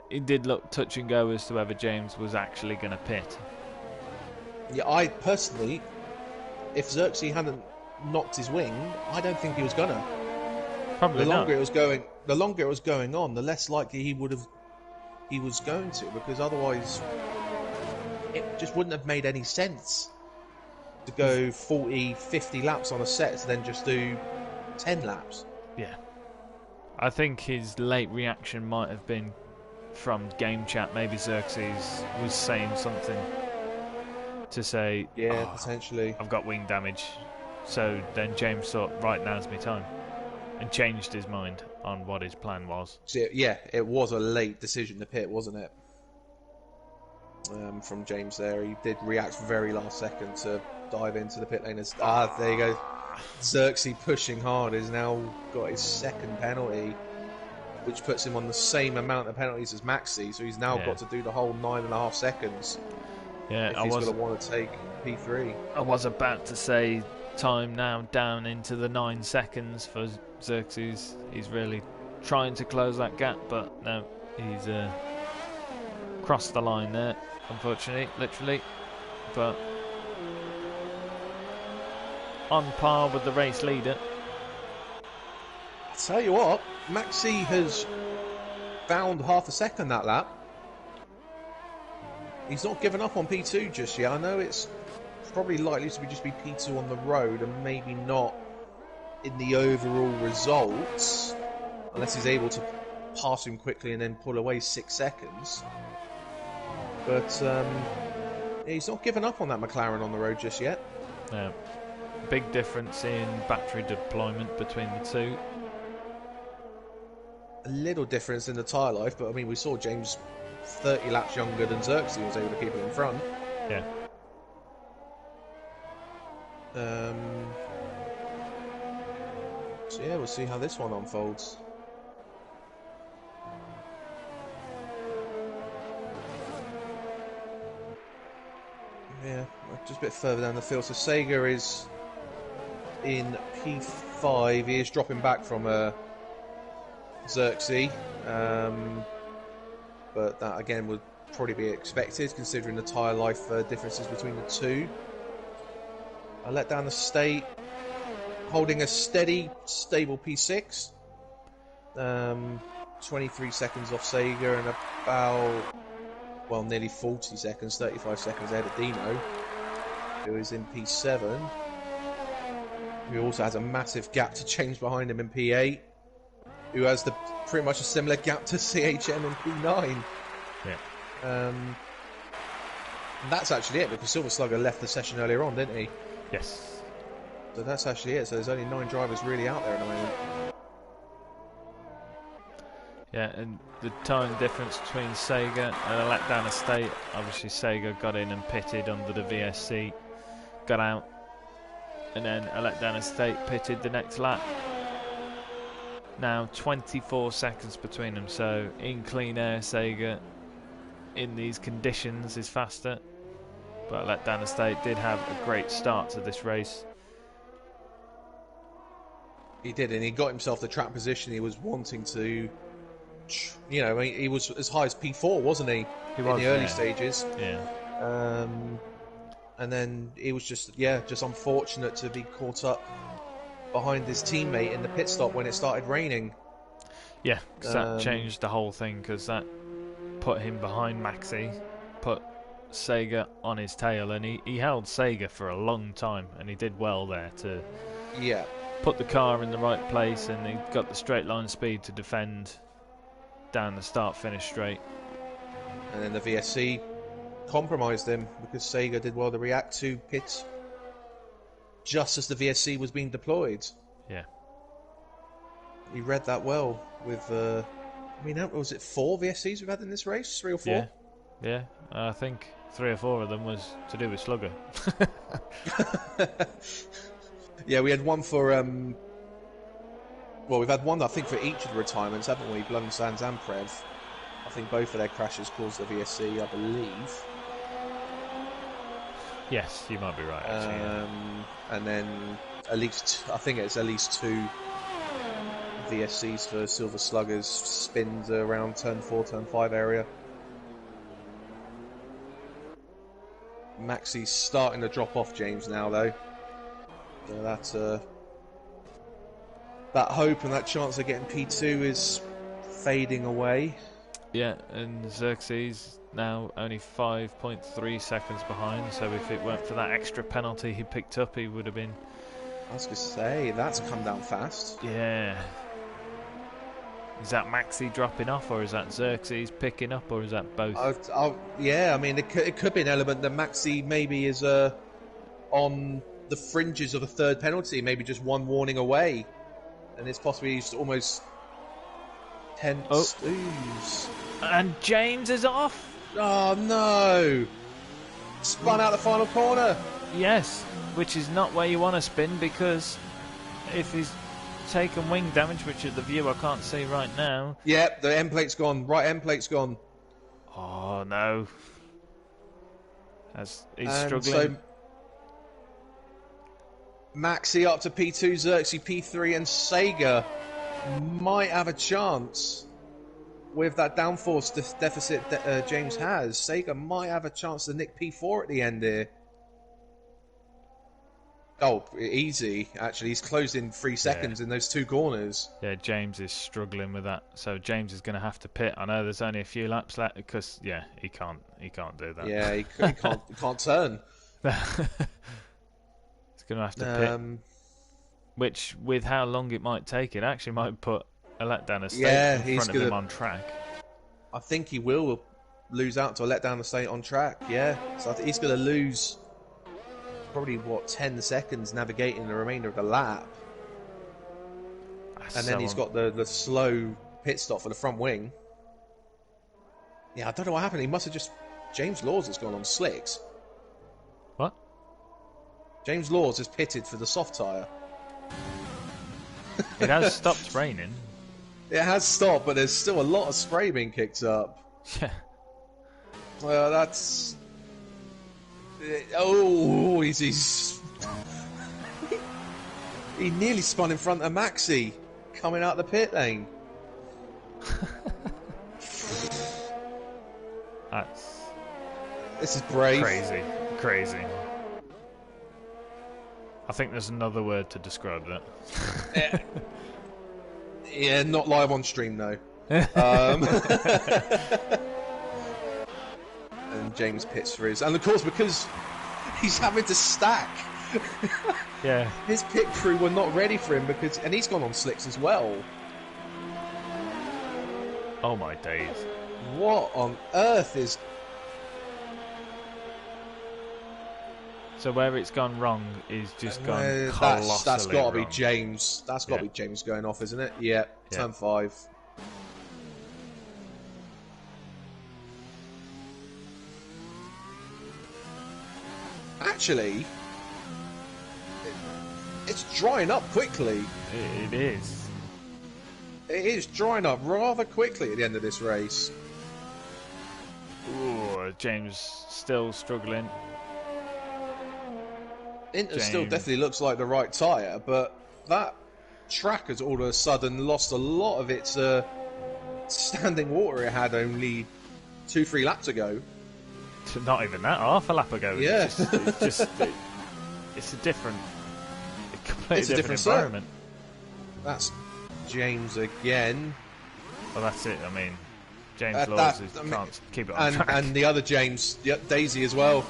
It did look touch and go as to whether James was actually going to pit. Yeah, I personally, if Xerxes hadn't knocked his wing, I don't think he was gonna. Probably the longer not. The longer it was going on, the less likely he was going to, because otherwise it just wouldn't have made any sense to go 40, 50 laps on a set to then just do 10 laps. Yeah. I think his late reaction might have been from game chat. Maybe Xerxes was saying something to say, potentially, I've got wing damage. So then James thought, right, now's my time, and changed his mind on what his plan was. So, yeah, it was a late decision to pit, wasn't it? From James there. He did react very last second to dive into the pit lane. There you go. Xerxes pushing hard has now got his second penalty, which puts him on the same amount of penalties as Maxi, so he's now got to do the whole 9.5 seconds if he's going to want to take P3. I was about to say time now down into the 9 seconds for Xerxes. He's really trying to close that gap, but no, he's crossed the line there, unfortunately, literally, but on par with the race leader. I tell you what, Maxi has found half a second that lap. He's not given up on P2 just yet. I know it's probably likely to just be P2 on the road and maybe not in the overall results, unless he's able to pass him quickly and then pull away 6 seconds. But he's not given up on that McLaren on the road just yet. Yeah. Big difference in battery deployment between the two. A little difference in the tyre life, but I mean, we saw James 30 laps younger than Xerxes was able to keep him in front. Yeah. So yeah, we'll see how this one unfolds. Yeah, just a bit further down the field. So Sega is in P5. He is dropping back from Xerxes. But that again would probably be expected considering the tyre life differences between the two. I let down the state, holding a steady, stable P6. 23 seconds off Sega and about, well, nearly 40 seconds, 35 seconds ahead of Dino, who is in P7. Who also has a massive gap to James behind him in P8. Who has pretty much a similar gap to CHM in P9. Yeah. And that's actually it, because Silver Slugger left the session earlier on, didn't he? Yes. So that's actually it. So there's only 9 drivers really out there at the moment. Yeah, and the time difference between Sega and a letdown estate, obviously Sega got in and pitted under the VSC, got out, and then a letdown estate pitted the next lap. Now 24 seconds between them, so in clean air Sega in these conditions is faster, but letdown estate did have a great start to this race. He did, and he got himself the track position he was wanting to. You know, he was as high as P4, wasn't he? He was, in the early stages. Yeah. And then he was just unfortunate to be caught up behind his teammate in the pit stop when it started raining. Yeah, because that changed the whole thing, because that put him behind Maxi, put Sega on his tail, and he held Sega for a long time, and he did well there to put the car in the right place, and he got the straight line speed to defend down the start-finish straight. And then the VSC compromised him because Sega did well to react to pit just as the VSC was being deployed. Yeah. He read that well with, was it 4 VSCs we've had in this race? 3 or 4? Yeah. I think 3 or 4 of them was to do with Slugger. Yeah, we had one for, well, we've had one, I think, for each of the retirements, haven't we? Blood and Sands and Prev. I think both of their crashes caused the VSC, I believe. Yes, you might be right, actually. Yeah. And then at least 2 VSCs for Silver Sluggers, spins around turn 4, turn 5 area. Maxi's starting to drop off James now, though. So that's that hope and that chance of getting P2 is fading away. Yeah, and Xerxes now only 5.3 seconds behind, so if it weren't for that extra penalty he picked up, he would have been... I was going to say, that's come down fast. Yeah. Is that Maxi dropping off, or is that Xerxes picking up, or is that both? Yeah, I mean, it could be an element that Maxi maybe is on the fringes of a third penalty, maybe just one warning away. And it's possibly almost tense. Ooze. And James is off! Oh no! Spun out the final corner! Yes, which is not where you want to spin, because if he's taken wing damage, which at the view I can't see right now. Yep, the end plate's gone. Right end plate's gone. Oh no. He's struggling. So Maxi up to P2, Xerxes P3, and Sega might have a chance with that downforce deficit that James has. Sega might have a chance to nick P4 at the end here. Oh, easy, actually. He's closed in 3 seconds in those 2 corners. Yeah, James is struggling with that. So James is going to have to pit. I know there's only a few laps left because, he can't do that. Yeah, he can't turn. He's going to have to pit. Which, with how long it might take, it actually might put a letdown estate in front of him on track. I think he will lose out to a letdown estate on track, yeah. So I think he's going to lose... probably 10 seconds navigating the remainder of the lap, and then he's got the slow pit stop for the front wing. Yeah, I don't know what happened. He must have just James Laws has gone on slicks. What? James Laws has pitted for the soft tyre. It has stopped raining. It has stopped, but there's still a lot of spray being kicked up. Yeah. Well, that's Oh, he's he nearly spun in front of Maxi coming out the pit lane. This is brave. Crazy. I think there's another word to describe that. Yeah, not live on stream though. And James pits for his, and of course because he's having to stack. Yeah. His pit crew were not ready for him and he's gone on slicks as well. Oh my days. What on earth is... So where it's gone wrong is just gone colossally That's got to be wrong. James. That's got to be James going off, isn't it? Yeah, turn 5. Actually, it's drying up quickly. It is. It is drying up rather quickly at the end of this race. Ooh, James still struggling. Inter still definitely looks like the right tyre, but that track has all of a sudden lost a lot of its standing water it had only 2-3 laps ago. Not even that, half a lap ago. Yeah. It's a different, completely different environment. That's James again. Well, that's it. I mean, James Laws can't keep it on track. And the other James, Daisy as well.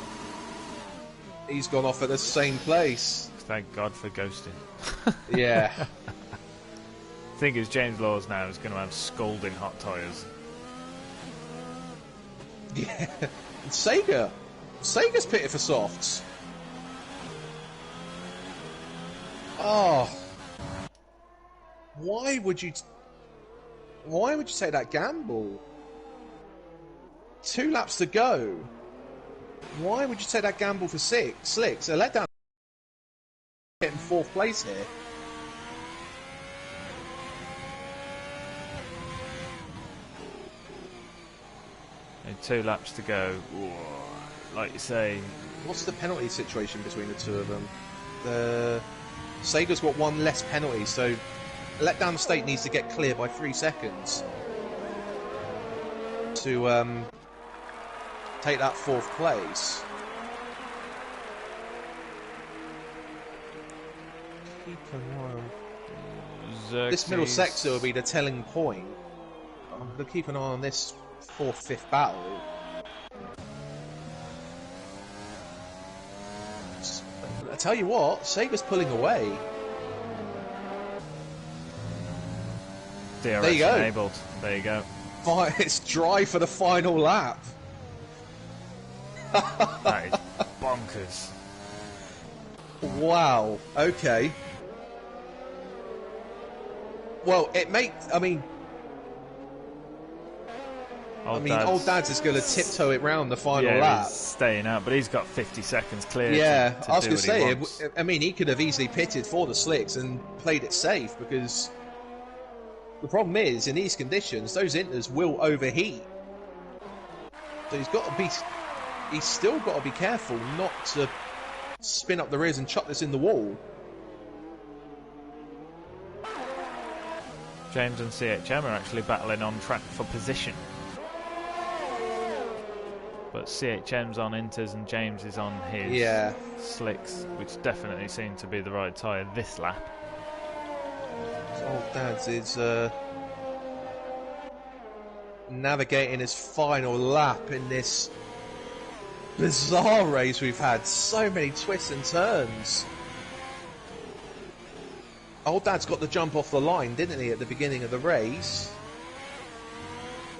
He's gone off at the same place. Thank God for ghosting. Yeah. The thing is, James Laws now is going to have scalding hot tyres. Yeah. And Sega's pitted for softs. Oh. Why would you take that gamble? 2 laps to go. Why would you take that gamble for slicks? A letdown. Getting 4th place here. And 2 laps to go. Ooh, like you say. What's the penalty situation between the two of them? Sega's got 1 less penalty, so letdown state needs to get clear by 3 seconds to take that 4th place. Keep an eye on... This middle sector will be the telling point. I'm going to keep an eye on this 4th, 5th battle. I tell you what, Sega's pulling away. DRS there you go. Enabled. There you go. It's dry for the final lap. That is bonkers. Wow. Okay. Well, it makes... I mean, Old Dad's is going to tiptoe it round the final lap. He's staying out, but he's got 50 seconds clear. Yeah, to I was do going to what say, I mean, he could have easily pitted for the slicks and played it safe, because the problem is, in these conditions, those Inters will overheat. So he's still got to be careful not to spin up the rears and chuck this in the wall. James and CHM are actually battling on track for position. But CHM's on Inters and James is on his slicks, which definitely seem to be the right tyre this lap. Old Dad's is navigating his final lap in this bizarre race we've had. So many twists and turns. Old Dad's got the jump off the line, didn't he, at the beginning of the race?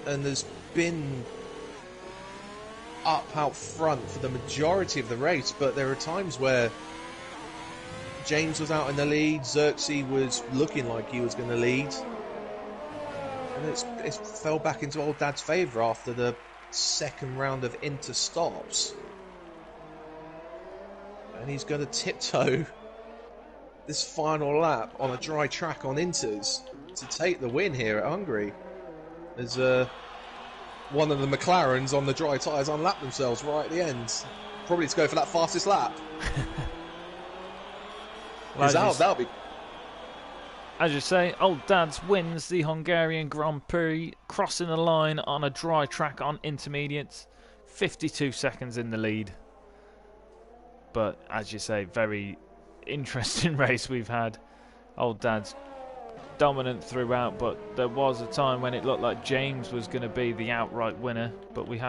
And there's been up out front for the majority of the race, but there are times where James was out in the lead, Xerxes was looking like he was going to lead, and it fell back into Old Dad's favour after the second round of Inter stops, and he's going to tiptoe this final lap on a dry track on Inters to take the win here at Hungary. There's one of the McLarens on the dry tyres unlapped themselves right at the end. probably to go for that fastest lap. Well, that'll be... As you say, Old Dads wins the Hungarian Grand Prix, crossing the line on a dry track on intermediates, 52 seconds in the lead. But as you say, very interesting race we've had. Old Dads dominant throughout, but there was a time when it looked like James was going to be the outright winner, but we've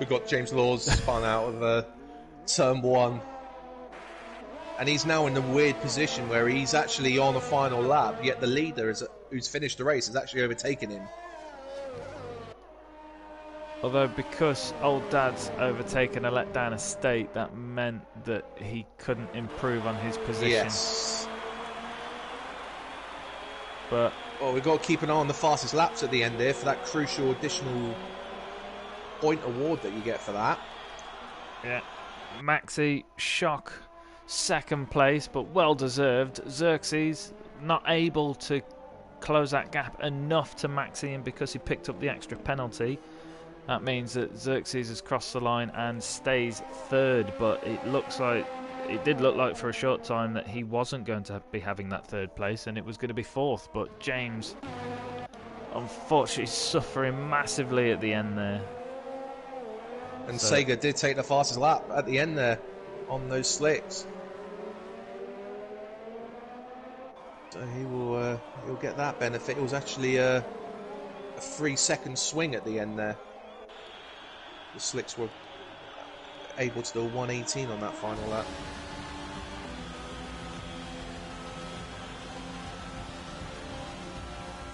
got James Laws spun out of turn 1. And he's now in a weird position where he's actually on a final lap, yet the leader, who's finished the race, has actually overtaken him. Although because Old Dad's overtaken a letdown estate, that meant that he couldn't improve on his position. Yes. But well, we've got to keep an eye on the fastest laps at the end there for that crucial additional point award that you get for that. Yeah, Maxi, shock, second place, but well deserved. Xerxes not able to close that gap enough to Maxi, and because he picked up the extra penalty, that means that Xerxes has crossed the line and stays third. But it did look like for a short time that he wasn't going to be having that third place, and it was going to be fourth. But James, unfortunately, suffering massively at the end there. And Sega did take the fastest lap at the end there on those slicks. So he'll get that benefit. It was actually a 3-second swing at the end there. The slicks were able to do a 118 on that final lap.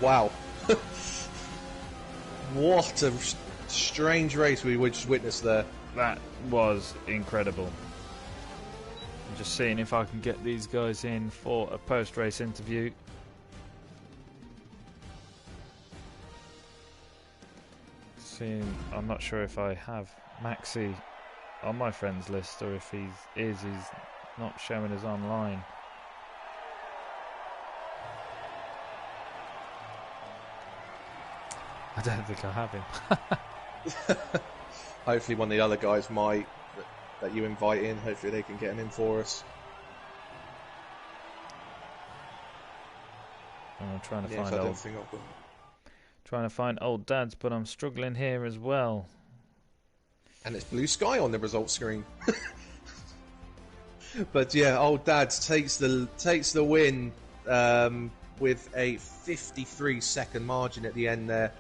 Wow. What a strange race we just witnessed there. That was incredible. I'm just seeing if I can get these guys in for a post-race interview. I'm not sure if I have Maxi on my friends list, or if he's not showing us online. I don't think I have him. Hopefully one of the other guys might, that you invite in, hopefully they can get him in for us. I'm trying to find Old Dads, but I'm struggling here as well. And it's blue sky on the results screen. But yeah, Old Dads takes the win with a 53-second margin at the end there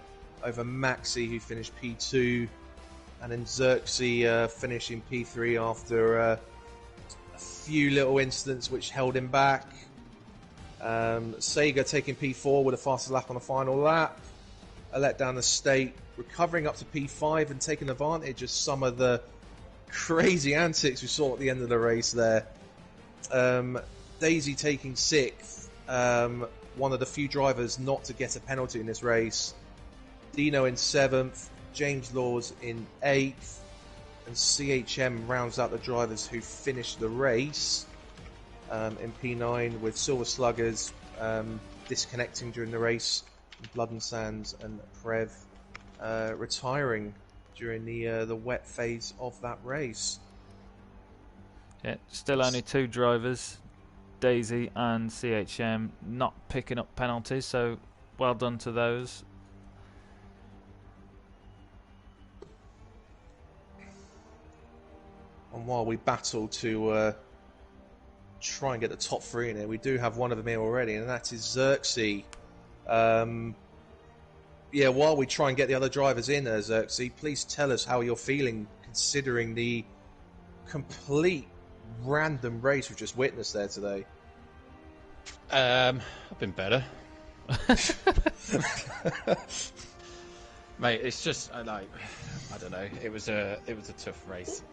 over Maxi, who finished P2, and then Xerxes finishing P3 after a few little incidents which held him back. Sega taking P4 with a fastest lap on the final lap. A letdown estate recovering up to P5 and taking advantage of some of the crazy antics we saw at the end of the race there. Daisy taking 6th, one of the few drivers not to get a penalty in this race. Dino in 7th, James Laws in 8th, and CHM rounds out the drivers who finished the race in P9, with Silver Sluggers disconnecting during the race, Blood and Sands and Prev retiring during the wet phase of that race. Yeah, still only 2 drivers, Daisy and CHM, not picking up penalties, so well done to those. And while we battle to try and get the top 3 in here, we do have one of them here already, and that is Xerxes. Yeah, while we try and get the other drivers in there, Xerxes, please tell us how you're feeling considering the complete random race we've just witnessed there today. I've been better. Mate, it's just I don't know. It was a tough race.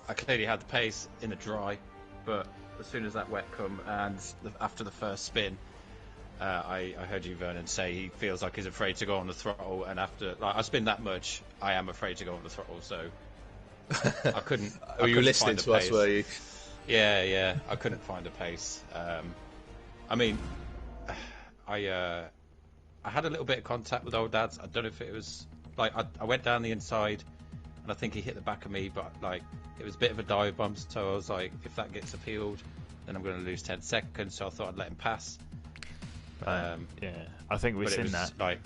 I clearly had the pace in the dry, but as soon as that wet come and after the first spin, I heard you, Vernon, say he feels like he's afraid to go on the throttle, and after I spin that much, I am afraid to go on the throttle. So I couldn't. Were you listening to us? Were you? Yeah. I couldn't find a pace. I mean, I had a little bit of contact with Old Dads. I don't know if it was like I went down the inside and I think he hit the back of me, but like it was a bit of a dive bomb, so I was like, if that gets appealed, then I'm going to lose 10 seconds. So I thought I'd let him pass. Yeah, I think we've seen that. Like,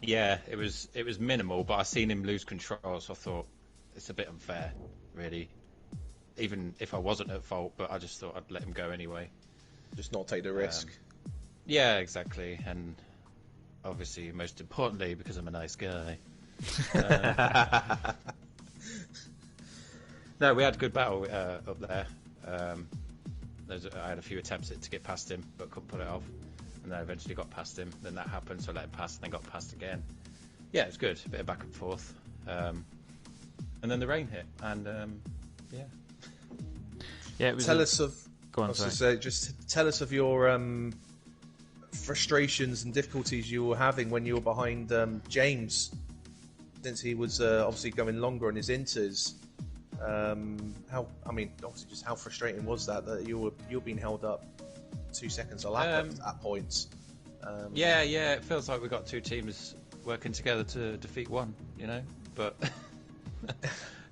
yeah, it was minimal, but I seen him lose control, so I thought it's a bit unfair, really. Even if I wasn't at fault, but I just thought I'd let him go anyway. Just not take the risk. Yeah, exactly, and obviously, most importantly, because I'm a nice guy. No, we had a good battle up there. I had a few attempts to get past him, but couldn't pull it off. And then I eventually got past him. Then that happened, so I let him pass, and then got past again. Yeah, it was good. A bit of back and forth. And then the rain hit, and yeah. Yeah, it was. Tell us of. Go on, sorry. Just tell us of your frustrations and difficulties you were having when you were behind James, since he was obviously going longer on his inters. Obviously, just how frustrating was that you were being held up 2 seconds a lap at points? Yeah, it feels like we've got two teams working together to defeat one, you know. But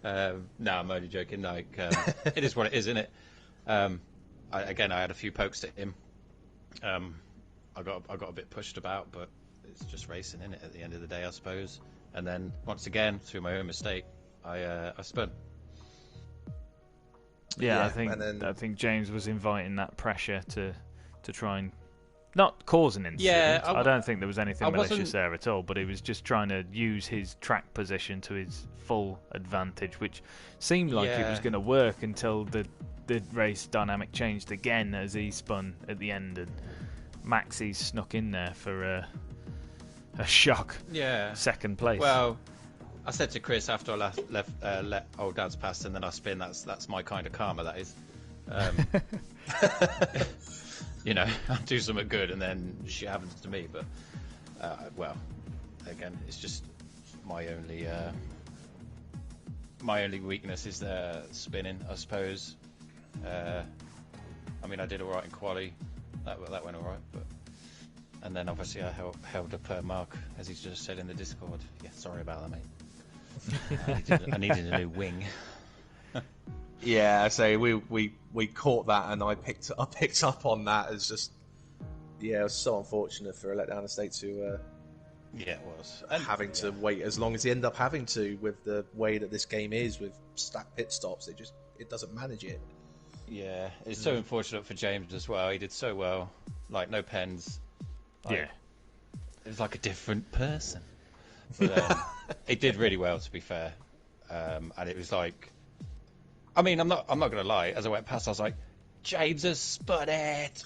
no, I'm only joking. Like, it is what it is, isn't it? I had a few pokes at him. I got a bit pushed about, but it's just racing, isn't it? At the end of the day, I suppose. And then once again, through my own mistake, I spun. Yeah, I think James was inviting that pressure to try and not cause an incident. Yeah, I don't think there was anything malicious there at all, but he was just trying to use his track position to his full advantage, which seemed like it was going to work until the race dynamic changed again as he spun at the end, and Maxi snuck in there for a shock second place. Well, I said to Chris after I let old Dad's pass and then I spin, that's my kind of karma, that is. You know, I do something good and then shit happens to me, but well, again, it's just my only weakness is spinning, I suppose. I mean, I did all right in quali, that went all right, and then obviously I held up Mark, as he's just said in the Discord. Yeah, sorry about that, mate. I needed a new wing. Yeah, I say we caught that, and I picked up on that as just it was so unfortunate for a letdown estate to it was having to wait as long as he ended up having to, with the way that this game is with stacked pit stops. It doesn't manage it. Yeah, it's so unfortunate for James as well. He did so well, like no pens. Like, yeah, it was like a different person. But, he did really well, to be fair, and it was like, I mean, I'm not gonna lie. As I went past, I was like, James has spun it.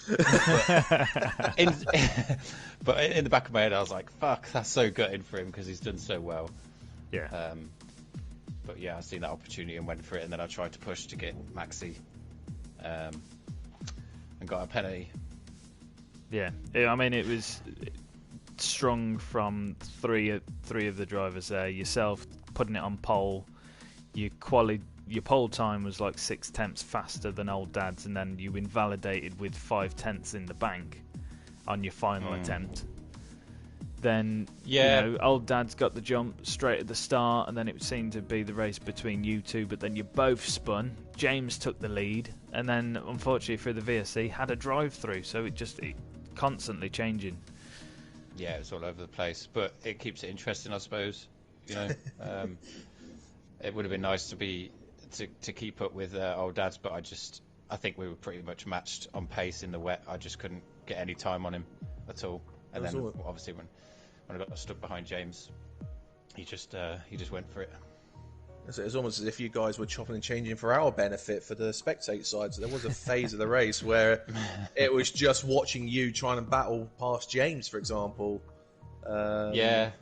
But in the back of my head, I was like, fuck, that's so gutting for him because he's done so well. Yeah. But yeah, I seen that opportunity and went for it, and then I tried to push to get Maxi, and got a penalty. Yeah, I mean, it was strong from three of the drivers there. Yourself putting it on pole, your pole time was like 6 tenths faster than old Dad's, and then you invalidated with 5 tenths in the bank on your final attempt. Then old Dad's got the jump straight at the start, and then it seemed to be the race between you two, but then you both spun. James took the lead, and then unfortunately for the VSC had a drive through, so it constantly changing. Yeah, it's all over the place, but it keeps it interesting, I suppose. You know, it would have been nice to keep up with old Dad's, but I think we were pretty much matched on pace in the wet. I just couldn't get any time on him at all. And then obviously when I got stuck behind James, he just went for it. It was almost as if you guys were chopping and changing for our benefit for the spectate side. So there was a phase of the race where it was just watching you trying to battle past James, for example. The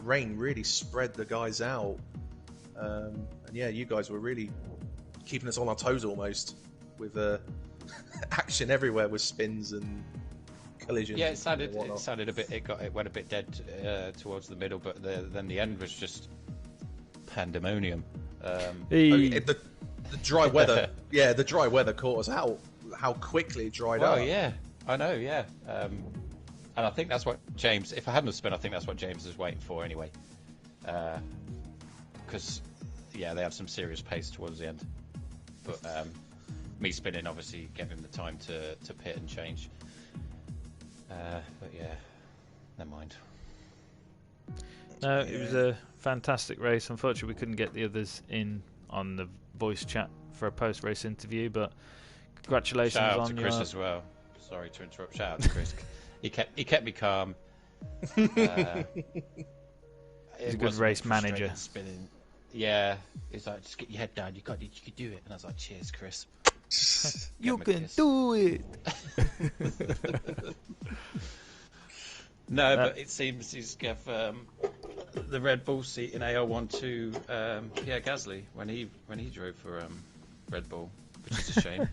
rain really spread the guys out. And yeah, you guys were really keeping us on our toes almost, with action everywhere with spins and collisions. Yeah, it sounded a bit. It went a bit dead towards the middle, but then the end was just pandemonium. The dry weather, the dry weather caught us out. How quickly it dried up. Oh yeah, I know. Yeah, and I think that's what James. If I hadn't have spun, I think that's what James was waiting for anyway. because they had some serious pace towards the end. But me spinning obviously gave him the time to pit and change. But yeah, never mind. No, it was a fantastic race. Unfortunately, we couldn't get the others in on the voice chat for a post-race interview, but congratulations Shout out on to Chris as well. Sorry to interrupt. Shout out to Chris. he kept me calm. He's a good race manager. Spinning. Yeah, he's like, just get your head down. You can do it. And I was like, cheers, Chris. You can do it. No, but it seems he's got the Red Bull seat in AL1 to Pierre Gasly when he drove for Red Bull, which is a shame.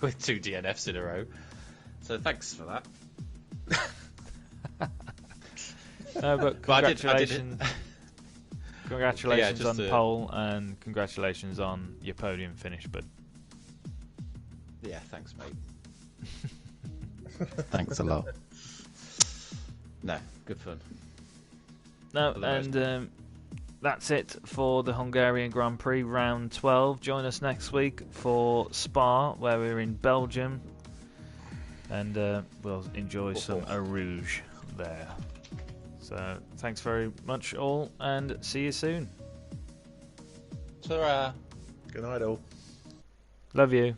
With 2 DNFs in a row. So thanks for that. No, but congratulations. I did Congratulations on pole, and congratulations on your podium finish, bud. Yeah, thanks, mate. Thanks a lot. No, good fun. No, and that's it for the Hungarian Grand Prix round 12. Join us next week for Spa, where we're in Belgium, and we'll enjoy some Rouge there. So thanks very much all, and see you soon. Ta-ra. Good night all. Love you.